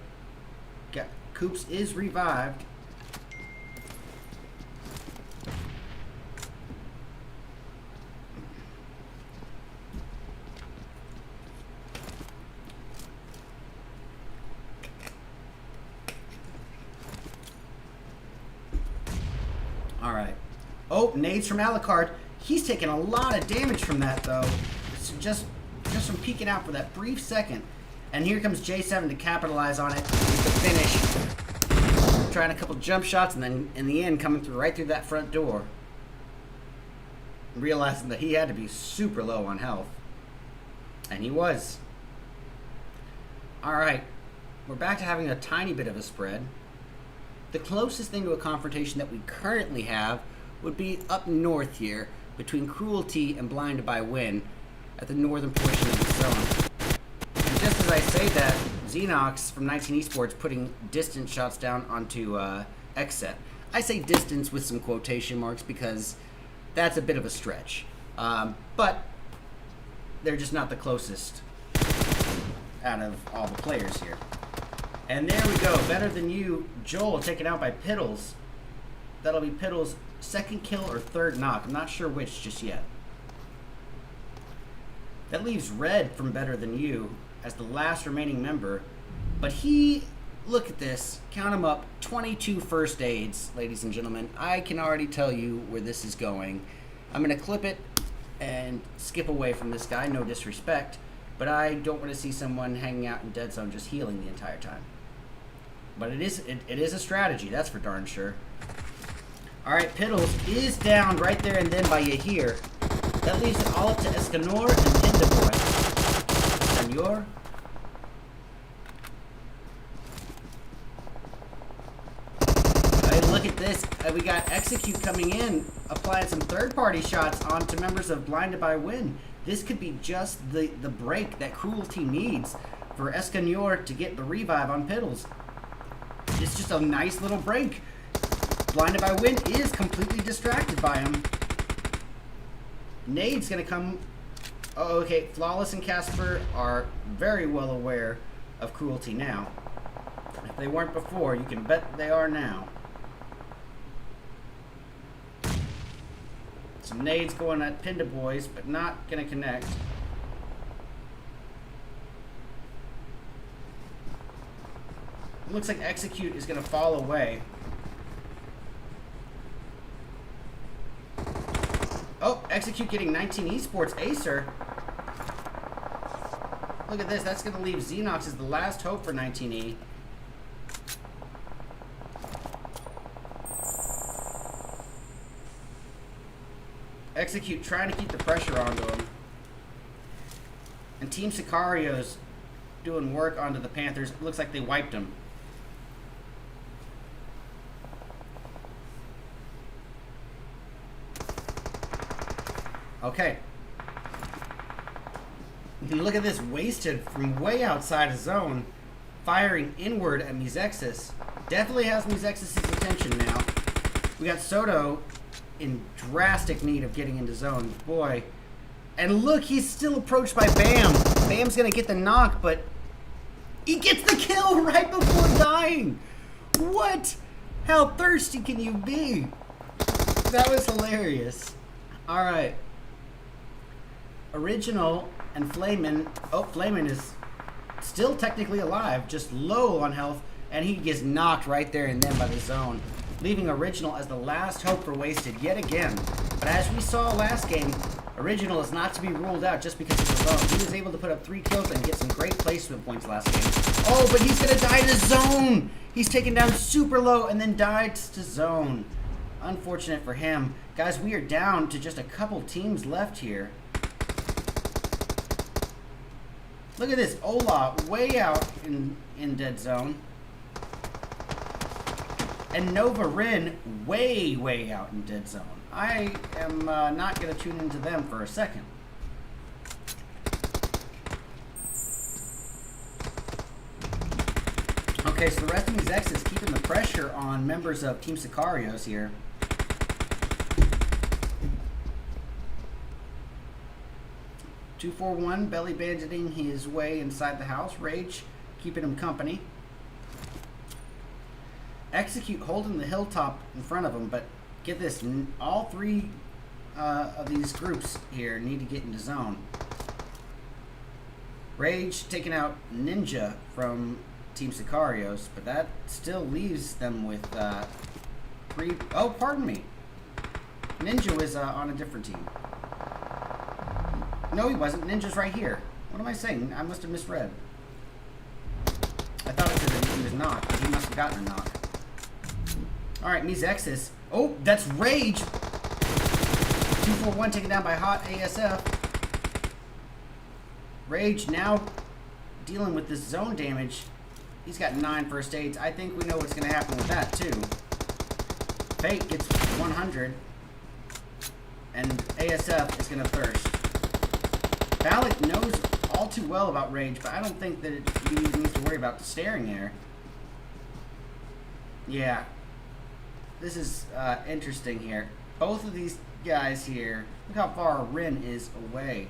Coops is revived. All right. Oh, nades from Alucard. He's taking a lot of damage from that, though. Just from peeking out for that brief second. And here comes J7 to capitalize on it. The finish. Trying a couple jump shots, and then in the end, coming through right through that front door. Realizing that he had to be super low on health. And he was. All right. We're back to having a tiny bit of a spread. The closest thing to a confrontation that we currently have would be up north here between Cruelty and Blinded by Wind at the northern portion of the zone. And just as I say that, Xenox from 19 Esports putting distance shots down onto Xset. I say distance with some quotation marks because that's a bit of a stretch. But they're just not the closest out of all the players here. And there we go. Better Than You. Joel taken out by Piddles. That'll be Piddles' second kill or third knock. I'm not sure which just yet. That leaves Red from Better Than You as the last remaining member. But he, look at this. Count him up. 22 first aids, ladies and gentlemen. I can already tell you where this is going. I'm going to clip it and skip away from this guy. No disrespect. But I don't want to see someone hanging out in dead zone just healing the entire time. But it is a strategy, that's for darn sure. All right, Piddles is down right there and then by Yahir. That leaves it all up to Escanor and Pindaboy. Escanor. Hey, look at this. We got Execute coming in, applying some third-party shots onto members of Blinded by Wind. This could be just the break that Cruelty needs for Escanor to get the revive on Piddles. It's just a nice little break. Blinded by Wind is completely distracted by him. Nade's gonna come. Oh, okay. Flawless and Casper are very well aware of Cruelty now. If they weren't before, you can bet they are now. Some nades going at Pindaboys, but not gonna connect. Looks like Execute is going to fall away. Oh, Execute getting 19 Esports Acer. Look at this. That's going to leave Xenox as the last hope for 19E. Execute trying to keep the pressure onto him. And Team Sicario's doing work onto the Panthers. It looks like they wiped him. Okay. Look at this, wasted from way outside of zone, firing inward at Mizexis. Definitely has Mizexis' attention now. We got Soto in drastic need of getting into zone. Boy. And look, he's still approached by Bam. Bam's gonna get the knock, but he gets the kill right before dying. What? How thirsty can you be? That was hilarious. Alright. Original and Flayman. Oh, Flayman is still technically alive, just low on health, and he gets knocked right there and then by the zone, leaving Original as the last hope for Wasted yet again. But as we saw last game, Original is not to be ruled out just because he's alone. He was able to put up 3 kills and get some great placement points last game. Oh, but he's going to die to zone! He's taken down super low and then died to zone. Unfortunate for him. Guys, we are down to just a couple teams left here. Look at this. Ola way out in dead zone. And Nova Rin way out in dead zone. I am not going to tune into them for a second. Okay, so the rest of these X is keeping the pressure on members of Team Sicarios here. $241 belly banditing his way inside the house. Rage keeping him company. Execute holding the hilltop in front of him, but get this, all 3 of these groups here need to get into zone. Rage taking out Ninja from Team Sicarios, but that still leaves them with 3. Oh, pardon me. Ninja was on a different team. No, he wasn't. Ninja's right here. What am I saying? I must have misread. I thought it said that he was knocked, but he must have gotten a knock. Alright, Mizexis. Oh, that's Rage! 241 taken down by Hot ASF. Rage now dealing with this zone damage. He's got 9 first aids. I think we know what's going to happen with that, too. Fate gets 100. And ASF is going to thirst. Valak knows all too well about Rage, but I don't think that he needs to worry about the staring there. Yeah. This is interesting here. Both of these guys here, look how far Rin is away.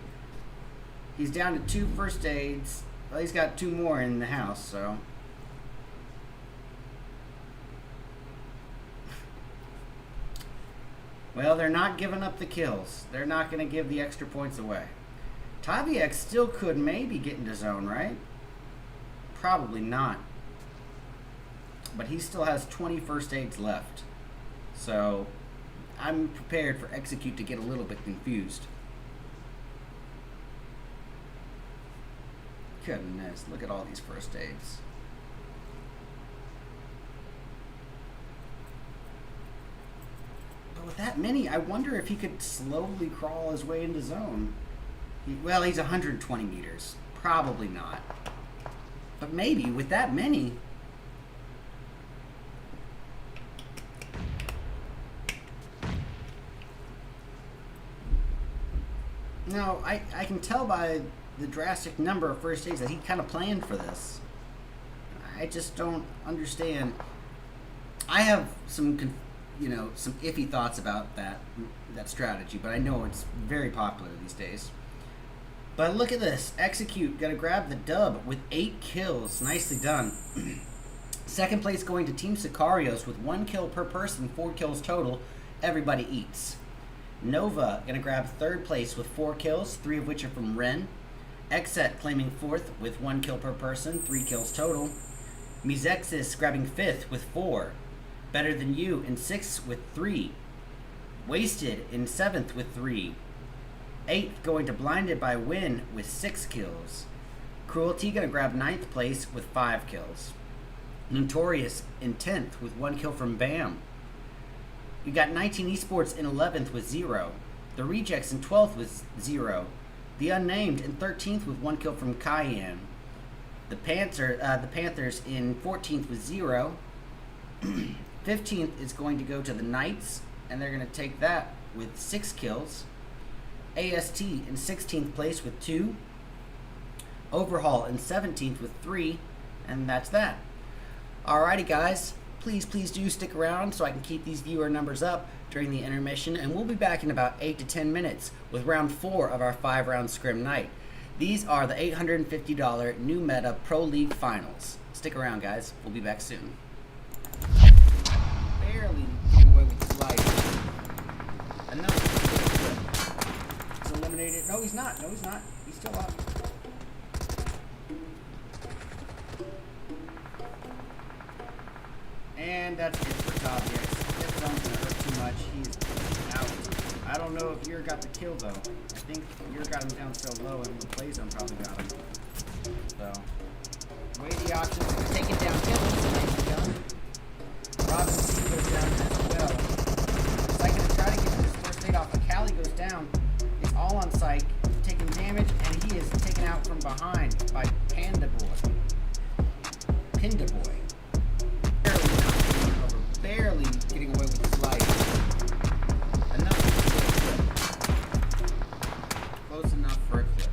He's down to 2 first aids. Well, he's got 2 more in the house, so. Well, they're not giving up the kills. They're not going to give the extra points away. Taviek still could maybe get into zone, right? Probably not. But he still has 20 first aids left. So, I'm prepared for Execute to get a little bit confused. Goodness, look at all these first aids. But with that many, I wonder if he could slowly crawl his way into zone. Well, he's 120 meters. Probably not. But maybe with that many. No, I can tell by the drastic number of first aids that he kind of planned for this. I just don't understand. I have some iffy thoughts about that strategy, but I know it's very popular these days. But look at this. Execute. Got to grab the dub with 8 kills. Nicely done. Second place going to Team Sicarios with 1 kill per person, 4 kills total. Everybody eats. Nova going to grab 3rd place with 4 kills, 3 of which are from Ren. Exet claiming 4th with 1 kill per person, 3 kills total. Mizexis grabbing 5th with 4. Better Than You in 6th with 3. Wasted in 7th with 3. 8th going to Blinded by Win with 6 kills. Cruelty going to grab 9th place with 5 kills. Notorious in 10th with 1 kill from Bam. You got 19 Esports in 11th with 0. The Rejects in 12th with 0. The Unnamed in 13th with 1 kill from Cayenne. The Panthers in 14th with 0. 15th is going to go to the Knights, and they're going to take that with 6 kills. AST in 16th place with 2. Overhaul in 17th with 3. And that's that. Alrighty, guys. Please do stick around so I can keep these viewer numbers up during the intermission. And we'll be back in about 8 to 10 minutes with round 4 of our 5-round scrim night. These are the $850 New Meta Pro League Finals. Stick around, guys. We'll be back soon. Barely getting away with his life. Enough. He's eliminated. No, he's not. No, he's not. He's still up. And that's it for Top X. This one's gonna hurt too much. He's out. I don't know if Yer got the kill though. I think Yer got him down so low and the play zone probably got him. So, weigh the options. Taking down Dylan, so nicely done. Robin C goes down as well. Psych gonna try to get his first aid off, but Callie goes down. It's all on Psych, taking damage, and he is taken out from behind by Panda Boy. Pinda Boy. Barely getting away with his life. Enough. Close enough for a clip.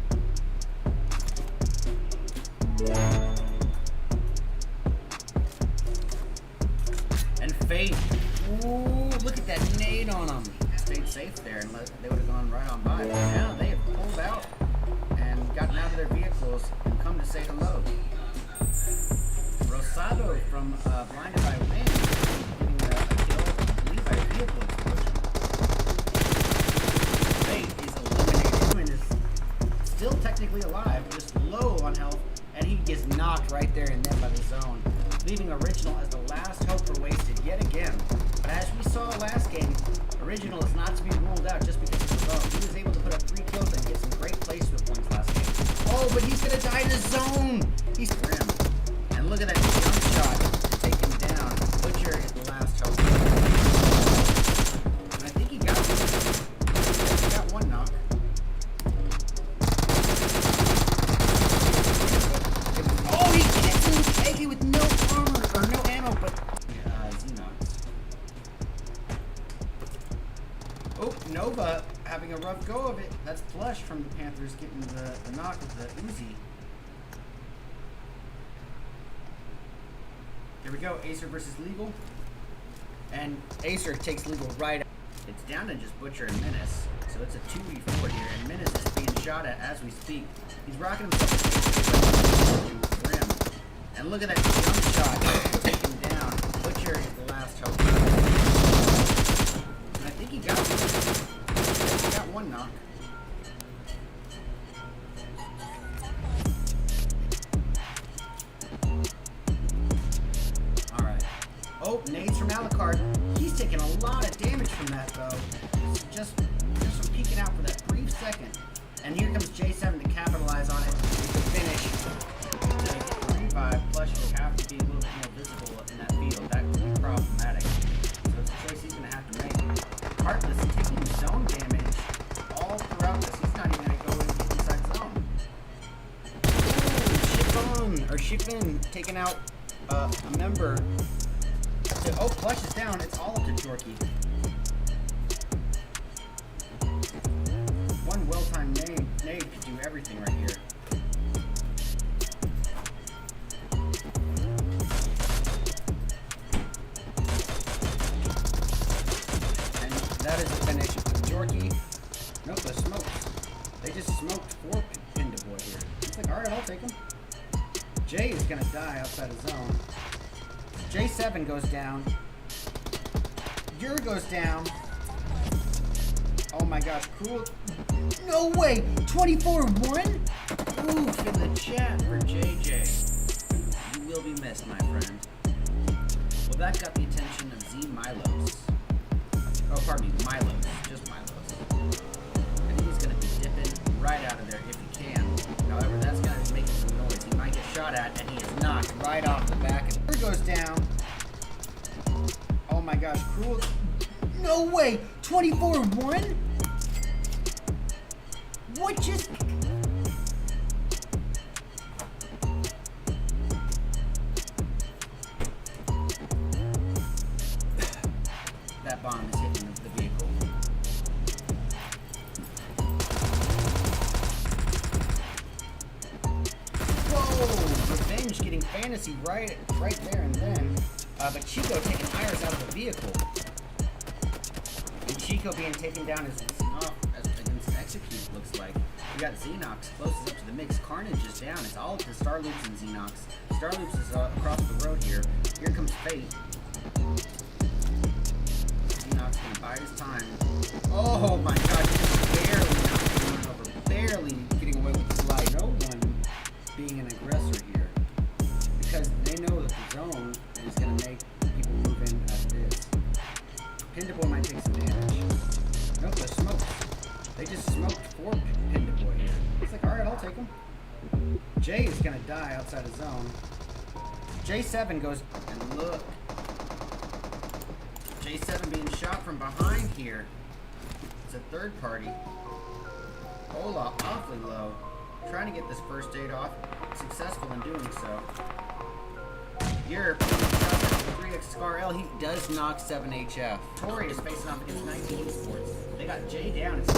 And Fate. Ooh, look at that nade on him. Stayed safe there and they would have gone right on by. But now they have pulled out and gotten out of their vehicles and come to say hello. Rosado from Blinded by Wind. Still technically alive, just low on health, and he gets knocked right there and then by the zone, leaving Original as the last hope for Wasted yet again. But as we saw last game, Original is not to be ruled out just because of the zone. He was able to put up 3 kills and get some great placement points last game. Oh, but he's gonna die in the zone! He's grim. And look at that jump shot to take him down. Butcher is the last hope. And I think he got one. He got one knock. With no armor or no ammo, but Xenox. Oh, Nova having a rough go of it. That's Plush from the Panthers getting the knock with the Uzi. Here we go, Acer versus Legal. And Acer takes Legal right out. It's down to just Butcher and Menace. So it's a 2v4 here, and Menace is being shot at as we speak. He's rocking himself to Grim. And look at that jump shot. Take him down. Butcher is the last hope. And I think he got one. He got one knock. Alright. Oh, nades from Alucard. He's taking a lot of damage from that though. Just from peeking out for that brief second. And here comes J7 to capitalize on it with the finish. Plush will have to be a little bit more visible in that field. That could be problematic. So it's a choice he's going to have to make. Heartless taking zone damage all throughout this. He's not even going to go inside zone. Ooh, Shipin taking out a member. Oh, Plush is down. It's all up to Jorky. One well-timed nade could do everything right here. That is the finish. Jorky. Nope, the smokes. They just smoked 4 Pinda Boy here. It's like, alright, I'll take him. Jay is gonna die outside the zone. J7 goes down. Yer goes down. Oh my gosh, Cruel. No way! 24-1? Oof, in the chat for JJ. You will be missed, my friend. Well, that got the attention of Z Milos. Oh, pardon me, Milos. Just Milos. And he's going to be dipping right out of there if he can. However, that's going to be making some noise. He might get shot at, and he is knocked right off the back. And there goes down. Oh my gosh, Cruel. No way! 24-1? What just... That bomb is hitting the vehicle. fantasy right there and then. But Chico taking Iris out of the vehicle. And Chico being taken down as against Execute, looks like. We got Xenox closest up to the mix. Carnage is down. It's all up to Starloops and Xenox. Starloops is across the road here. Here comes Fate. Xenox gonna bide his time. Oh my god, he's barely not going over. Barely getting away with the slide. No one being an aggressor here. Because they know that the zone is going to make people move in as it is. Pindaboy might take some damage. Nope, they're smoked. They just smoked for Pindaboy here. He's like, alright, I'll take him. Jay is going to die outside the zone. J7 goes, and look. J7 being shot from behind here. It's a third party. Ola awfully low. Trying to get this first aid off. Successful in doing so. Europe, 3x Scar L, he does knock 7HF. Tori is facing off against 19 Esports. They got Jay down. It's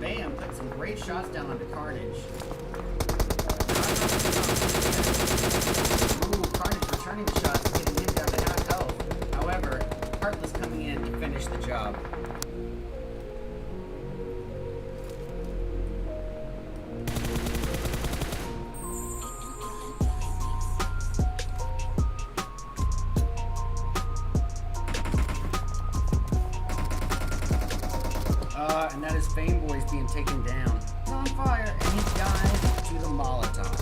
Bam. Bam put some great shots down onto Carnage. Ooh, Carnage returning the shots, getting him down to half health. However, Heartless coming in to finish the job. And that is Fameboy's being taken down. He's on fire, and he dies to the Molotov.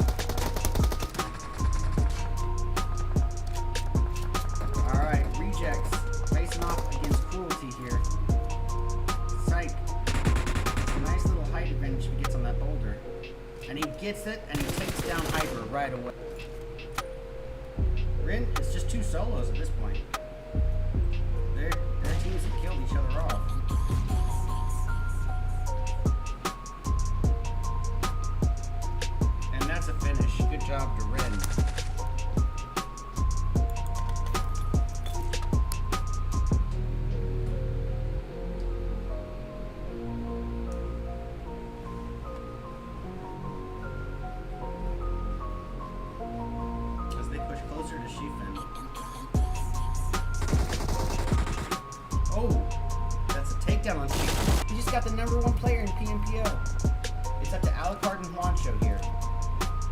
Alright, Rejects facing off against Cruelty here. Psych. It's a nice little height advantage he gets on that boulder. And he gets it, and he takes down Hyper right away. Rin, it's just two solos at this point. Their teams have killed each other off. That's a finish. Good job to Rin. As they push closer to Shifen. Oh, that's a takedown on Shifen. He just got the #1 player in PNPO. It's up to Alucard and Juancho here.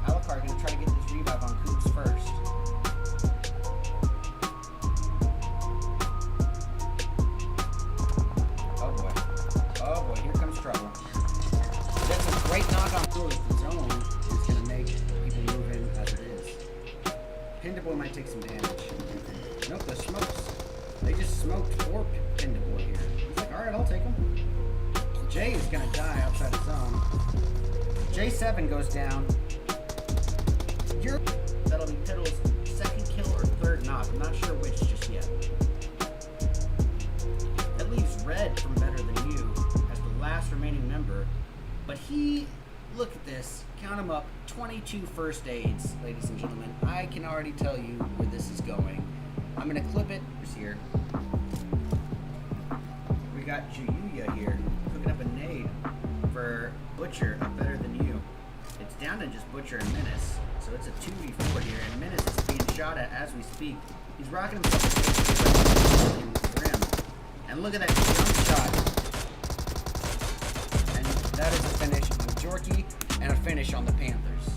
Alucard gonna try to get this revive on Coops first. Oh boy. Oh boy, here comes trouble. That's a great knock on through. The zone is gonna make people move in as it is. Pindaboy might take some damage. Nope, the smokes. They just smoked for Pindaboy here. He's like, alright, I'll take him. Jay is gonna die outside the zone. J7 goes down. That'll be Piddle's second kill or third knock. I'm not sure which just yet. That leaves Red from Better Than You as the last remaining member. But he, look at this, count him up, 22 first aids, ladies and gentlemen. I can already tell you where this is going. I'm going to clip it. It's here. We got Juyuya here, cooking up a nade for Butcher of Better Than You. It's down to just Butcher and Menace. So it's a 2v4 here, and Menace is being shot at as we speak. He's rocking himself in the rim. And look at that jump shot. And that is a finish on Jorky and a finish on the Panthers.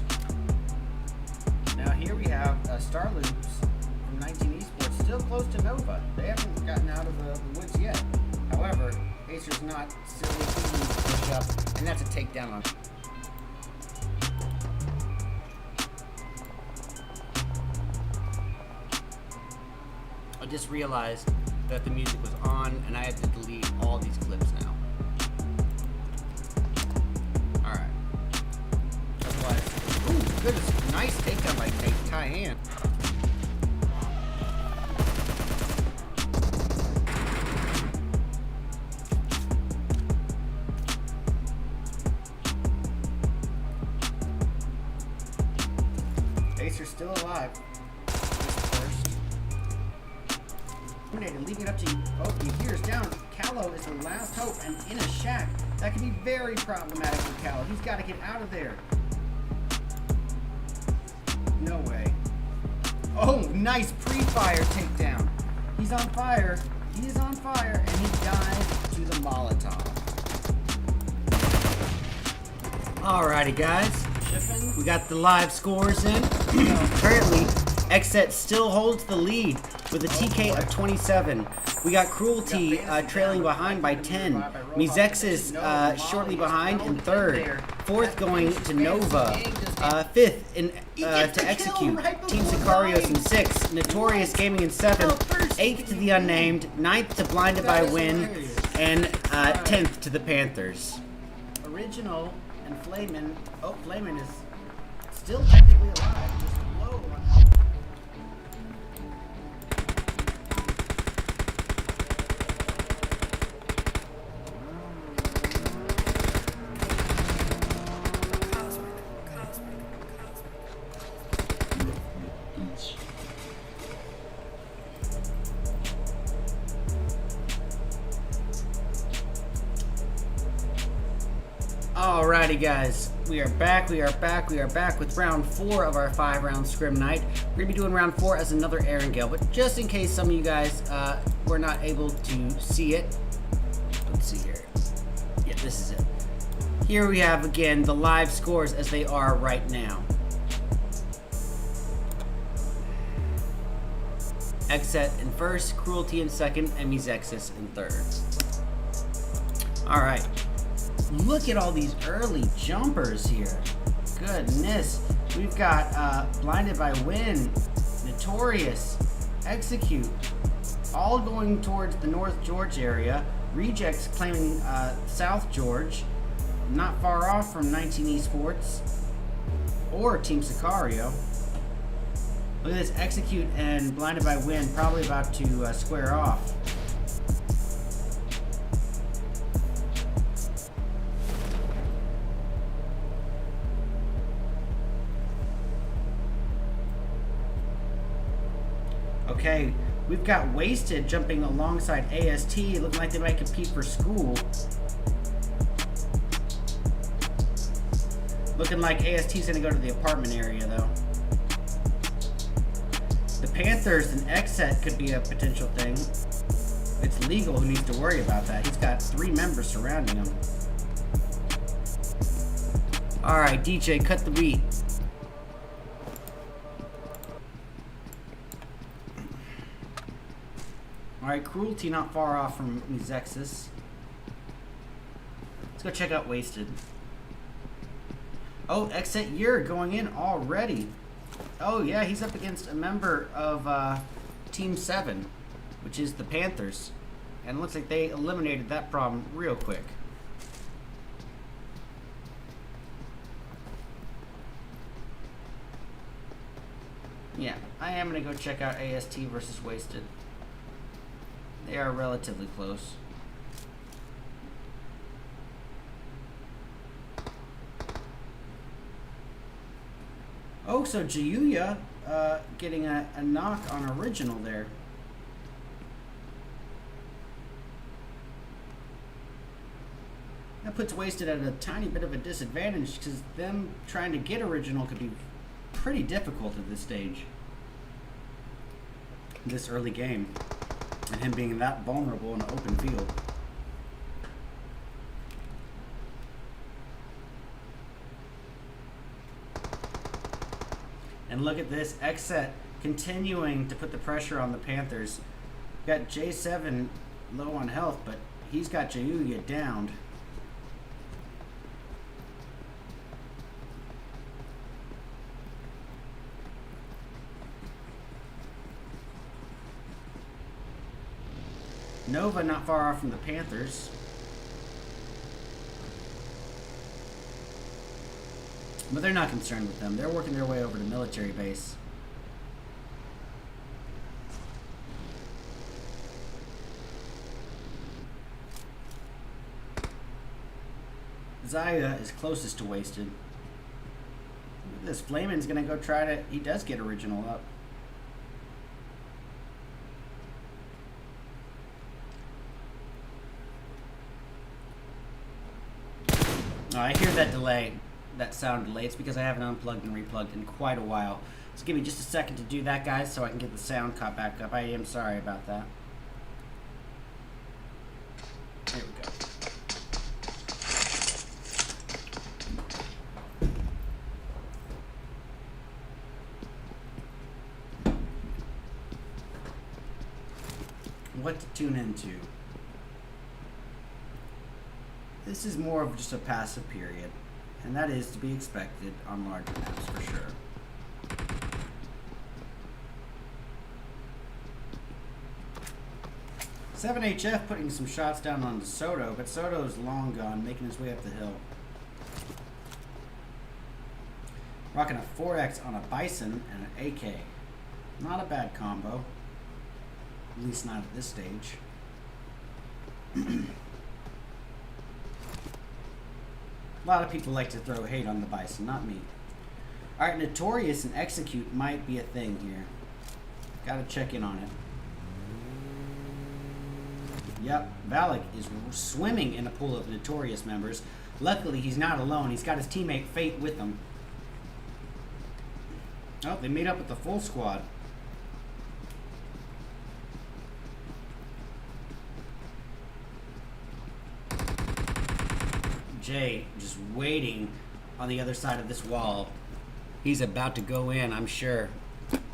Now here we have Starloops from 19 Esports, still close to Nova. They haven't gotten out of the woods yet. However, Acer's not seriously pushed up, and that's a takedown on. I just realized that the music was on and I had to delete all these clips now. Alright. Otherwise, ooh, goodness, nice takedown by Tyan. Acer's still alive. Leaving it up to you. Oh, he hears down. Callow is the last hope, and in a shack. That can be very problematic for Callow. He's got to get out of there. No way. Oh, nice pre-fire takedown. He's on fire. He is on fire, and he dies to the Molotov. Alrighty, guys. We got the live scores in. Currently, Xset still holds the lead with a TK of 27. We got Cruelty trailing behind by 10. Mizexis shortly behind in third. Fourth going to Nova. Fifth in, to Execute. Team Sicarios in sixth. Notorious Gaming in seventh. Eighth to the Unnamed. Ninth to Blinded by Win. And 10th to the Panthers. Original and Flamin'. Oh, Flamin' is still technically alive. Just low on health. Alrighty, guys, we are back with round 4 of our 5-round scrim night. We're gonna be doing round 4 as another Erangel, but just in case some of you guys were not able to see it, let's see here. Yeah, this is it. Here we have again the live scores as they are right now. Xset in first, Cruelty in second, and Mizexis in third. Alright. Look at all these early jumpers here. Goodness. We've got Blinded by Win, Notorious, Execute, all going towards the North George area. Rejects claiming South George, not far off from 19 Esports or Team Sicario. Look at this, Execute and Blinded by Win probably about to square off. Okay, we've got Wasted jumping alongside AST, looking like they might compete for school. Looking like AST's gonna go to the apartment area though. The Panthers and Xset could be a potential thing. It's Legal who needs to worry about that. He's got 3 members surrounding him. Alright, DJ, cut the beat. Alright, Cruelty not far off from Mizexis. Let's go check out Wasted. Oh, Xset Year going in already. Oh yeah, he's up against a member of Team 7, which is the Panthers. And it looks like they eliminated that problem real quick. Yeah, I am going to go check out AST versus Wasted. They are relatively close. Oh, so Jayuya getting a knock on Original there. That puts Wasted at a tiny bit of a disadvantage because them trying to get Original could be pretty difficult at this stage. This early game. And him being that vulnerable in an open field. And look at this, Xset continuing to put the pressure on the Panthers. Got J7 low on health, but he's got Jayuya downed. Nova not far off from the Panthers. But they're not concerned with them. They're working their way over to military base. Zaya is closest to Wasted. Look at this. Flamin's gonna go try to... He does get Original up. Oh, I hear that delay, that sound delay. It's because I haven't unplugged and replugged in quite a while. So give me just a second to do that, guys, so I can get the sound caught back up. I am sorry about that. There we go. What to tune into? This is more of just a passive period, and that is to be expected on larger maps for sure. (7HF) putting some shots down on Soto, but Soto is long gone, making his way up the hill. Rocking a 4X on a Bison and an AK. Not a bad combo. At least not at this stage. A lot of people like to throw hate on the Bison, not me. Alright, Notorious and Execute might be a thing here. Gotta check in on it. Yep, Valak is swimming in a pool of Notorious members. Luckily, he's not alone. He's got his teammate Fate with him. Oh, they made up with the full squad. Jay just waiting on the other side of this wall. He's about to go in, I'm sure. And,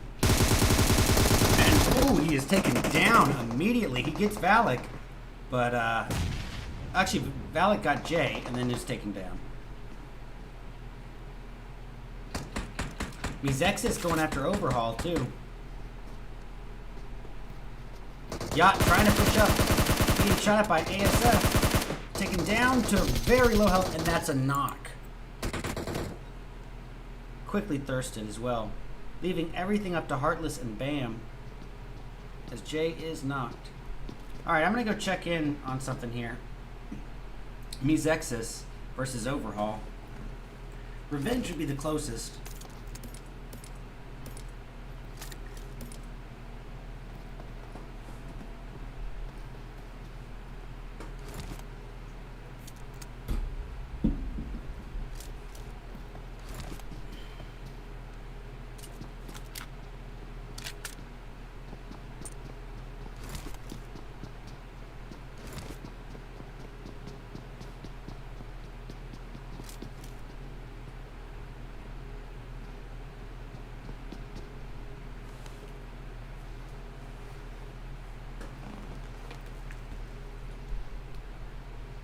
oh, he is taken down immediately. He gets Valak, but, actually, Valak got Jay and then is taken down. Mizexis going after Overhaul, too. Yacht trying to push up. Being shot at by ASF. Taken down to very low health, and that's a knock. Quickly thirsted as well. Leaving everything up to Heartless and Bam. As Jay is knocked. Alright, I'm going to go check in on something here. Mizexis versus Overhaul. Revenge would be the closest.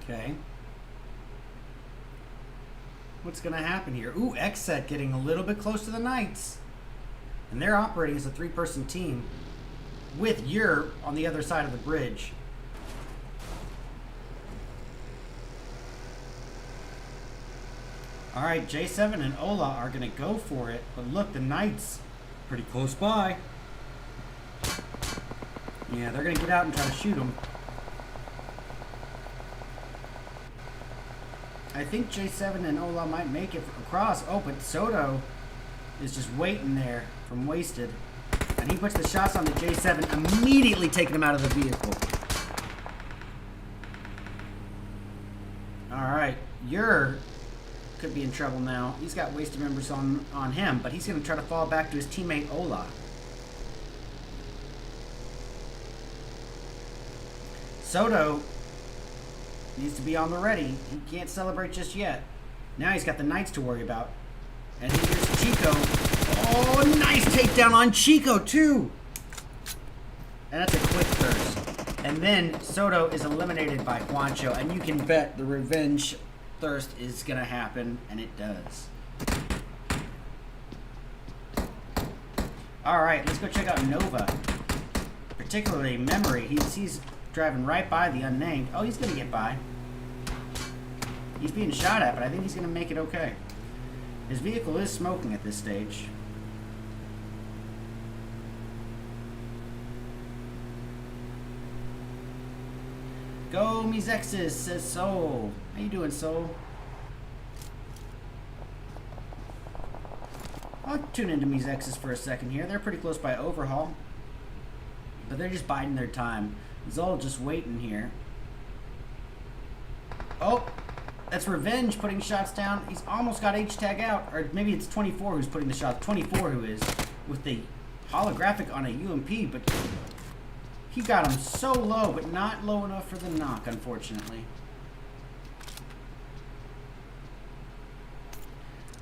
Okay. What's going to happen here? Ooh, Xset getting a little bit close to the Knights. And they're operating as a 3-person team with Yer on the other side of the bridge. Alright, J7 and Ola are going to go for it. But look, the Knights pretty close by. Yeah, they're going to get out and try to shoot them. I think J7 and Ola might make it across. Oh, but Soto is just waiting there from Wasted. And he puts the shots on the J7, immediately taking him out of the vehicle. Alright, Yer could be in trouble now. He's got Wasted members on him, but he's going to try to fall back to his teammate Ola. Soto needs to be on the ready. He can't celebrate just yet. Now he's got the Knights to worry about. And here's Chico. Oh, nice takedown on Chico, too. And that's a quick thirst. And then Soto is eliminated by Juancho. And you can bet the revenge thirst is going to happen. And it does. Alright, let's go check out Nova. Particularly Memory. He's driving right by the unnamed. Oh, he's going to get by. He's being shot at, but I think he's going to make it okay. His vehicle is smoking at this stage. Go, Mizexis, says Soul. How you doing, Soul? I'll tune into Mizexis for a second here. They're pretty close by Overhaul. But they're just biding their time. Zol just waiting here. Oh, That's Revenge putting shots down. He's almost got H-tag out. Or maybe it's 24 who's putting the shot. 24 who is. With the holographic on a UMP. But he got him so low. But not low enough for the knock, unfortunately.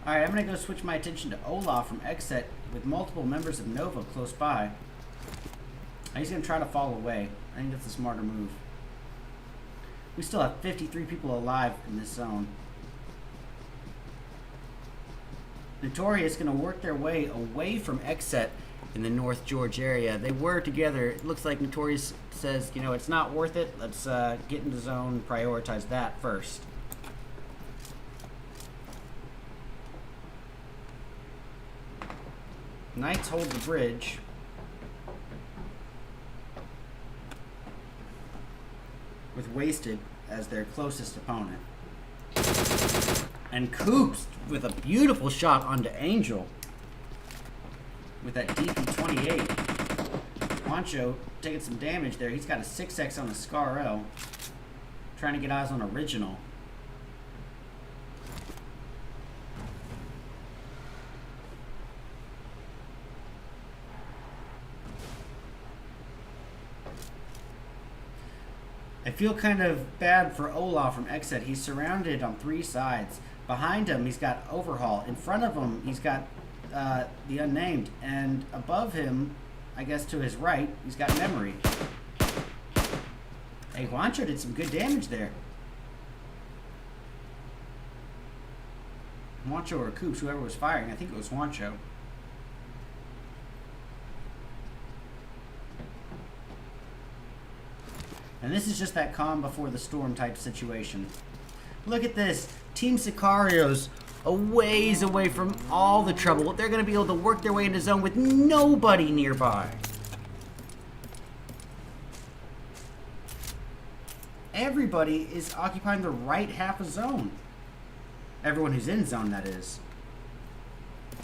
Alright, I'm going to go switch my attention to Olaf from Exet. With multiple members of Nova close by. He's going to try to fall away. I think that's a smarter move. We still have 53 people alive in this zone. Notorious going to work their way away from Exet in the North George area. They were together. It looks like Notorious says, you know, it's not worth it. Let's get in the zone, prioritize that first. Knights hold the bridge. With Wasted as their closest opponent. And Coops with a beautiful shot onto Angel. With that DP28. Juancho taking some damage there. He's got a 6X on the Scar-L. Trying to get eyes on Original. I feel kind of bad for Olaf from Exet. He's surrounded on 3 sides. Behind him, he's got Overhaul. In front of him, he's got the Unnamed. And above him, I guess to his right, he's got Memory. Hey, Juancho did some good damage there. Juancho or Coops, whoever was firing. I think it was Juancho. And this is just that calm before the storm type situation. Look at this. Team Sicarios a ways away from all the trouble. They're going to be able to work their way into zone with nobody nearby. Everybody is occupying the right half of zone. Everyone who's in zone, that is.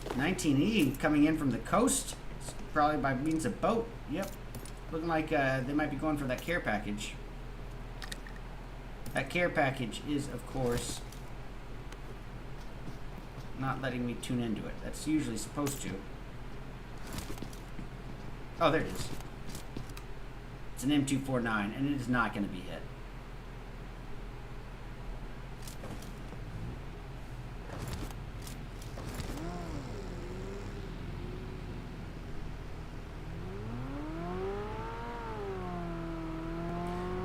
19E coming in from the coast. Probably by means of boat. Yep. Looking like they might be going for that care package. That care package is, of course, not letting me tune into it. That's usually supposed to. Oh, there it is. It's an M249, and it is not going to be hit.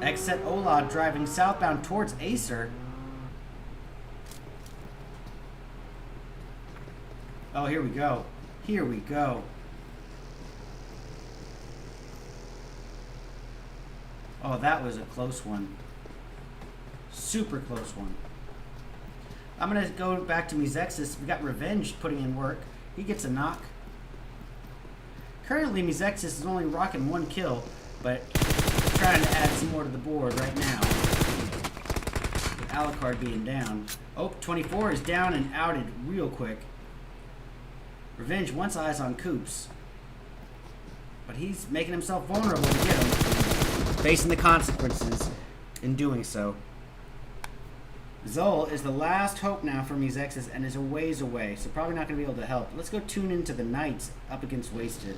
Exet Ola driving southbound towards Acer. Oh, here we go. Here we go. Oh, that was a close one. Super close one. I'm going to go back to Mizexis. We got Revenge putting in work. He gets a knock. Currently, Mizexis is only rocking 1 kill, but trying to add some more to the board right now. With Alucard being down. Oh, 24 is down and outed real quick. Revenge wants eyes on Coops. But he's making himself vulnerable to get him. Facing the consequences in doing so. Zol is the last hope now for Mizexis and is a ways away, so probably not going to be able to help. Let's go tune into the Knights up against Wasted.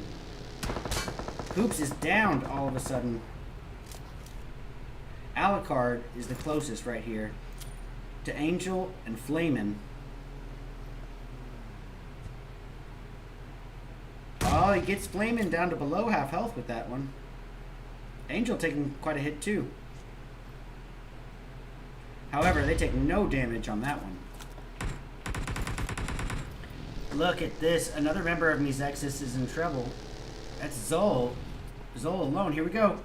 Coops is downed all of a sudden. Alucard is the closest right here to Angel and Flamin'. Oh, he gets Flamin' down to below half health with that one. Angel taking quite a hit too. However, they take no damage on that one. Look at this. Another member of Mizexis is in trouble. That's Zol. Zol alone. Here we go.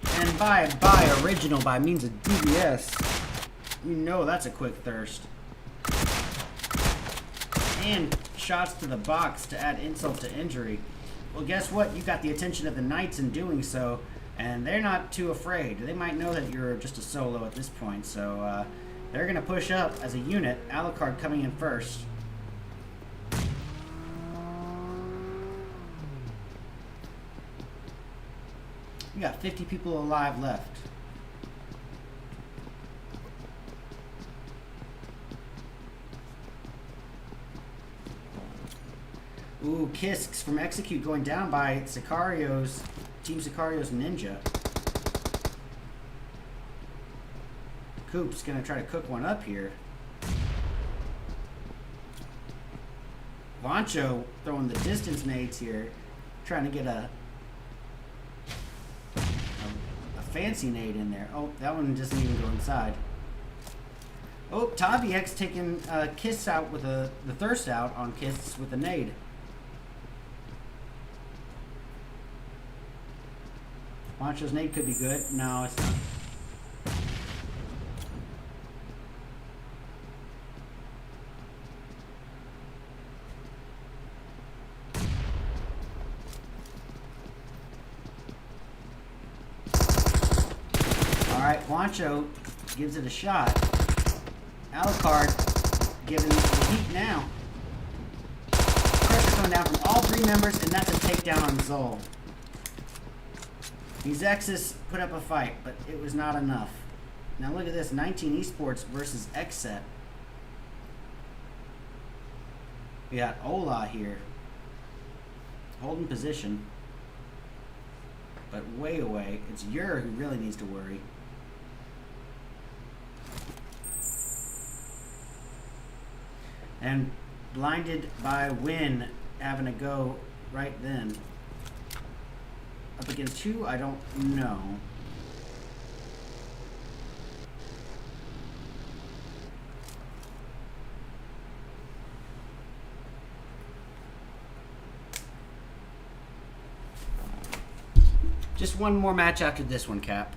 And by original by means of DBS. You know that's a quick thirst. And shots to the box to add insult to injury. Well, guess what? You got the attention of the Knights in doing so, and they're not too afraid. They might know that you're just a solo at this point, so they're going to push up as a unit. Alucard coming in first. We got 50 people alive left. Ooh, Kisks from Execute going down by Sicario's, Team Sicario's Ninja. Coop's gonna try to cook one up here. Wancho throwing the distance nades here, trying to get a fancy nade in there. Oh, that one doesn't even go inside. Oh, Tabi X taking Kiss out with the thirst out on Kiss with the nade. Wancho's nade could be good. No, it's not. Alright, Wancho gives it a shot. Alucard giving the heat now. Pressure coming down from all three members, and that's a takedown on Zol. These X's put up a fight, but it was not enough. Now look at this, 19 Esports versus Xset. We got Ola here. Holding position. But way away. It's Yer who really needs to worry. And blinded by Win having to go right then. Up against who? I don't know. Just one more match after this one, Cap.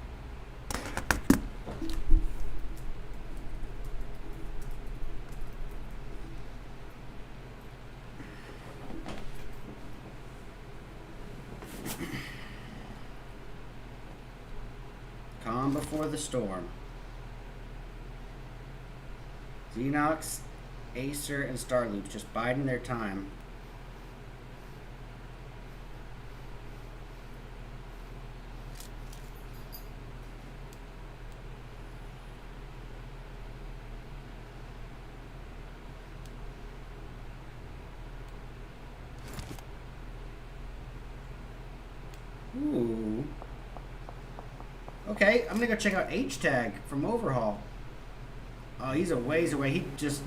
Calm before the storm. Xenox, Acer, and Starloops just biding their time. Ooh. Okay, I'm gonna go check out H-Tag from Overhaul. Oh, he's a ways away. He just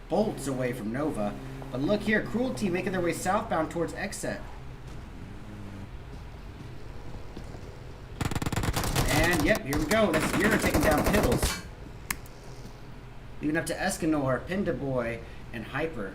bolts away from Nova. But look here, Cruelty making their way southbound towards Xset. And yep, here we go. That's Zira taking down Piddles. Leaving up to Escanor, Pindaboy, and Hyper.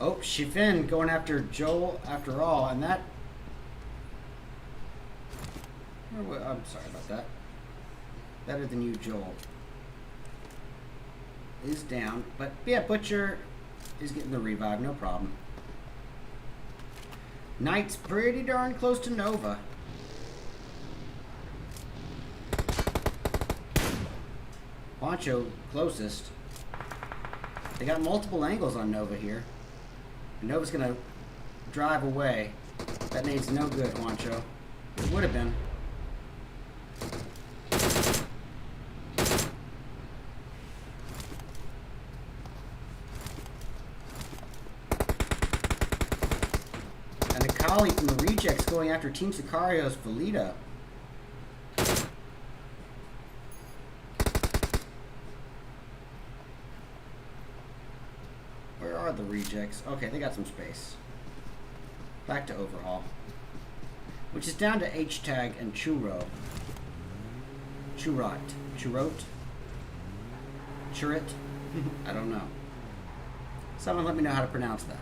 Oh, Shifin going after Joel after all, and that... I'm sorry about that. Better than you, Joel. Is down, but yeah, Butcher is getting the revive, no problem. Knight's pretty darn close to Nova. Poncho closest. They got multiple angles on Nova here. And Nova's gonna drive away. That nade's no good, Juancho. It would have been. And the Kali from the rejects going after Team Sicario's Felita. The rejects. Okay, they got some space. Back to Overhaul. Which is down to H-Tag and Churro. Churrot. Churrot? Churrit? I don't know. Someone let me know how to pronounce that.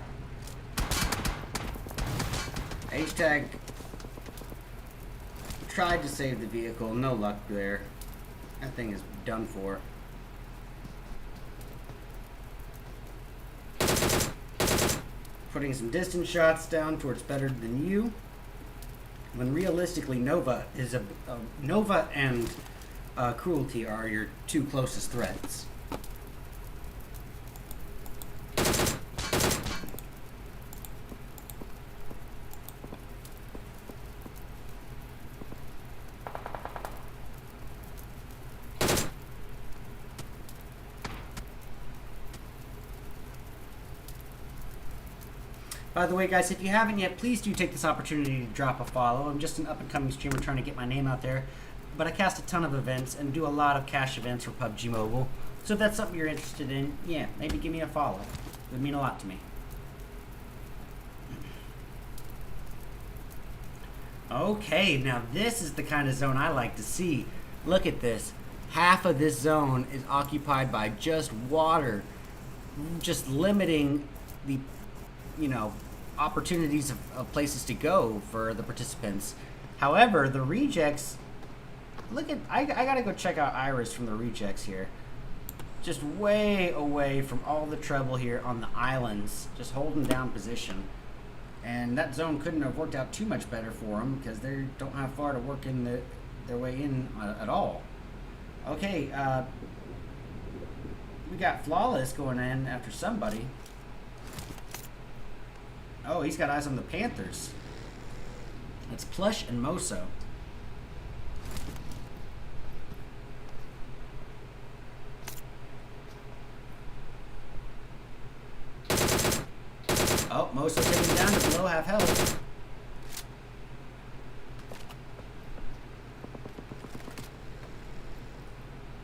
H-Tag tried to save the vehicle. No luck there. That thing is done for. Putting some distance shots down towards better than you. When realistically Nova is Nova and cruelty are your two closest threats. By the way, guys, if you haven't yet, please do take this opportunity to drop a follow. I'm just an up-and-coming streamer trying to get my name out there, but I cast a ton of events and do a lot of cash events for PUBG Mobile. So if that's something you're interested in, yeah, maybe give me a follow. It would mean a lot to me. Okay, now this is the kind of zone I like to see. Look at this. Half of this zone is occupied by just water, just limiting the, opportunities of places to go for the participants. However, the rejects, I gotta go check out Iris from the rejects here. Just way away from all the trouble here on the islands, just holding down position. And that zone couldn't have worked out too much better for them because they don't have far to work in their way in at all. Okay, we got Flawless going in after somebody. Oh, he's got eyes on the Panthers. It's Plush and Moso. Oh, Moso taking down to below half health.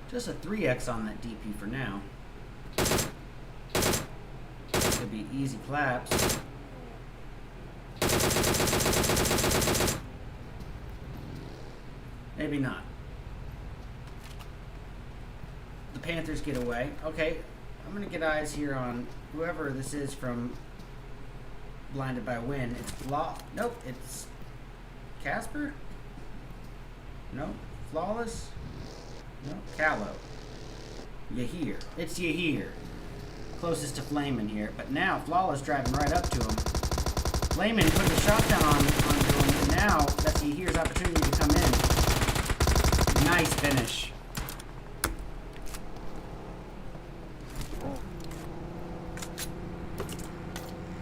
Just a 3x on that DP for now. Could be easy claps. Maybe not. The Panthers get away. Okay, I'm gonna get eyes here on whoever this is from Blinded by Wind. It's nope, it's Casper? No, Flawless? No, Callow. Yahir. It's Yahir. Closest to Flamin' here. But now Flawless driving right up to him. Flamin' putting the shot down onto him, and now that's Yahir's opportunity to come in. Nice finish.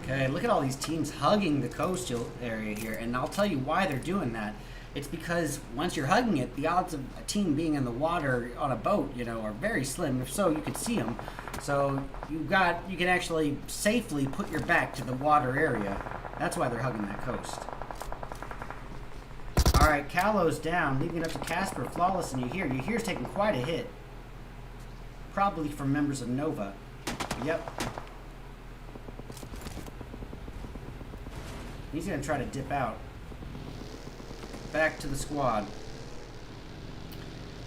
Okay, look at all these teams hugging the coastal area here, and I'll tell you why they're doing that. It's because once you're hugging it, the odds of a team being in the water on a boat, are very slim. If so, you could see them. So you can actually safely put your back to the water area. That's why they're hugging that coast. All right, Callow's down, leaving it up to Casper, Flawless, and Yahir. Yahir's taking quite a hit. Probably from members of Nova. Yep. He's going to try to dip out. Back to the squad.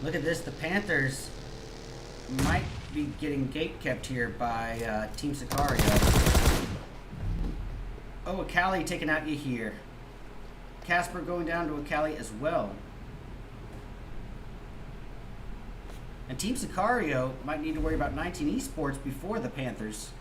Look at this. The Panthers might be getting gate kept here by Team Sicario. Oh, Akali taking out Yahir. Casper going down to Akali as well. And Team Sicario might need to worry about 19 Esports before the Panthers.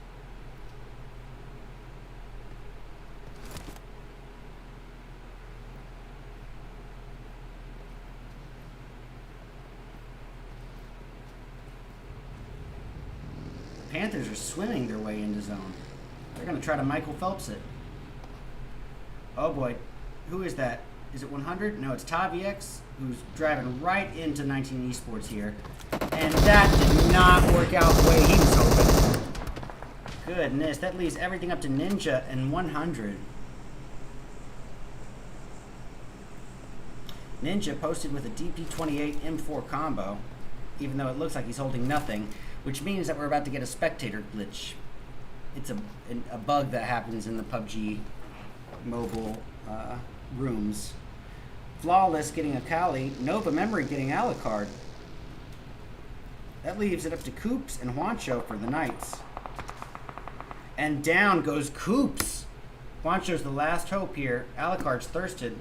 The Panthers are swimming their way into zone. They're going to try to Michael Phelps it. Oh boy. Who is that? Is it 100? No, it's TaviX, who's driving right into 19 Esports here. And that did not work out the way he was hoping. Goodness, that leaves everything up to Ninja and 100. Ninja posted with a DP28 M4 combo, even though it looks like he's holding nothing, which means that we're about to get a spectator glitch. It's a bug that happens in the PUBG Mobile rooms. Flawless getting Akali, Nova Memory getting Alucard. That leaves it up to Coops and Juancho for the Knights. And down goes Coops. Juancho's the last hope here. Alucard's thirsted.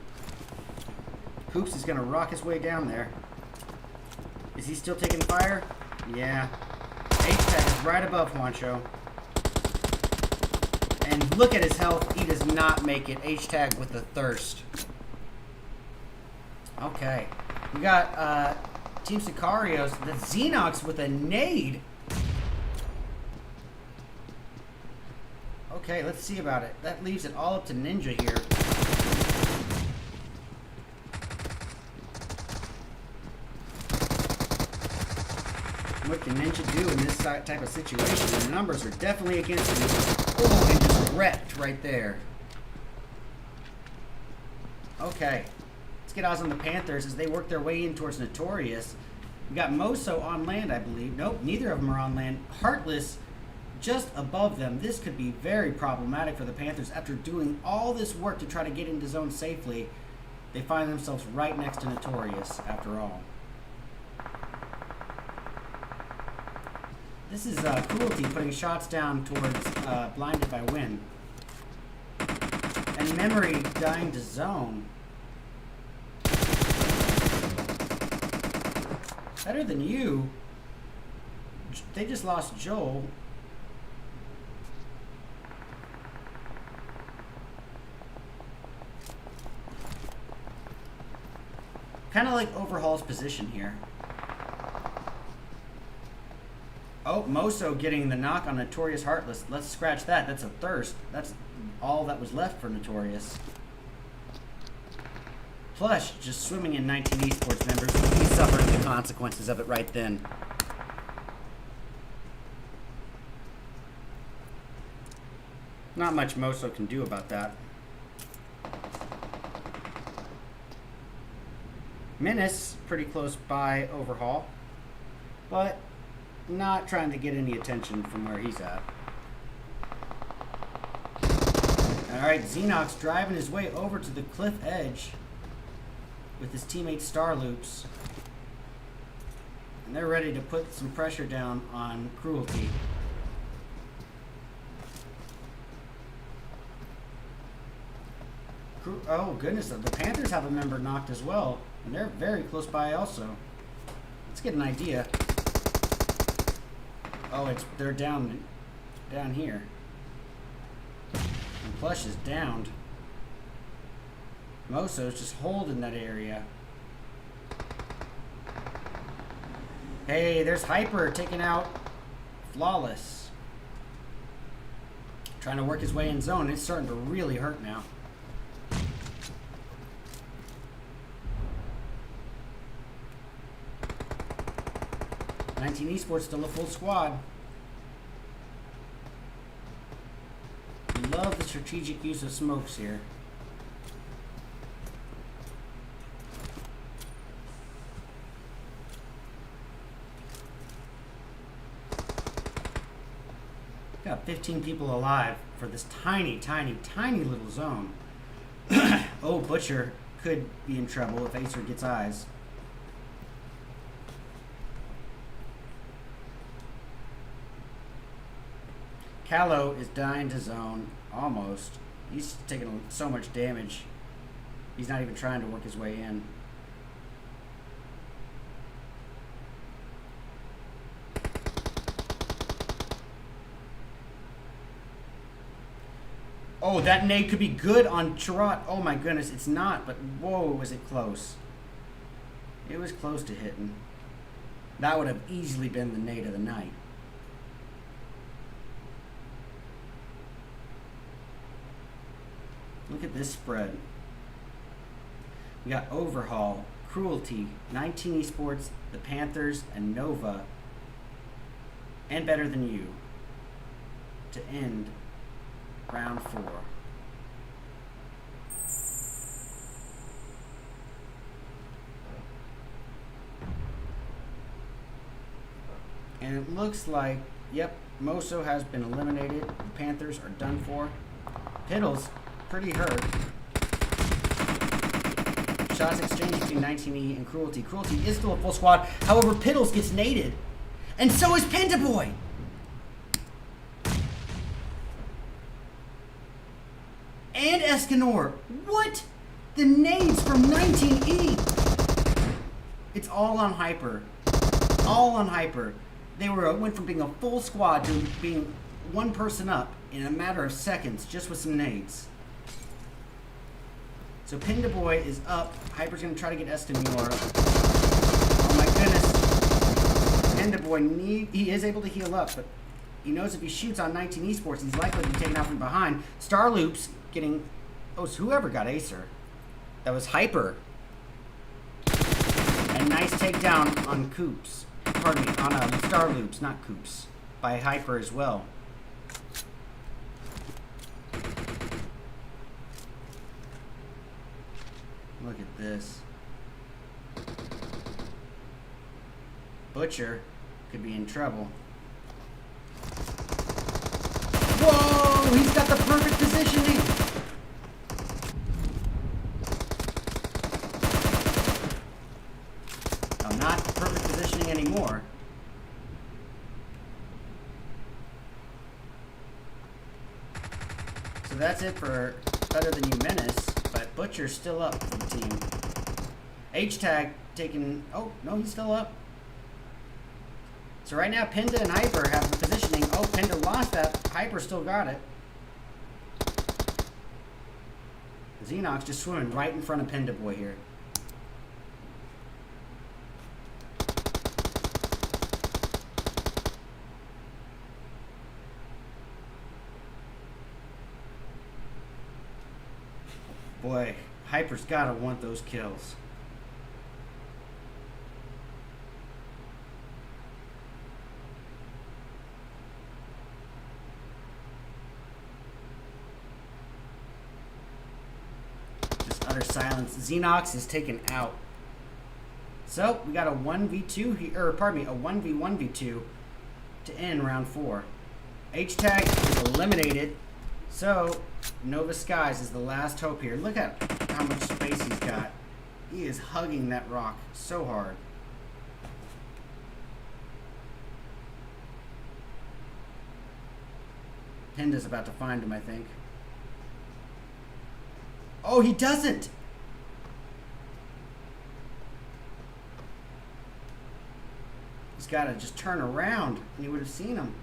Coops is going to rock his way down there. Is he still taking fire? Yeah. H-Tag is right above Juancho. And look at his health. He does not make it. H-Tag with the thirst. Okay. We got Team Sicarios, the Xenox with a nade. Okay, let's see about it. That leaves it all up to Ninja here. What can Ninja do in this type of situation? The numbers are definitely against him. Oh, and just wrecked right there. Okay. Let's get eyes on the Panthers as they work their way in towards Notorious. We got Moso on land, I believe. Nope, neither of them are on land. Heartless just above them. This could be very problematic for the Panthers. After doing all this work to try to get into zone safely, they find themselves right next to Notorious after all. This is Cruelty putting shots down towards Blind If I Win. And Memory dying to zone. Better Than You. They just lost Joel. Kind of like Overhaul's position here. Oh, Moso getting the knock on Notorious Heartless. Let's scratch that. That's a thirst. That's all that was left for Notorious. Plush just swimming in 19 esports members. He's suffering the consequences of it right then. Not much Moso can do about that. Menace pretty close by Overhaul, but not trying to get any attention from where he's at. Alright, Xenox driving his way over to the cliff edge with his teammate Star Loops. And they're ready to put some pressure down on Cruelty. Oh goodness, the Panthers have a member knocked as well. And they're very close by also. Let's get an idea. Oh, they're down here. And Plush is downed. Moso's just holding that area. Hey, there's Hyper taking out Flawless. Trying to work his way in zone. It's starting to really hurt now. Esports still a full squad. Love the strategic use of smokes here. Got 15 people alive for this tiny, tiny, tiny little zone. Oh, Butcher could be in trouble if Acer gets eyes. Callow is dying to zone, almost. He's taking so much damage. He's not even trying to work his way in. Oh, that nade could be good on Chirot. Oh my goodness, it's not, but whoa, was it close. It was close to hitting. That would have easily been the nade of the night. Look at this spread. We got Overhaul, Cruelty, 19 Esports, the Panthers, and Nova, and Better Than You to end round 4. And it looks like, yep, Moso has been eliminated. The Panthers are done for. Piddles pretty hurt. Shots exchanged between 19E and Cruelty. Cruelty is still a full squad. However, Piddles gets naded. And so is Pentaboy. And Escanor. What? The nades from 19E. It's all on Hyper. All on Hyper. They went from being a full squad to being one person up in a matter of seconds just with some nades. So Pindaboy is up. Hyper's going to try to get Escanor. Oh my goodness. Panda Boy, he is able to heal up, but he knows if he shoots on 19 Esports, he's likely to be taken out from behind. Star Loops getting... Oh, so whoever got Acer. That was Hyper. And nice takedown on Coops. Pardon me, on Star Loops, not Coops. By Hyper as well. Look at this. Butcher could be in trouble. Whoa! He's got the perfect positioning! Oh, not perfect positioning anymore. So that's it for Better Than You Menace, but Butcher's still up for the team. H-Tag taking... Oh, no, he's still up. So right now, Pinda and Hyper have the positioning. Oh, Pinda lost that. Hyper still got it. Xenox just swimming right in front of Pinda Boy here. Boy, Hyper's gotta want those kills. Just utter silence. Xenox is taken out. So we got a 1v2 here, or pardon me, a 1v1v2 to end round 4. H-Tag is eliminated. So, Nova Skies is the last hope here. Look at how much space he's got. He is hugging that rock so hard. Pinda's about to find him, I think. Oh, he doesn't! He's got to just turn around, and you would have seen him.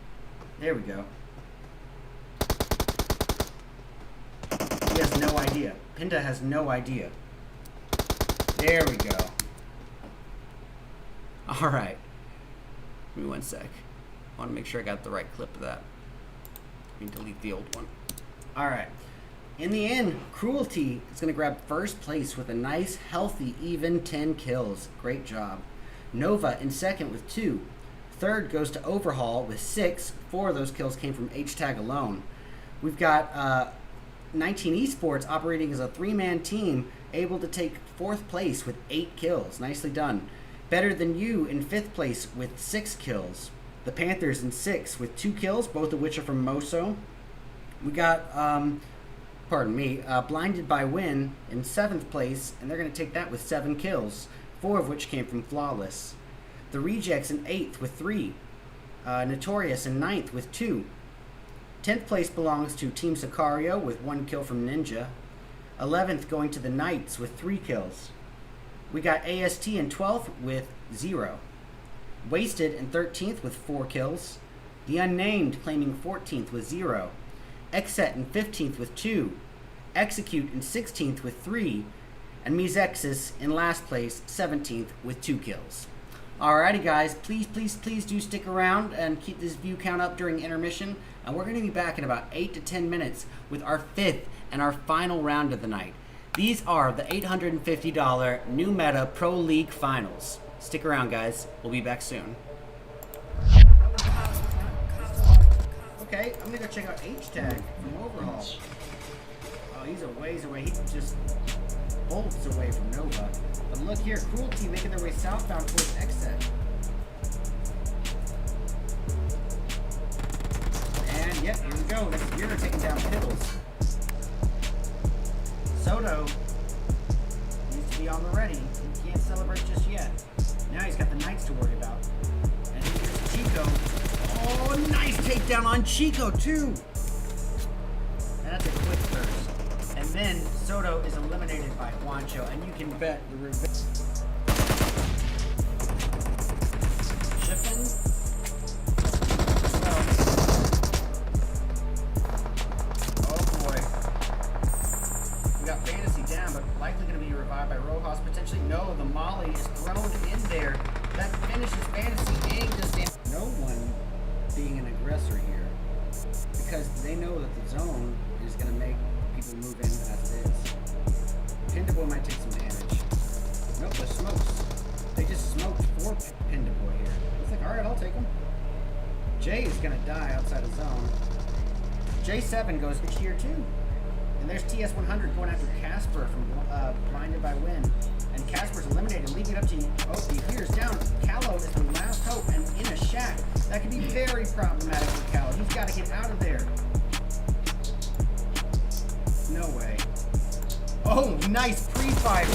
There we go. He has no idea. Pinda has no idea. There we go. Alright. Give me 1 sec. I want to make sure I got the right clip of that. Let me delete the old one. Alright. In the end, Cruelty is going to grab first place with a nice, healthy, even 10 kills. Great job. Nova in second with 2. Third goes to Overhaul with 6. 4 of those kills came from H-Tag alone. We've got 19 Esports operating as a 3-man team, able to take 4th place with 8 kills. Nicely done. Better Than You in 5th place with 6 kills. The Panthers in 6th with 2 kills, both of which are from Moso. We got, Blinded by Win in 7th place, and they're going to take that with 7 kills, 4 of which came from Flawless. The Rejects in 8th with 3. Notorious in 9th with 2. 10th place belongs to Team Sicario with 1 kill from Ninja. 11th going to the Knights with 3 kills. We got AST in 12th with 0. Wasted in 13th with 4 kills. The Unnamed claiming 14th with 0. Exet in 15th with 2. Execute in 16th with 3. And Mezexis in last place, 17th with 2 kills. Alrighty guys, please do stick around and keep this view count up during intermission. And we're going to be back in about 8 to 10 minutes with our 5th and our final round of the night. These are the $850 New Meta Pro League Finals. Stick around guys, we'll be back soon. Okay, I'm going to go check out H-Tag from Overhaul. Oh, he's a ways away. He just bolts away from Nova. But look here, Cruelty making their way southbound towards Exet. And yep, here we go. That's Vera taking down Piddles. Soto needs to be on the ready. He can't celebrate just yet. Now he's got the Knights to worry about. And here's Chico. Oh, nice takedown on Chico too. And that's a quick thirst. And then Soto is eliminated by Juancho, and you can bet the revenge. Shifting. Well. Oh boy. We got Fantasy down, but likely going to be revived by Rojas potentially. No, the Molly is thrown in there. That finishes fantasy ain't just in. No one being an aggressor here. Because they know that the zone is going to make people move in as it is. Pindaboy might take some damage. Nope, the smokes. They just smoked 4 Pindaboy here. It's like, alright, I'll take them. Jay is going to die outside of zone. J7 goes here too. And there's TS100 going after Casper from Blinded by Wind. And Casper's eliminated, leaving it up to the here's down. Callow is the last hope and in a shack. That could be very problematic for Callow. He's got to get out of there. No way. Oh, nice pre-fire.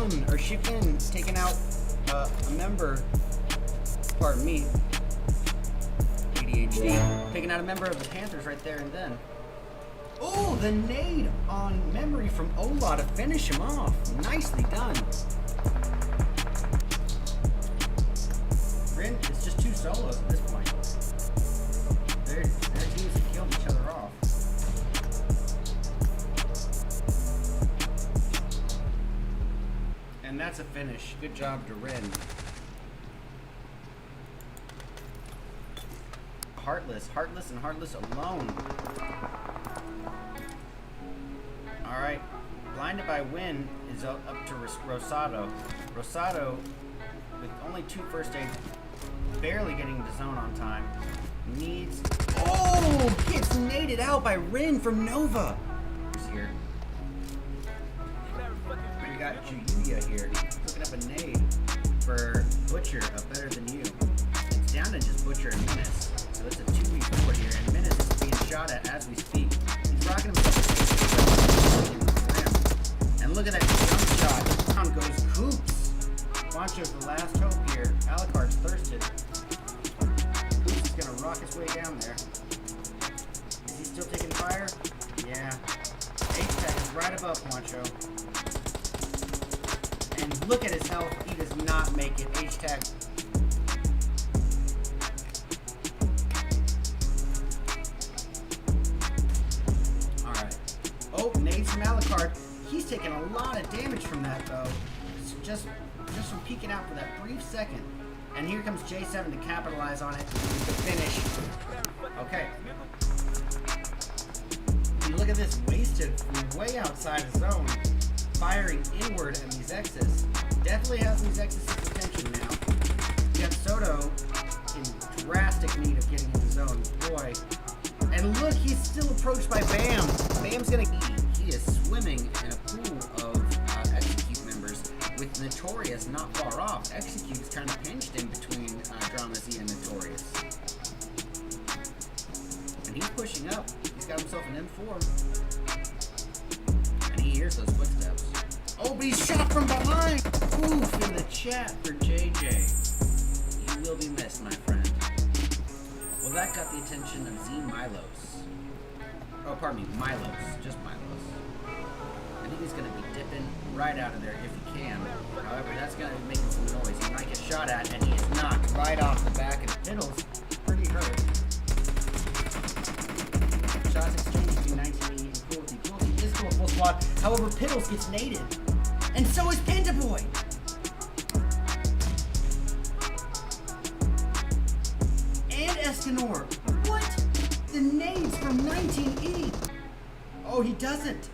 Ooh, Chiffon taking out a member. Pardon me. ADHD. Taking out a member of the Panthers right there and then. Oh, the nade on memory from Ola to finish him off. Nicely done. Rin, it's just 2 solos at this point. Their teams have killed each other off. And that's a finish. Good job to Rin. Heartless and Heartless alone. Alright, Blinded by Wind is up to Rosado. Rosado, with only 2 first aids, barely getting the zone on time, needs... Oh! Gets naded out by Rin from Nova! Who's here? We got Juyuya here, looking up a nade for Butcher, a better than you. It's down to just Butcher and Menace. So it's a 2v4 here, and Menace is being shot at as we speak. He's rocking himself. And look at that jump shot. Down goes Coops. Wancho's the last hope here. Alucard's thirsted. Coops is going to rock his way down there. Is he still taking fire? Yeah. H-Tech is right above Wancho. And look at his health. He does not make it. H-Tech. Alright. Oh, nades from Alucard. He's taking a lot of damage from that, though. Just from peeking out for that brief second. And here comes J7 to capitalize on it to finish. Okay. You look at this, wasted from way outside the zone, firing inward at these X's. Definitely has these X's' attention now. You have Soto in drastic need of getting in the zone. Boy. And look, he's still approached by Bam. Bam's gonna eat. He is swimming in a pool of Execute members with Notorious not far off. Execute's kind of pinched in between Dramacy and Notorious. And he's pushing up. He's got himself an M4. And he hears those footsteps. Oh, but he's shot from behind! Oof, in the chat for JJ. You will be missed, my friend. Well, that got the attention of Z Milos. Oh, pardon me, Milos. Just Milos. I think he's going to be dipping right out of there if he can. However, that's going to be making some noise. He might get shot at, and he is knocked right off the back. And Piddles, pretty hurt. Shots exchanged between 19 and Cruelty. Cruelty is still a full squad. However, Piddles gets naded. And so is Pindaboy. And Escanor. What? The nades from 19E. Oh, he doesn't.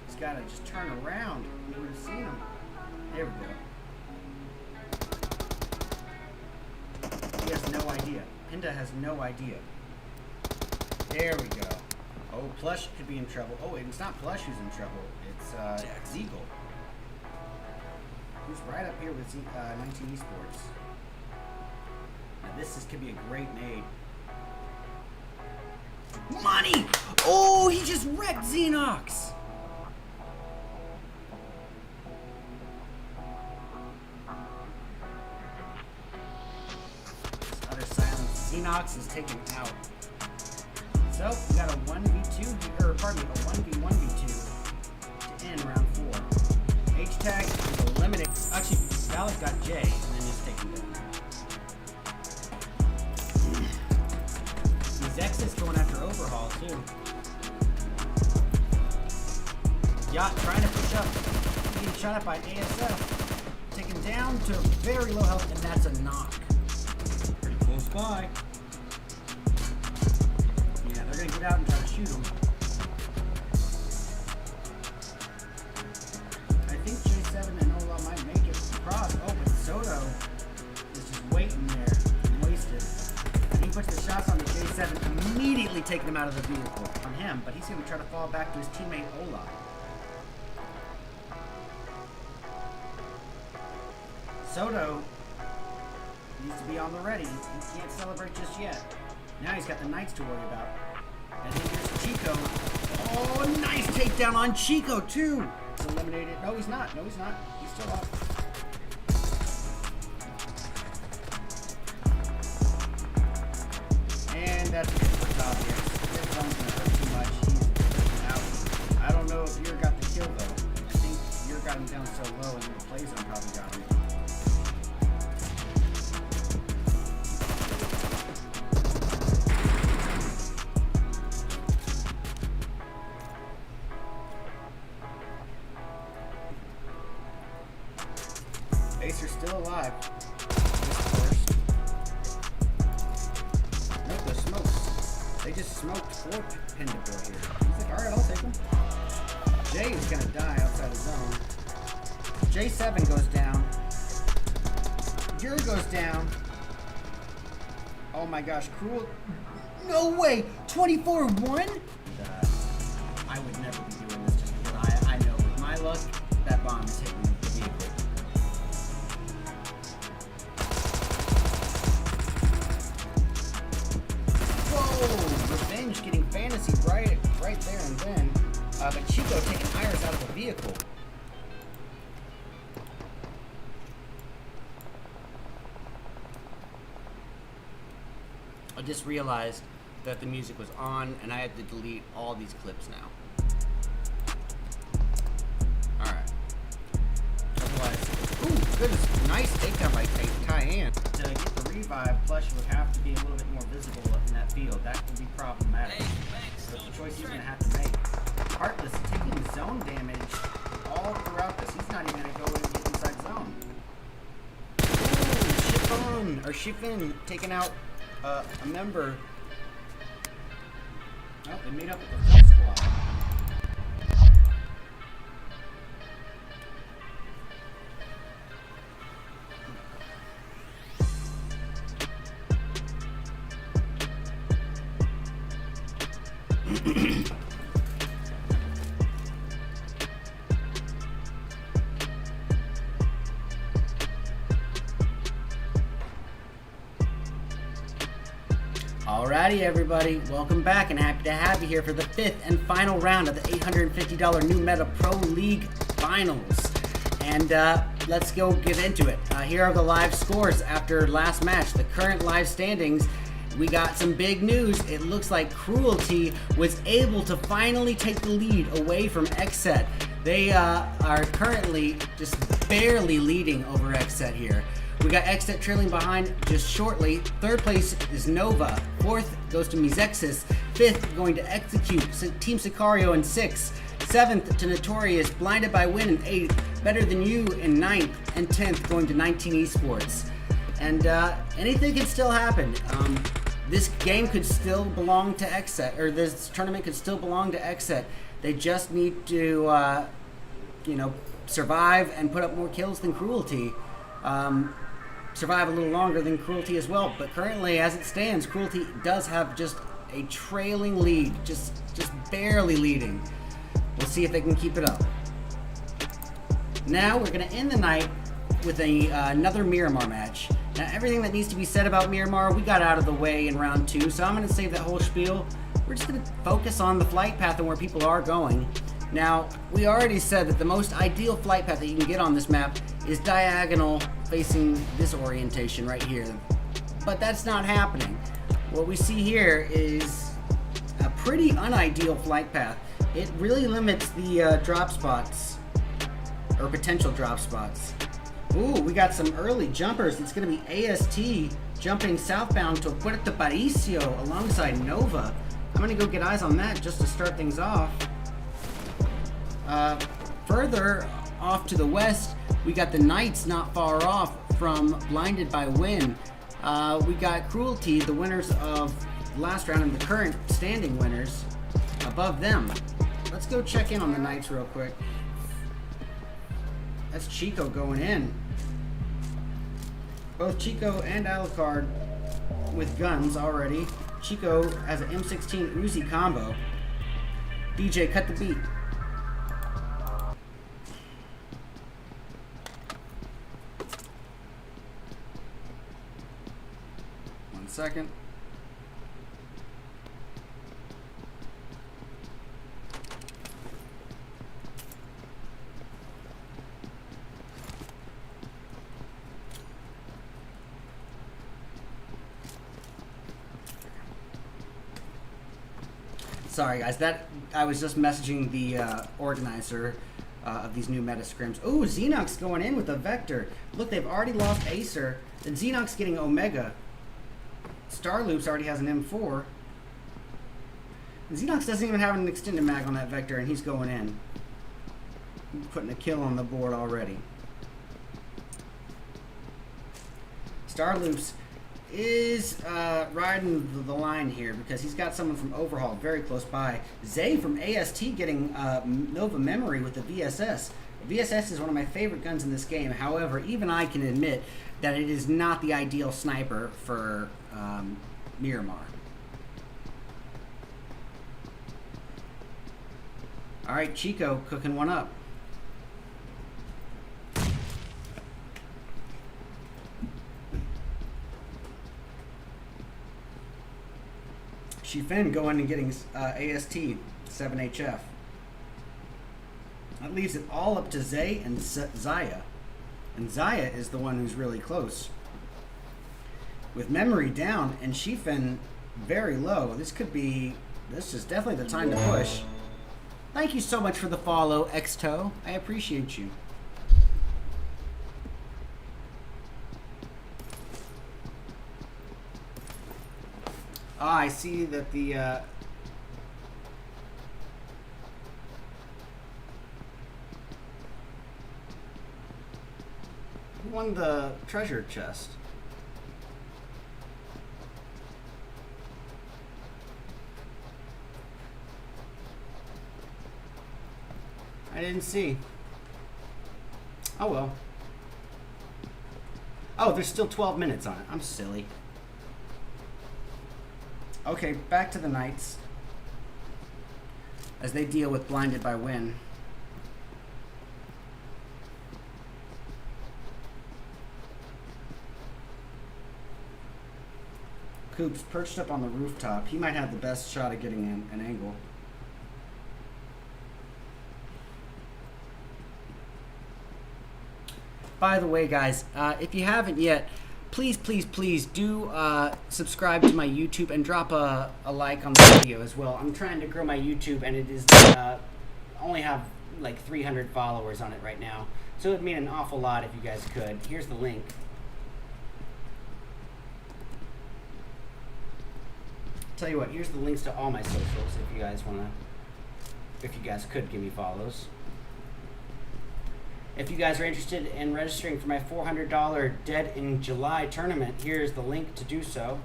He's got to just turn around. We would have seen him. There we go. He has no idea. Pinda has no idea. There we go. Oh, Plush could be in trouble. Oh, it's not Plush who's in trouble. It's Zeagle. Who's right up here with 19 Esports. Now this could be a great nade. Money! Oh, he just wrecked Xenox! This other silence. Xenox is taken out. So, we got a 1v2, or pardon me, a 1v1v2 to end round 4. H-Tag is eliminated. Actually, Dallas got J, and then he's taken down. These X's going after Overhaul, too. Yacht trying to push up. Being shot at by ASF. Taken down to very low health, and that's a knock. Pretty close by. Yeah, they're gonna get out and try to shoot him. I think J7 and Ola might make it across. Oh, but Soto is just waiting there, wasted. And he puts the shots on the J7, immediately taking him out of the vehicle on him, but he's gonna try to fall back to his teammate Ola. Soto needs to be on the ready. He can't celebrate just yet. Now he's got the Knights to worry about. And then here's Chico. Oh, nice takedown on Chico, too. He's eliminated. No, he's not. No, he's not. He's still up. And that's it for top here. This one's going to hurt too much. He's out. I don't know if Yer got the kill, though. I think Yer got him down so low, and the play zone probably got him. Acer's still alive. Nope, the smokes. They just smoked 4 Pindaboy here. He's like, alright, I'll take him. Jay is gonna die outside the zone. J7 goes down. Yer goes down. Oh my gosh, Cruel. No way! 24-1? I would never be doing this just because I know with my luck, that bomb is hitting the vehicle. Revenge getting fantasy right there and then. But Chico taking Iris out of the vehicle. I just realized that the music was on and I had to delete all these clips now. Alright. Otherwise, ooh, goodness, nice takedown by Cayenne. To get the revive, Plush would have to be a little bit more visible in that field. That would be problematic. So it's a choice he's going to have to make. Heartless taking zone damage all throughout this. He's not even going to go in and get inside zone. Ooh, Shiffin taking out a member. Oh, they made up with the full squad. Alrighty, everybody, welcome back and happy to have you here for the 5th and final round of the $850 New Meta Pro League Finals. And let's go get into it. Here are the live scores after last match. The current live standings, we got some big news. It looks like Cruelty was able to finally take the lead away from Xset. They are currently just barely leading over Xset here. We got Xset trailing behind just shortly. 3rd place is Nova. 4th goes to Mizexis. 5th going to Execute. Team Sicario in 6th. 7th to Notorious. Blinded by Win in 8th. Better Than You in 9th. And 10th going to 19 Esports. And anything can still happen. This game could still belong to Xset, or this tournament could still belong to Xset. They just need to, survive and put up more kills than Cruelty. Survive a little longer than Cruelty as well. But currently, as it stands, Cruelty does have just a trailing lead, just barely leading. We'll see if they can keep it up. Now we're going to end the night with another Miramar match. Now everything that needs to be said about Miramar, we got out of the way in round 2, so I'm going to save that whole spiel. We're just going to focus on the flight path and where people are going. Now, we already said that the most ideal flight path that you can get on this map is diagonal facing this orientation right here. But that's not happening. What we see here is a pretty unideal flight path. It really limits the drop spots, or potential drop spots. Ooh, we got some early jumpers. It's going to be AST jumping southbound to Puerto Paricio alongside Nova. I'm going to go get eyes on that just to start things off. Further off to the west, we got the Knights not far off from Blinded by Win. We got Cruelty, the winners of last round and the current standing winners, above them. Let's go check in on the Knights real quick. That's Chico going in. Both Chico and Alucard with guns already. Chico has an M16 Uzi combo. DJ, cut the beat. One second. Sorry guys, that I was just messaging the organizer of these new meta scrims. Ooh, Xenox going in with a Vector. Look, they've already lost Acer. Then Xenox getting Omega. Starloops already has an M4. And Xenox doesn't even have an extended mag on that Vector, and he's going in. Putting a kill on the board already. Starloops is riding the line here because he's got someone from Overhaul very close by. Zay from AST getting Nova Memory with the VSS. VSS is one of my favorite guns in this game. However, even I can admit that it is not the ideal sniper for Miramar. Alright, Chico cooking one up. Shifeng going and getting AST 7HF. That leaves it all up to Zay and Zaya. And Zaya is the one who's really close. With Memory down and Shifeng very low, this is definitely the time to push. Thank you so much for the follow, Xto. I appreciate you. Ah, I see that the who won the treasure chest? I didn't see. Oh well. Oh, there's still 12 minutes on it. I'm silly. Okay, back to the Knights as they deal with Blinded by Win. Coops perched up on the rooftop. He might have the best shot at getting an angle. By the way, guys, if you haven't yet, please do subscribe to my YouTube and drop a like on the video as well. I'm trying to grow my YouTube, and it is only have like 300 followers on it right now, so it would mean an awful lot if you guys could. Here's the link. Tell you what, here's the links to all my socials if you guys could give me follows. If you guys are interested in registering for my $400 Dead in July tournament, here's the link to do so.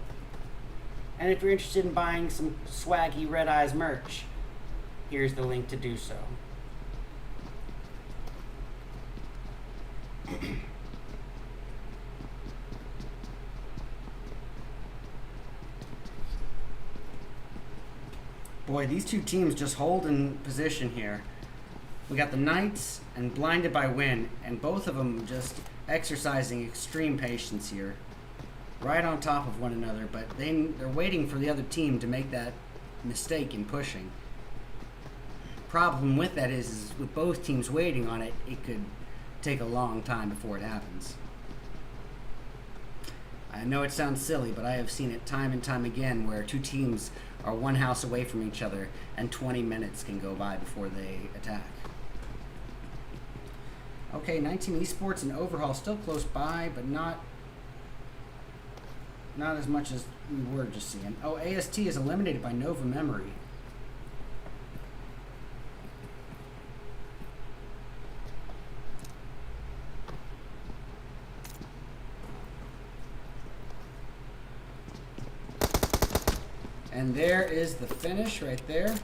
And if you're interested in buying some swaggy Red Eyes merch, here's the link to do so. Boy, these two teams just hold in position here. We got the Knights and Blinded by Win, and both of them just exercising extreme patience here. Right on top of one another, but they're waiting for the other team to make that mistake in pushing. Problem with that is with both teams waiting on it, it could take a long time before it happens. I know it sounds silly, but I have seen it time and time again where two teams are one house away from each other and 20 minutes can go by before they attack. Okay, 19 Esports and Overhaul still close by, but not as much as we were just seeing. Oh, AST is eliminated by Nova Memory. And there is the finish right there.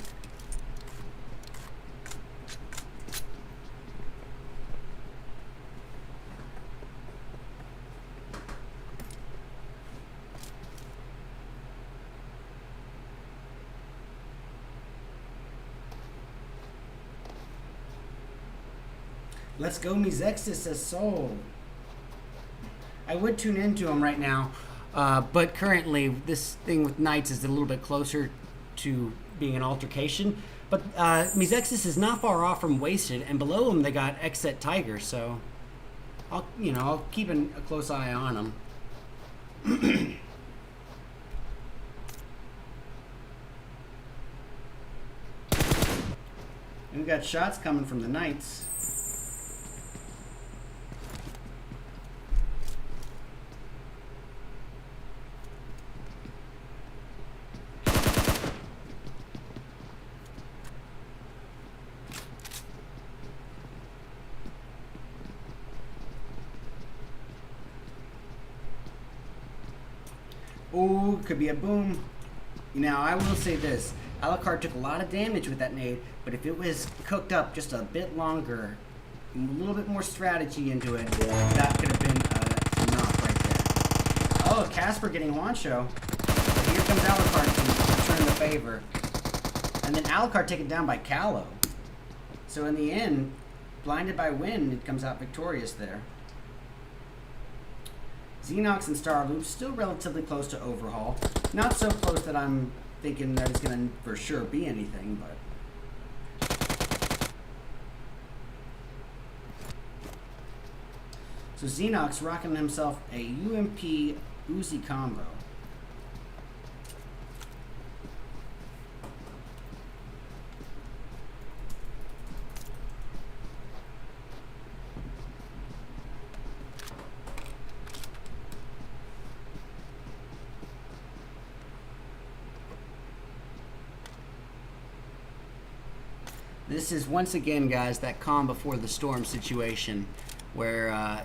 Let's go, Mizexis says so. I would tune into him right now, but currently this thing with Knights is a little bit closer to being an altercation. But Mizexis is not far off from Wasted, and below him they got Xset Tiger, so I'll keep a close eye on him. And we got shots coming from the Knights. Ooh, could be a boom. Now, I will say this. Alucard took a lot of damage with that nade, but if it was cooked up just a bit longer, a little bit more strategy into it, that could have been enough right there. Oh, Casper getting Juancho. Here comes Alucard to return the favor. And then Alucard taken down by Callow. So in the end, blinded by wind, it comes out victorious there. Xenox and Starloop still relatively close to Overhaul. Not so close that I'm thinking that it's going to for sure be anything, but... So Xenox rocking himself a UMP Uzi combo. This is, once again, guys, that calm before the storm situation where,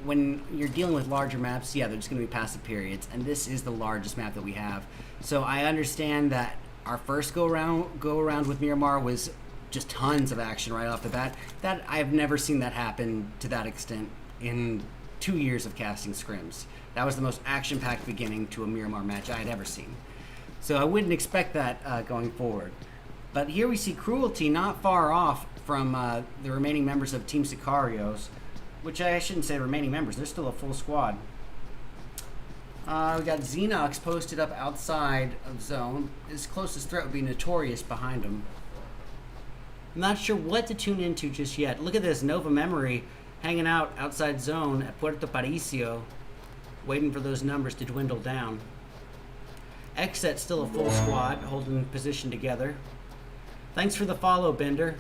when you're dealing with larger maps, yeah, there's going to be passive periods, and this is the largest map that we have. So I understand that our first go around with Miramar was just tons of action right off the bat. That I've never seen that happen to that extent in 2 years of casting scrims. That was the most action-packed beginning to a Miramar match I had ever seen. So I wouldn't expect that going forward. But here we see Cruelty not far off from the remaining members of Team Sicarios, which I shouldn't say remaining members. They're still a full squad. We got Xenox posted up outside of zone. His closest threat would be Notorious behind him. I'm not sure what to tune into just yet. Look at this, Nova Memory hanging out outside zone at Puerto Paricio, waiting for those numbers to dwindle down. Xset's still a full squad, holding position together. Thanks for the follow, Bender.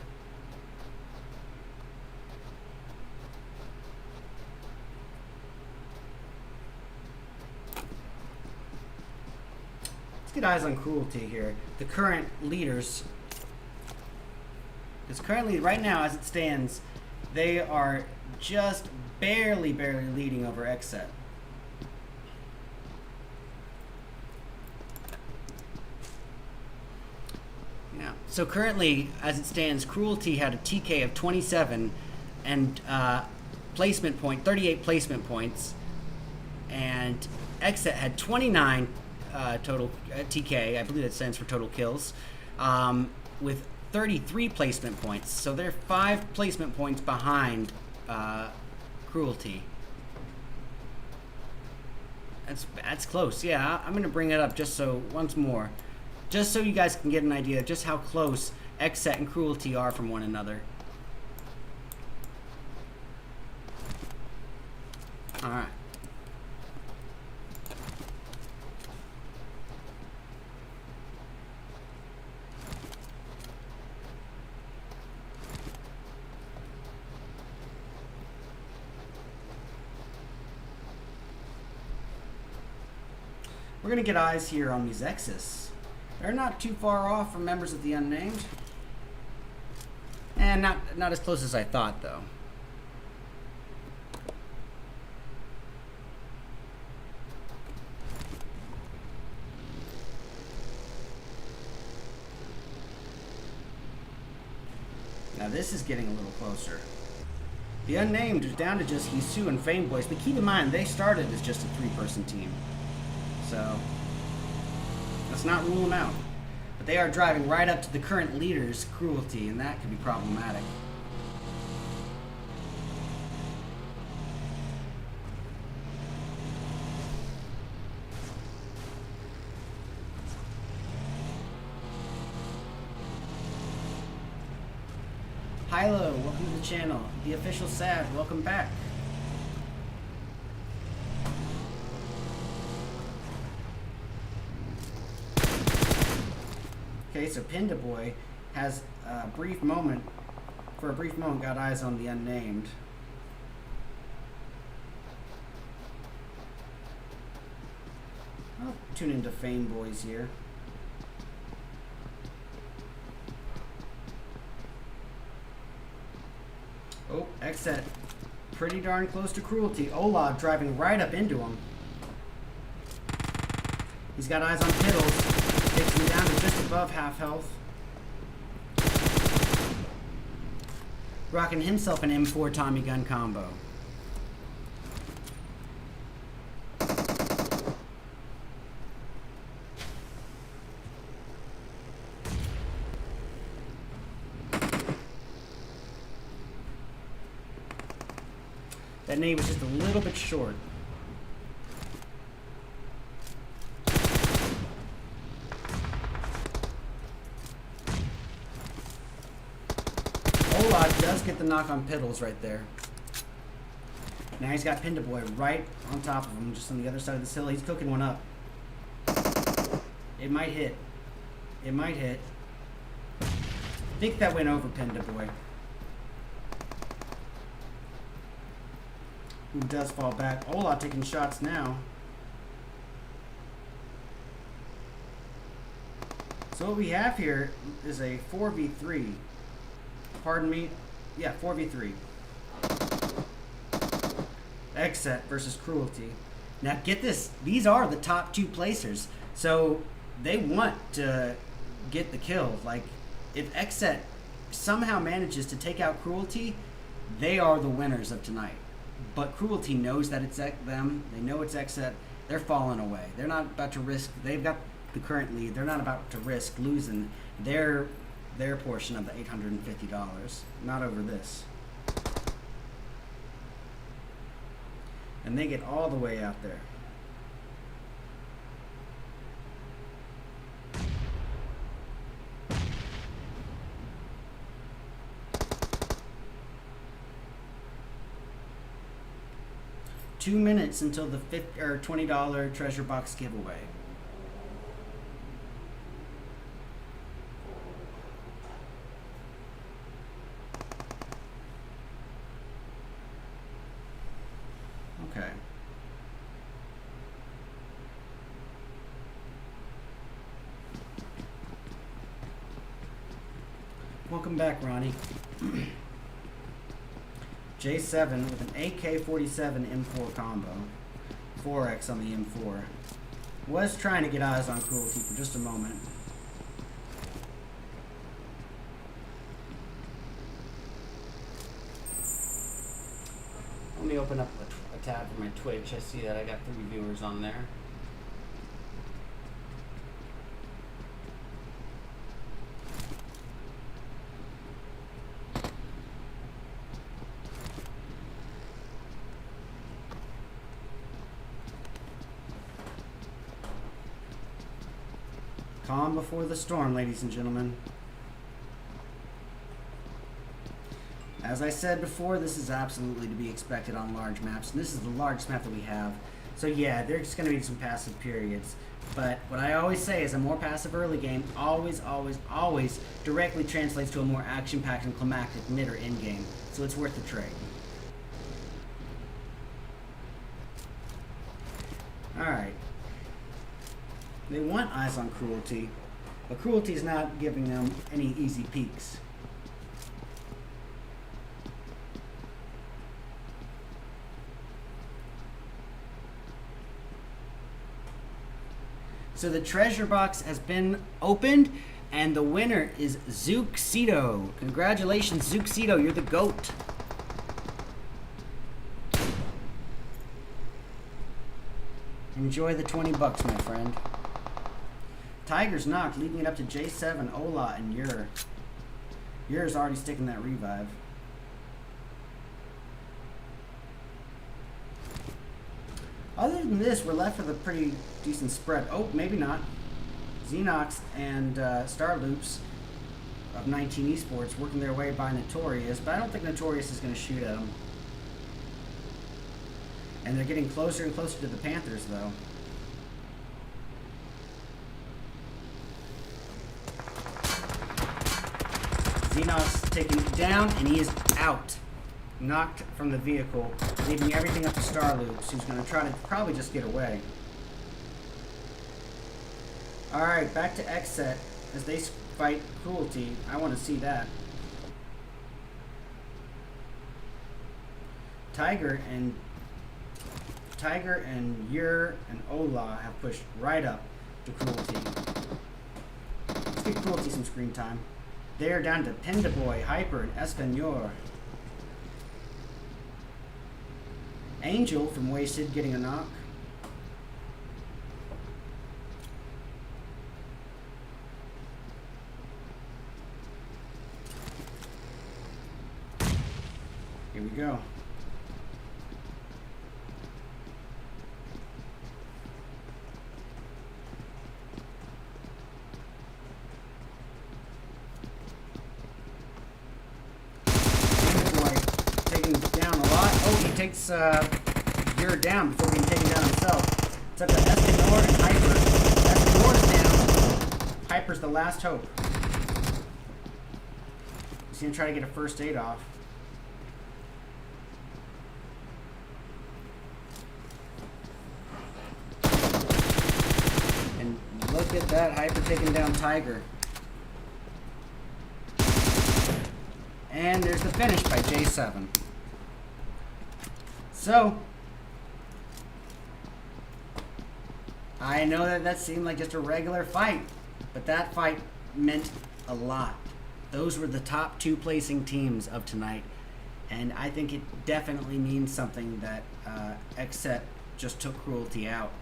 Let's get eyes on Cruelty here. The current leaders. Because currently, right now, as it stands, they are just barely leading over Xset. So currently, as it stands, Cruelty had a TK of 27 and 38 placement points, and Xset had 29 total TK. I believe that stands for total kills, with 33 placement points. So they're 5 placement points behind Cruelty. That's close. Yeah, I'm gonna bring it up just so once more. Just so you guys can get an idea of just how close Xset and Cruelty are from one another. Alright. We're going to get eyes here on these Xs. They're not too far off from members of the Unnamed. And not as close as I thought, though. Now this is getting a little closer. The unnamed is down to just Hisu and Fame Boys, but keep in mind they started as just a 3-person team. So let's not rule them out. But they are driving right up to the current leader's Cruelty, and that could be problematic. Hilo, welcome to the channel. The official Sad, welcome back. Okay, so Pinda Boy has a brief moment, got eyes on the unnamed. I'll tune into Fame Boys here. Oh, Exet. Pretty darn close to Cruelty. Ola driving right up into him. He's got eyes on Piddles. Takes him down to just above half health. Rocking himself an M4 Tommy gun combo. That nade was just a little bit short. Ola does get the knock on Piddles right there. Now he's got Pinda Boy right on top of him, just on the other side of this hill. He's cooking one up. It might hit. It might hit. I think that went over Pinda Boy. Who does fall back. Ola taking shots now. So what we have here is a 4v3. Pardon me. Yeah, 4v3. Exet versus Cruelty. Now get this. These are the top 2 placers. So they want to get the kill. Like, if Exet somehow manages to take out Cruelty, they are the winners of tonight. But Cruelty knows that it's them. They know it's Exet. They're falling away. They're not about to risk. They've got the current lead. They're not about to risk losing their portion of the $850. Not over this. And they get all the way out there. Two minutes until the $20 treasure box giveaway. Okay. Welcome back, Ronnie. J7 with an AK-47 M4 combo. 4X on the M4. Was trying to get eyes on Cruelty for just a moment. Let me open up a tab for my Twitch. I see that I got 3 viewers on there. Calm before the storm, ladies and gentlemen. As I said before, this is absolutely to be expected on large maps, and this is the largest map that we have. So yeah, there's going to be some passive periods. But what I always say is a more passive early game always directly translates to a more action-packed and climactic mid or end game. So it's worth the trade. Alright. They want eyes on Cruelty, but Cruelty is not giving them any easy peeks. So the treasure box has been opened. And the winner is Zuxito. Congratulations, Zuxito. You're the GOAT. Enjoy the 20 bucks, my friend. Tiger's knocked, leaving it up to J7, Ola, and Ur. Ur's already sticking that revive. Other than this, we're left with a pretty decent spread. Oh, maybe not. Xenox and Star Loops of 19 Esports working their way by Notorious, but I don't think Notorious is going to shoot at them. And they're getting closer and closer to the Panthers, though. Xenox taken down, and he is out. Knocked from the vehicle, leaving everything up to Star Loops, who's going to try to probably just get away. Alright, back to Xset as they fight Cruelty. I want to see that. Tiger and Ur and Ola have pushed right up to Cruelty. Let's give Cruelty some screen time. They're down to Pendaboy, Hyper, and Escanor. Angel from Wasted getting a knock. Here we go. Taking down a lot. Oh, he takes Ur down before being taken down himself. It's up to Escanor and Hyper. Escanor's down. Hyper's the last hope. He's gonna try to get a first aid off. And look at that, Hyper taking down Tiger. And there's the finish by J7. So, I know that seemed like just a regular fight, but that fight meant a lot. Those were the top two placing teams of tonight, and I think it definitely means something that Xset just took Cruelty out.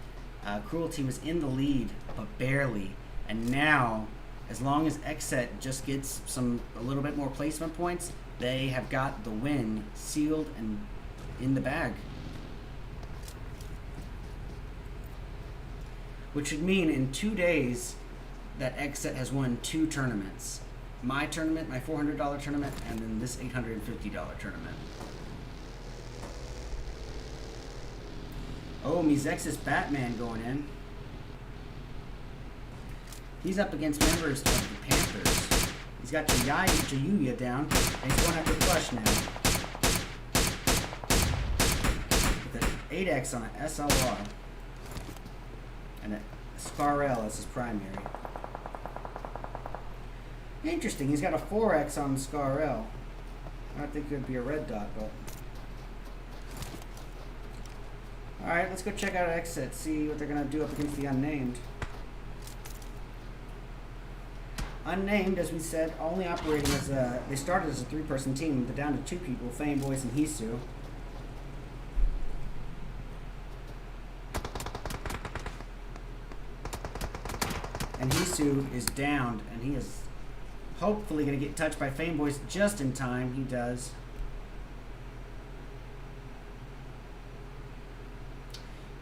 Cruelty was in the lead, but barely, and now, as long as Xset just gets a little bit more placement points, they have got the win sealed and in the bag. Which would mean in 2 days that Xset has won 2 tournaments. My tournament, my $400 tournament, and then this $850 tournament. Oh, Mizex's Batman going in. He's up against members of the Panthers. He's got Jayuya down, and he's going after Flush now. With an 8X on an SLR. And a Scarrel as his primary. Interesting, he's got a 4X on Scarrel. I don't think it would be a red dot, but... Alright, let's go check out Xset, see what they're going to do up against the Unnamed. Unnamed, as we said, only operating as a... They started as a 3-person team, but down to 2 people, Fame Boys and Hisu. And Hisu is downed, and he is hopefully going to get touched by Fame Boys just in time. He does.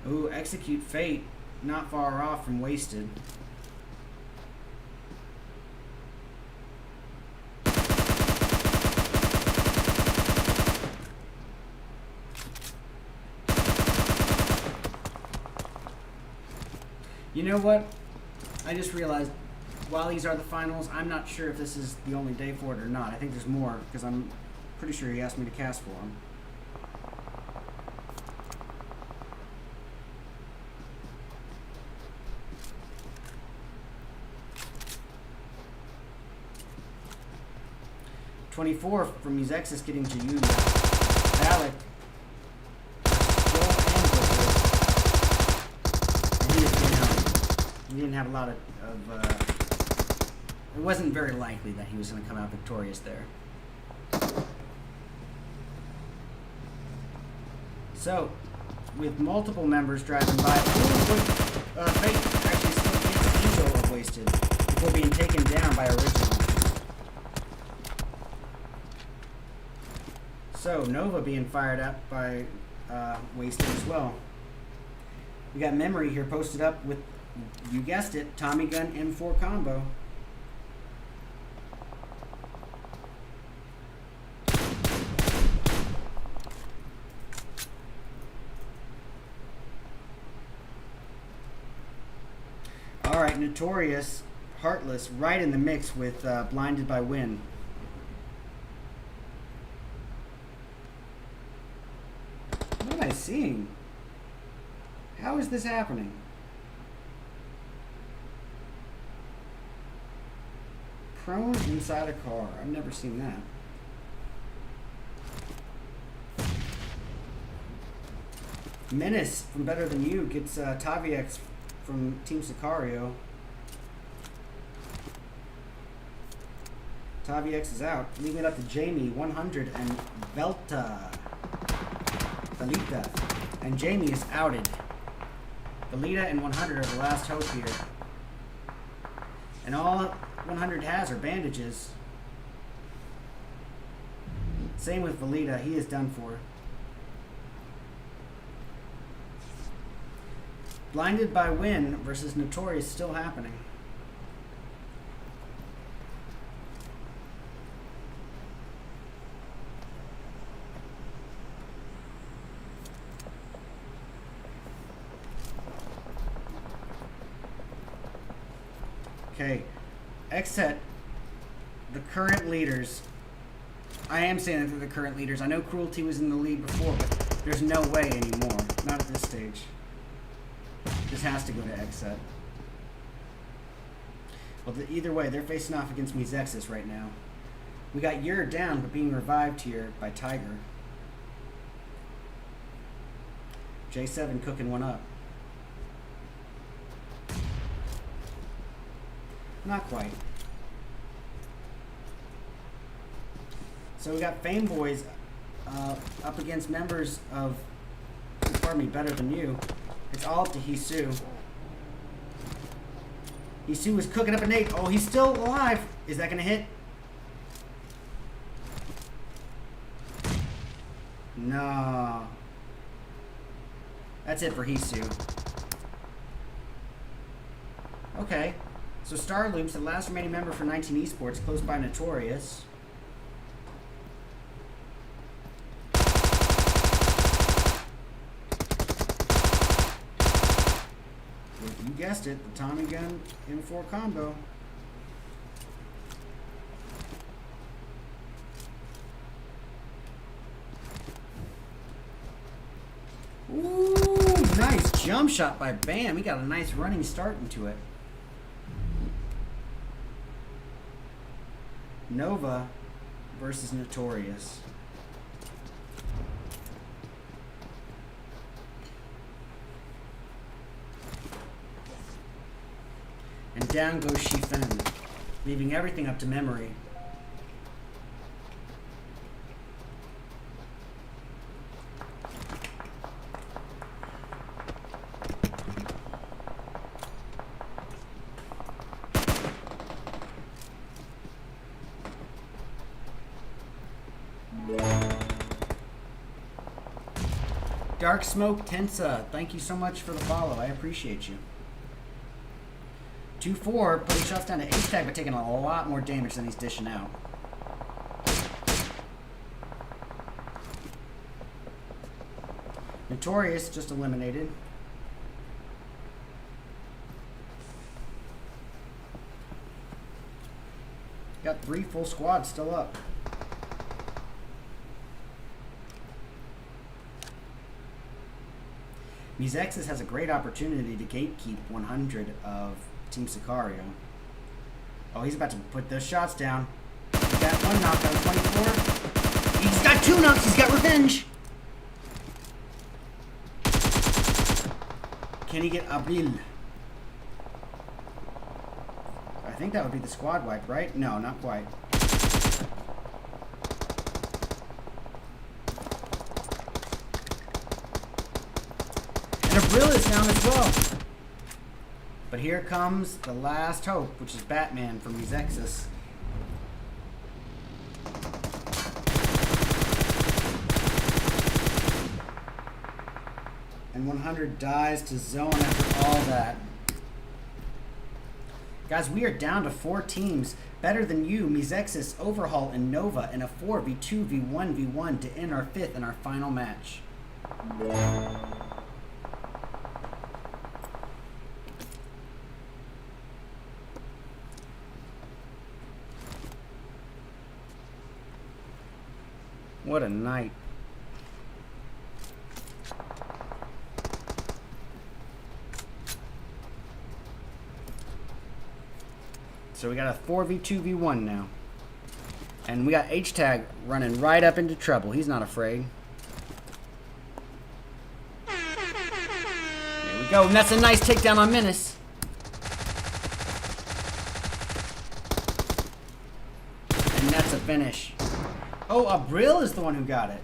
Ooh, Execute Fate, not far off from Wasted. You know what? I just realized, while these are the finals, I'm not sure if this is the only day for it or not. I think there's more, because I'm pretty sure he asked me to cast for him. '24 from his exes getting to you. Valak. He didn't have a lot of it wasn't very likely that he was going to come out victorious there. So, with multiple members driving by, Fate actually still gets ego of Wasted before being taken down by Original. So, Nova being fired up by Wasted as well. We got Memory here posted up with, you guessed it, Tommy Gun M4 combo. Alright, Notorious, Heartless, right in the mix with Blinded by Wind. What am I seeing? How is this happening? Prone inside a car. I've never seen that. Menace from Better Than You gets Taviex from Team Sicario. Taviex is out, leaving it up to Jamie, 100, and Velita. And Jamie is outed. Velita and 100 are the last hope here. And all 100 has are bandages. Same with Velita, he is done for. Blinded by Wind versus Notorious still happening. Okay, except the current leaders. I am saying that they're the current leaders. I know Cruelty was in the lead before, but there's no way anymore. Not at this stage. This has to go to Exet. Well, either way, they're facing off against Mezexis right now. We got Yer down, but being revived here by Tiger. J7 cooking one up. Not quite. So we got Fame Boys up against members of, pardon me, Better Than You. It's all up to Hisu. Hisu was cooking up a nade. Oh, he's still alive. Is that going to hit? No. That's it for Hisu. Okay. So Star Loops, the last remaining member for 19 Esports, close by Notorious. You guessed it, the Tommy Gun M4 combo. Ooh, nice jump shot by Bam. He got a nice running start into it. Nova versus Notorious. And down goes Shifen, leaving everything up to Memory. Dark Smoke Tensa, thank you so much for the follow. I appreciate you. 2-4, putting shots down to ace tag, but taking a lot more damage than he's dishing out. Notorious just eliminated. Got 3 full squads still up. Mezexis has a great opportunity to gatekeep 100 of Team Sicario. Oh, he's about to put those shots down. He got 1 knockout, 24. He's got 2 knocks, he's got revenge! Can he get Abril? I think that would be the squad wipe, right? No, not quite. And a Brill is down as well. But here comes the last hope, which is Batman from Exexis. And 100 dies to zone after all that. Guys, we are down to 4 teams. Better Than You, Exexis, Overhaul, and Nova in a 4v2v1v1 to end our 5th and our final match. What a night. So we got a 4v2v1 now. And we got H-Tag running right up into trouble. He's not afraid. There we go. And that's a nice takedown on Menace. And that's a finish. Oh, Brill is the one who got it.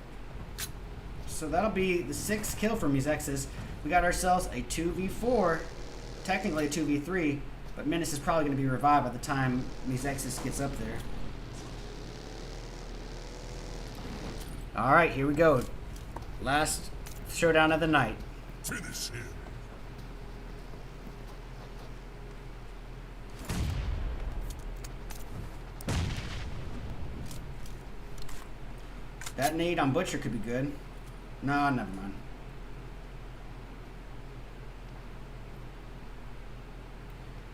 So that'll be the 6th kill from Exexis. We got ourselves a 2v4. Technically a 2v3. But Menace is probably going to be revived by the time Exexis gets up there. Alright, here we go. Last showdown of the night. Finish him. That nade on Butcher could be good. No, never mind.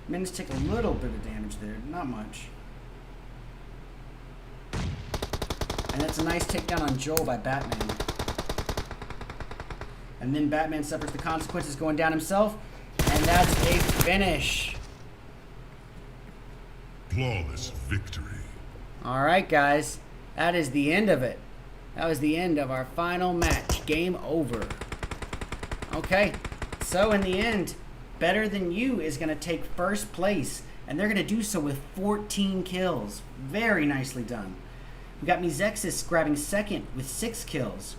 Menace take a little bit of damage there, not much. And that's a nice takedown on Joel by Batman. And then Batman suffers the consequences going down himself. And that's a finish. Flawless victory. Alright guys, that is the end of it. That was the end of our final match. Game over. Okay, so in the end, Better Than You is going to take first place, and they're going to do so with 14 kills. Very nicely done. We got Exexis grabbing second with 6 kills.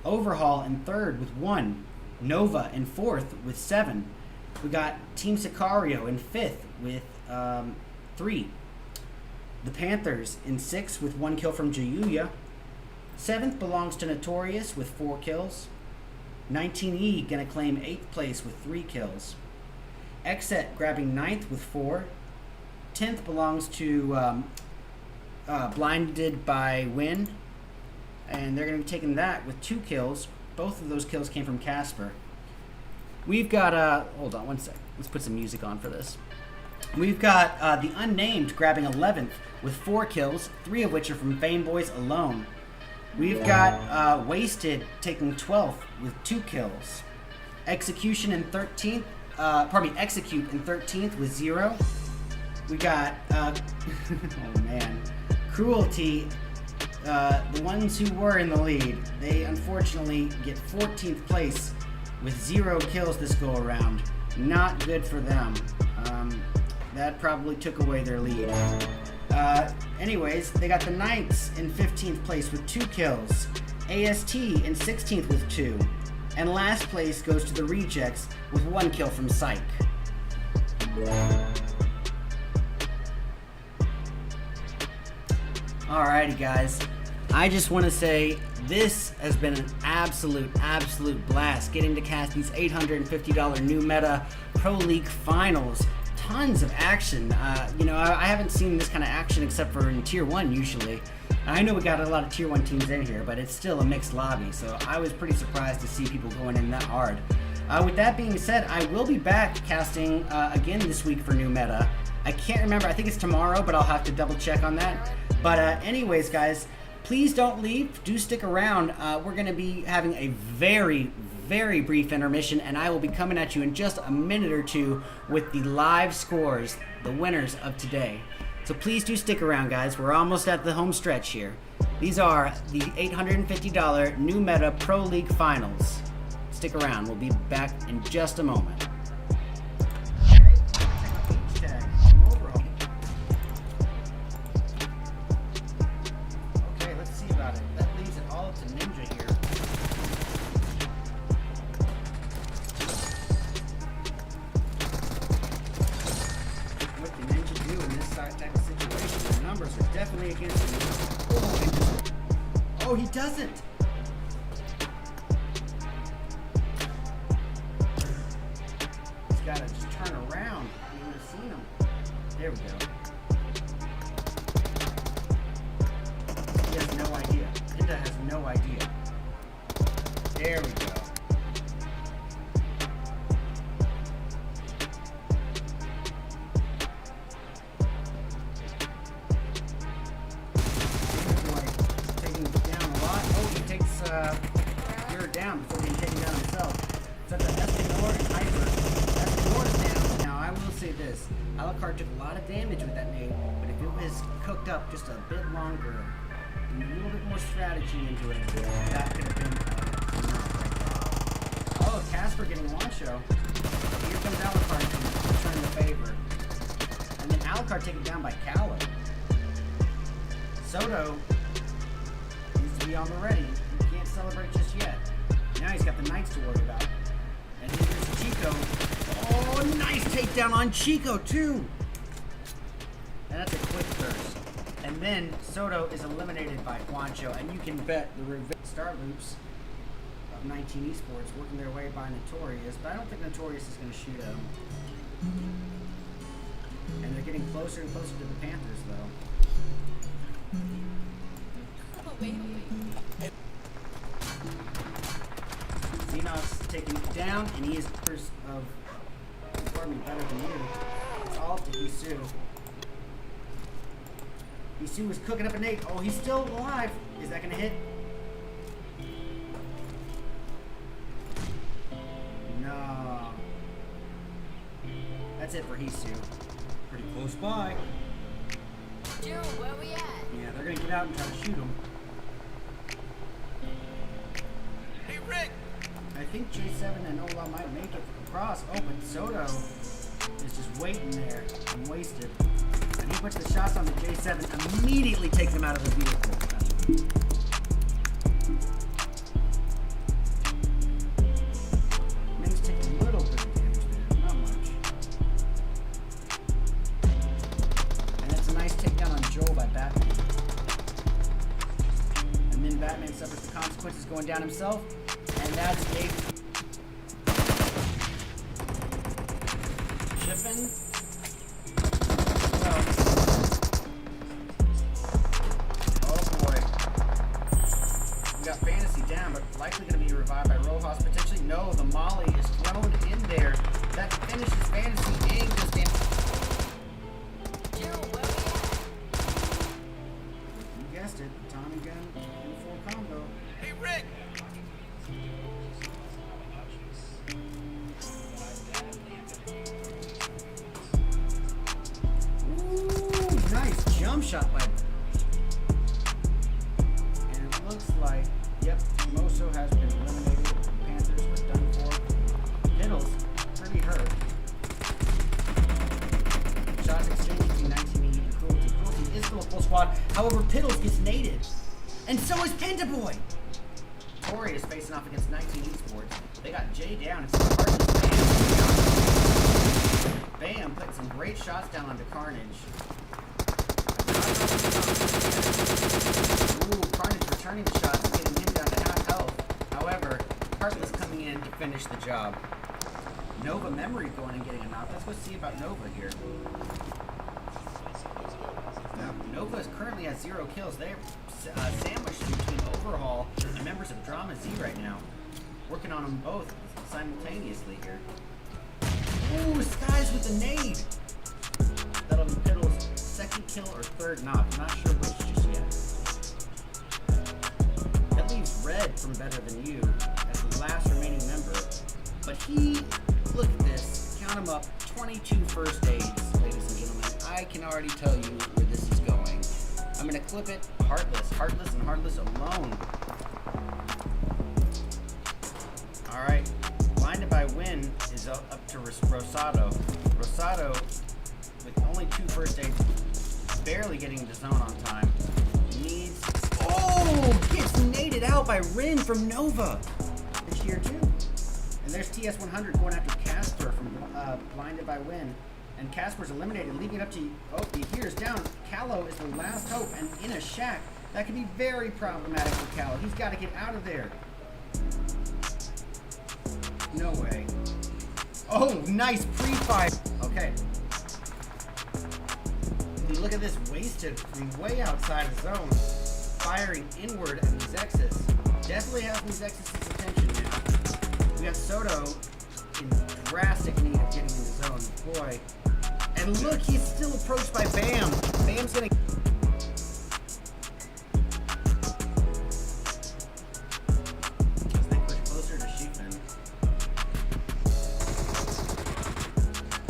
Overhaul in third with 1. Nova in fourth with 7. We got Team Sicario in 5th with 3. The Panthers in 6th with 1 kill from Jayuya. 7th belongs to Notorious with 4 kills. 19E going to claim 8th place with 3 kills. Exet grabbing 9th with 4. 10th belongs to Blinded by Win. And they're going to be taking that with 2 kills. Both of those kills came from Casper. We've got, hold on one sec. Let's put some music on for this. We've got the Unnamed grabbing 11th with 4 kills, 3 of which are from Fame Boys alone. We've got Wasted taking 12th with 2 kills. Execution in 13th. Execute in 13th with 0. We got, oh man, Cruelty, the ones who were in the lead, they unfortunately get 14th place with 0 kills this go around. Not good for them. That probably took away their lead. Anyways, they got the Knights in 15th place with 2 kills. AST in 16th with 2. And last place goes to the Rejects with 1 kill from Psych. Alrighty guys, I just want to say this has been an absolute blast getting to cast these $850 new meta Pro League finals. Tons of action. You know, I haven't seen this kind of action except for in Tier 1 usually. I know we got a lot of Tier 1 teams in here, but it's still a mixed lobby, so I was pretty surprised to see people going in that hard. With that being said, I will be back casting again this week for new meta. I can't remember, I think it's tomorrow, but I'll have to double check on that. But anyways, guys, please don't leave. Do stick around. We're going to be having a very brief intermission, and I will be coming at you in just a minute or two with the live scores, the winners of today. So please do stick around, guys. We're almost at the home stretch here. These are the $850 new meta Pro League finals. Stick around. We'll be back in just a moment. against me. Oh, and just, oh, he doesn't. He's got to just turn around. You would have seen him. There we go. He has no idea. Pinda has no idea. There we go. Down before being taken down himself. Such as Escanor and Hyper. Escanor is down. Now, I will say this. Alucard took a lot of damage with that nade, but if it was cooked up just a bit longer, and a little bit more strategy into it, that could have been enough right there. Oh, Casper getting Wancho. Here comes Alucard to return the favor. And then Alucard taken down by Callow. Soto needs to be on the ready. He can't celebrate just yet. Now he's got the Knights to worry about. And then here's Chico. Oh, nice takedown on Chico, too. And that's a quick thirst. And then Soto is eliminated by Juancho. And you can bet the Star Loops of 19 Esports working their way by Notorious. But I don't think Notorious is going to shoot at him. And they're getting closer and closer to the Panthers, though. Oh, wait. Xenox taking it down, and he is better than you. It's all to Hisu. Hisu is cooking up a nade. Oh, he's still alive. Is that going to hit? No. That's it for Hisu. Pretty close by. June, where we at? Yeah, they're going to get out and try to shoot him. Hey, Rick! I think J7 and Ola might make it across. Oh, but Soto is just waiting there and wasted. And he puts the shots on the J7, immediately takes him out of the vehicle. Ming's taking a little bit of damage there, not much. And that's a nice takedown on Joel by Batman. And then Batman suffers the consequences going down himself. And that's a Chippin. Well, oh boy. We got Fantasy down, but likely going to be revived by Rojas potentially. No, the Molly is thrown in there. That finishes Fantasy and goes down. June, where we at? You guessed it. Tommy gun in full combo. Hey, Rick! Ooh, nice jump shot by. And it looks like, yep, Moso has been eliminated. Panthers are done for. Piddles, pretty hurt. Shots exchanged between 1980 and Cruelty. Cruelty is still a full squad. However, Piddles gets naded. And so is Pentaboy. Tori is facing off against 19 Esports. They got Jay down. It's Carnage. Bam, putting some great shots down onto Carnage. Ooh, Carnage returning the shots, getting him down to half health. However, Heartless coming in to finish the job. Nova Memory going and getting a knock. Let's go see about Nova here. Now, Nova currently has 0 kills. They're sandwiched between Overhaul and members of Drama Z right now. Working on them both simultaneously here. Ooh, Skies with the nade! That'll be Piddle's second kill or third knock. I'm not sure which just yet. That leaves Red from Better Than You as the last remaining member. But he, look at this, count him up, 22 first aids, ladies and gentlemen. I can already tell you where this is going. I'm going to clip it, Heartless and Heartless alone. Alright, Blinded by Win is up to Rosado. Rosado, with only 2 first aids, barely getting the zone on time, needs... Oh! Gets naded out by Rin from Nova! This year too. And there's TS100 going after Casper from Blinded by Win. And Casper's eliminated, leaving it up to, oh, he hears down. Callow is the last hope, and in a shack. That could be very problematic for Callow. He's got to get out of there. No way. Oh, nice pre-fire. Okay. You look at this, wasted from way outside the zone. Firing inward at Zexus. Definitely has Zexus' attention now. We got Soto in drastic need of getting in the zone. Boy. And look, he's still approached by Bam. Bam's gonna... I think we're closer to Sheepman.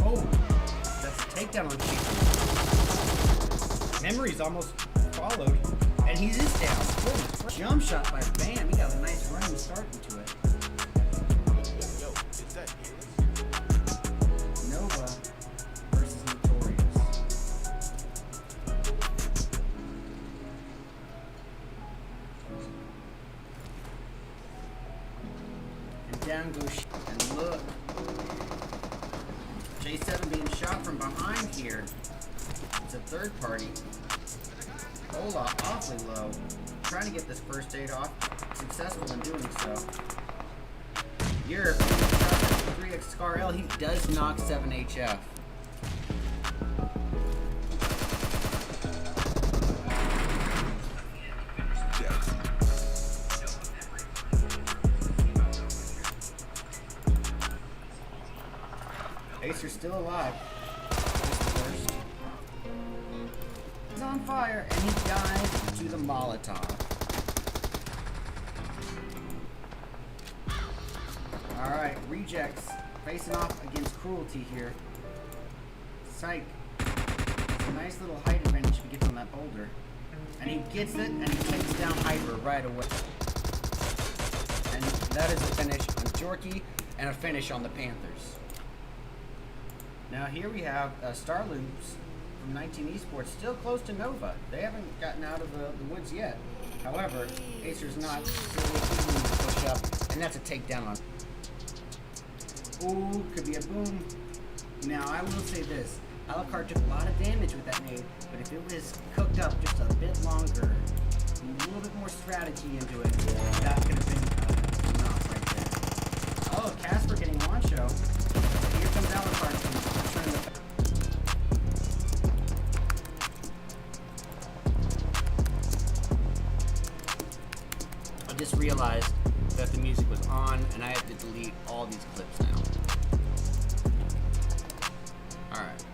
Oh, that's a takedown on Sheepman. Memory's almost followed, and he is down. Holy crap. Jump shot by Bam. He got a nice run starting to it. Yo, is that Alias? Nova versus Notorious. And down goes and look. J7 being shot from behind here. It's a third party. Ola awfully low. Trying to get this first aid off. Successful in doing so. Europe, 3x Scar L, he does knock 7HF. Acer's still alive. First. He's on fire, and he dives to the Molotov. Alright, Rejects facing off against Cruelty here. Psych. It's a nice little height advantage if he gets on that boulder. And he gets it, and he takes down Hyper right away. And that is a finish on Jorky, and a finish on the Panthers. Now here we have Star Loops from 19 Esports, still close to Nova. They haven't gotten out of the woods yet. However, Acer's not really continuing to push up, and that's a takedown on. Ooh, could be a boom. Now I will say this, Alucard took a lot of damage with that nade, but if it was cooked up just a bit longer, a little bit more strategy into it, that could have been enough right there. Oh, Casper getting Wancho. Here comes Alucard to return the... I just realized that the music was on, and I have to delete all these clips now. Alright.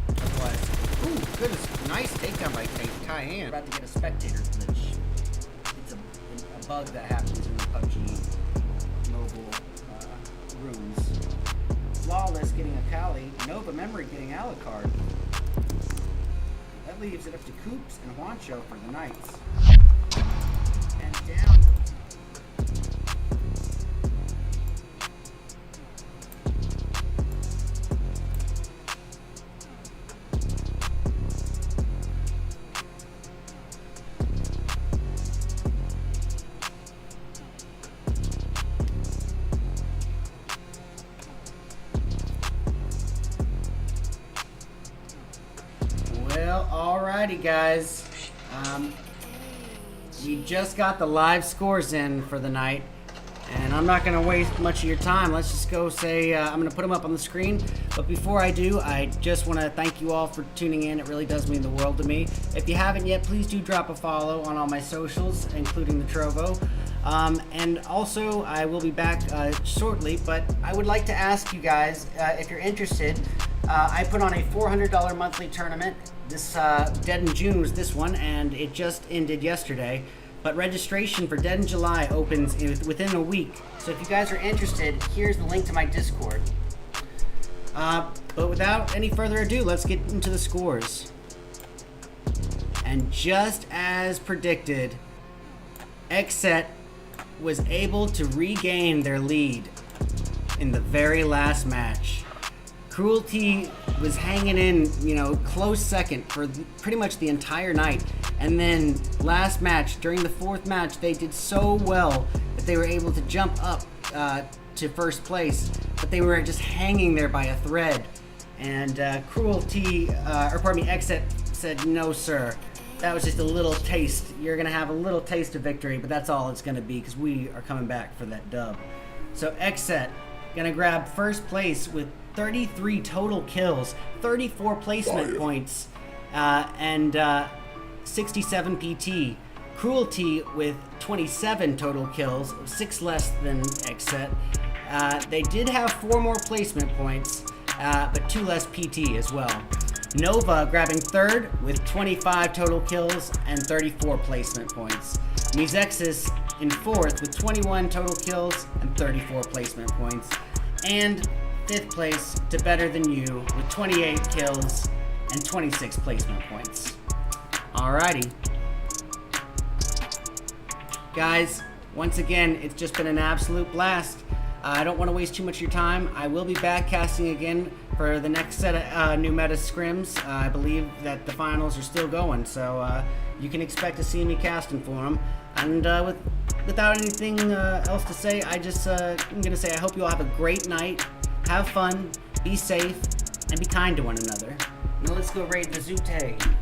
Otherwise... Ooh, goodness. Nice takedown by Cayenne. About to get a spectator glitch. It's a bug that happens in the PUBG Mobile rooms. Flawless getting a Kali. Nova Memory getting Alucard. That leaves it up to Coops and Juancho for the Knights. And down. Well, alrighty guys. We just got the live scores in for the night, and I'm not going to waste much of your time. Let's just go say, I'm going to put them up on the screen. But before I do, I just want to thank you all for tuning in. It really does mean the world to me. If you haven't yet, please do drop a follow on all my socials, including the Trovo. And also, I will be back shortly, but I would like to ask you guys, if you're interested, I put on a $400 monthly tournament. This Dead in June was this one, and it just ended yesterday. But registration for Dead in July opens within a week. So if you guys are interested, here's the link to my Discord. But without any further ado, let's get into the scores. And just as predicted, Xset was able to regain their lead in the very last match. Cruelty was hanging in, close second for pretty much the entire night. And then last match, during the fourth match, they did so well that they were able to jump up to first place, but they were just hanging there by a thread. And Cruelty, or pardon me, Exit said, no, sir. That was just a little taste. You're going to have a little taste of victory, but that's all it's going to be because we are coming back for that dub. So Exit going to grab first place with 33 total kills, 34 placement points, and 67 PT. Cruelty with 27 total kills, 6 less than Exit. They did have 4 more placement points, but 2 less PT as well. Nova grabbing third with 25 total kills and 34 placement points. Musexis in fourth with 21 total kills and 34 placement points. And fifth place to Better Than You with 28 kills and 26 placement points. Alrighty. Guys, once again, it's just been an absolute blast. I don't want to waste too much of your time. I will be back casting again for the next set of new meta scrims. I believe that the finals are still going, so you can expect to see me casting for them. And without anything else to say, I'm going to say I hope you all have a great night. Have fun, be safe, and be kind to one another. Now let's go raid the Zute.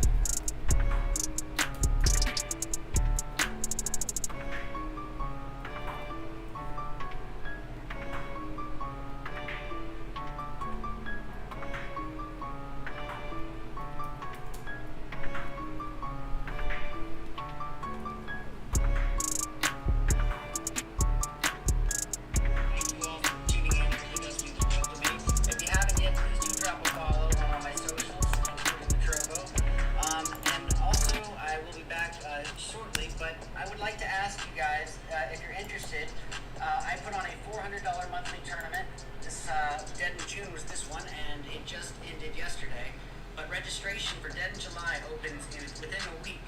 Shortly, but I would like to ask you guys, if you're interested, I put on a $400 monthly tournament. This Dead in June was this one, and it just ended yesterday. But registration for Dead in July opens within a week.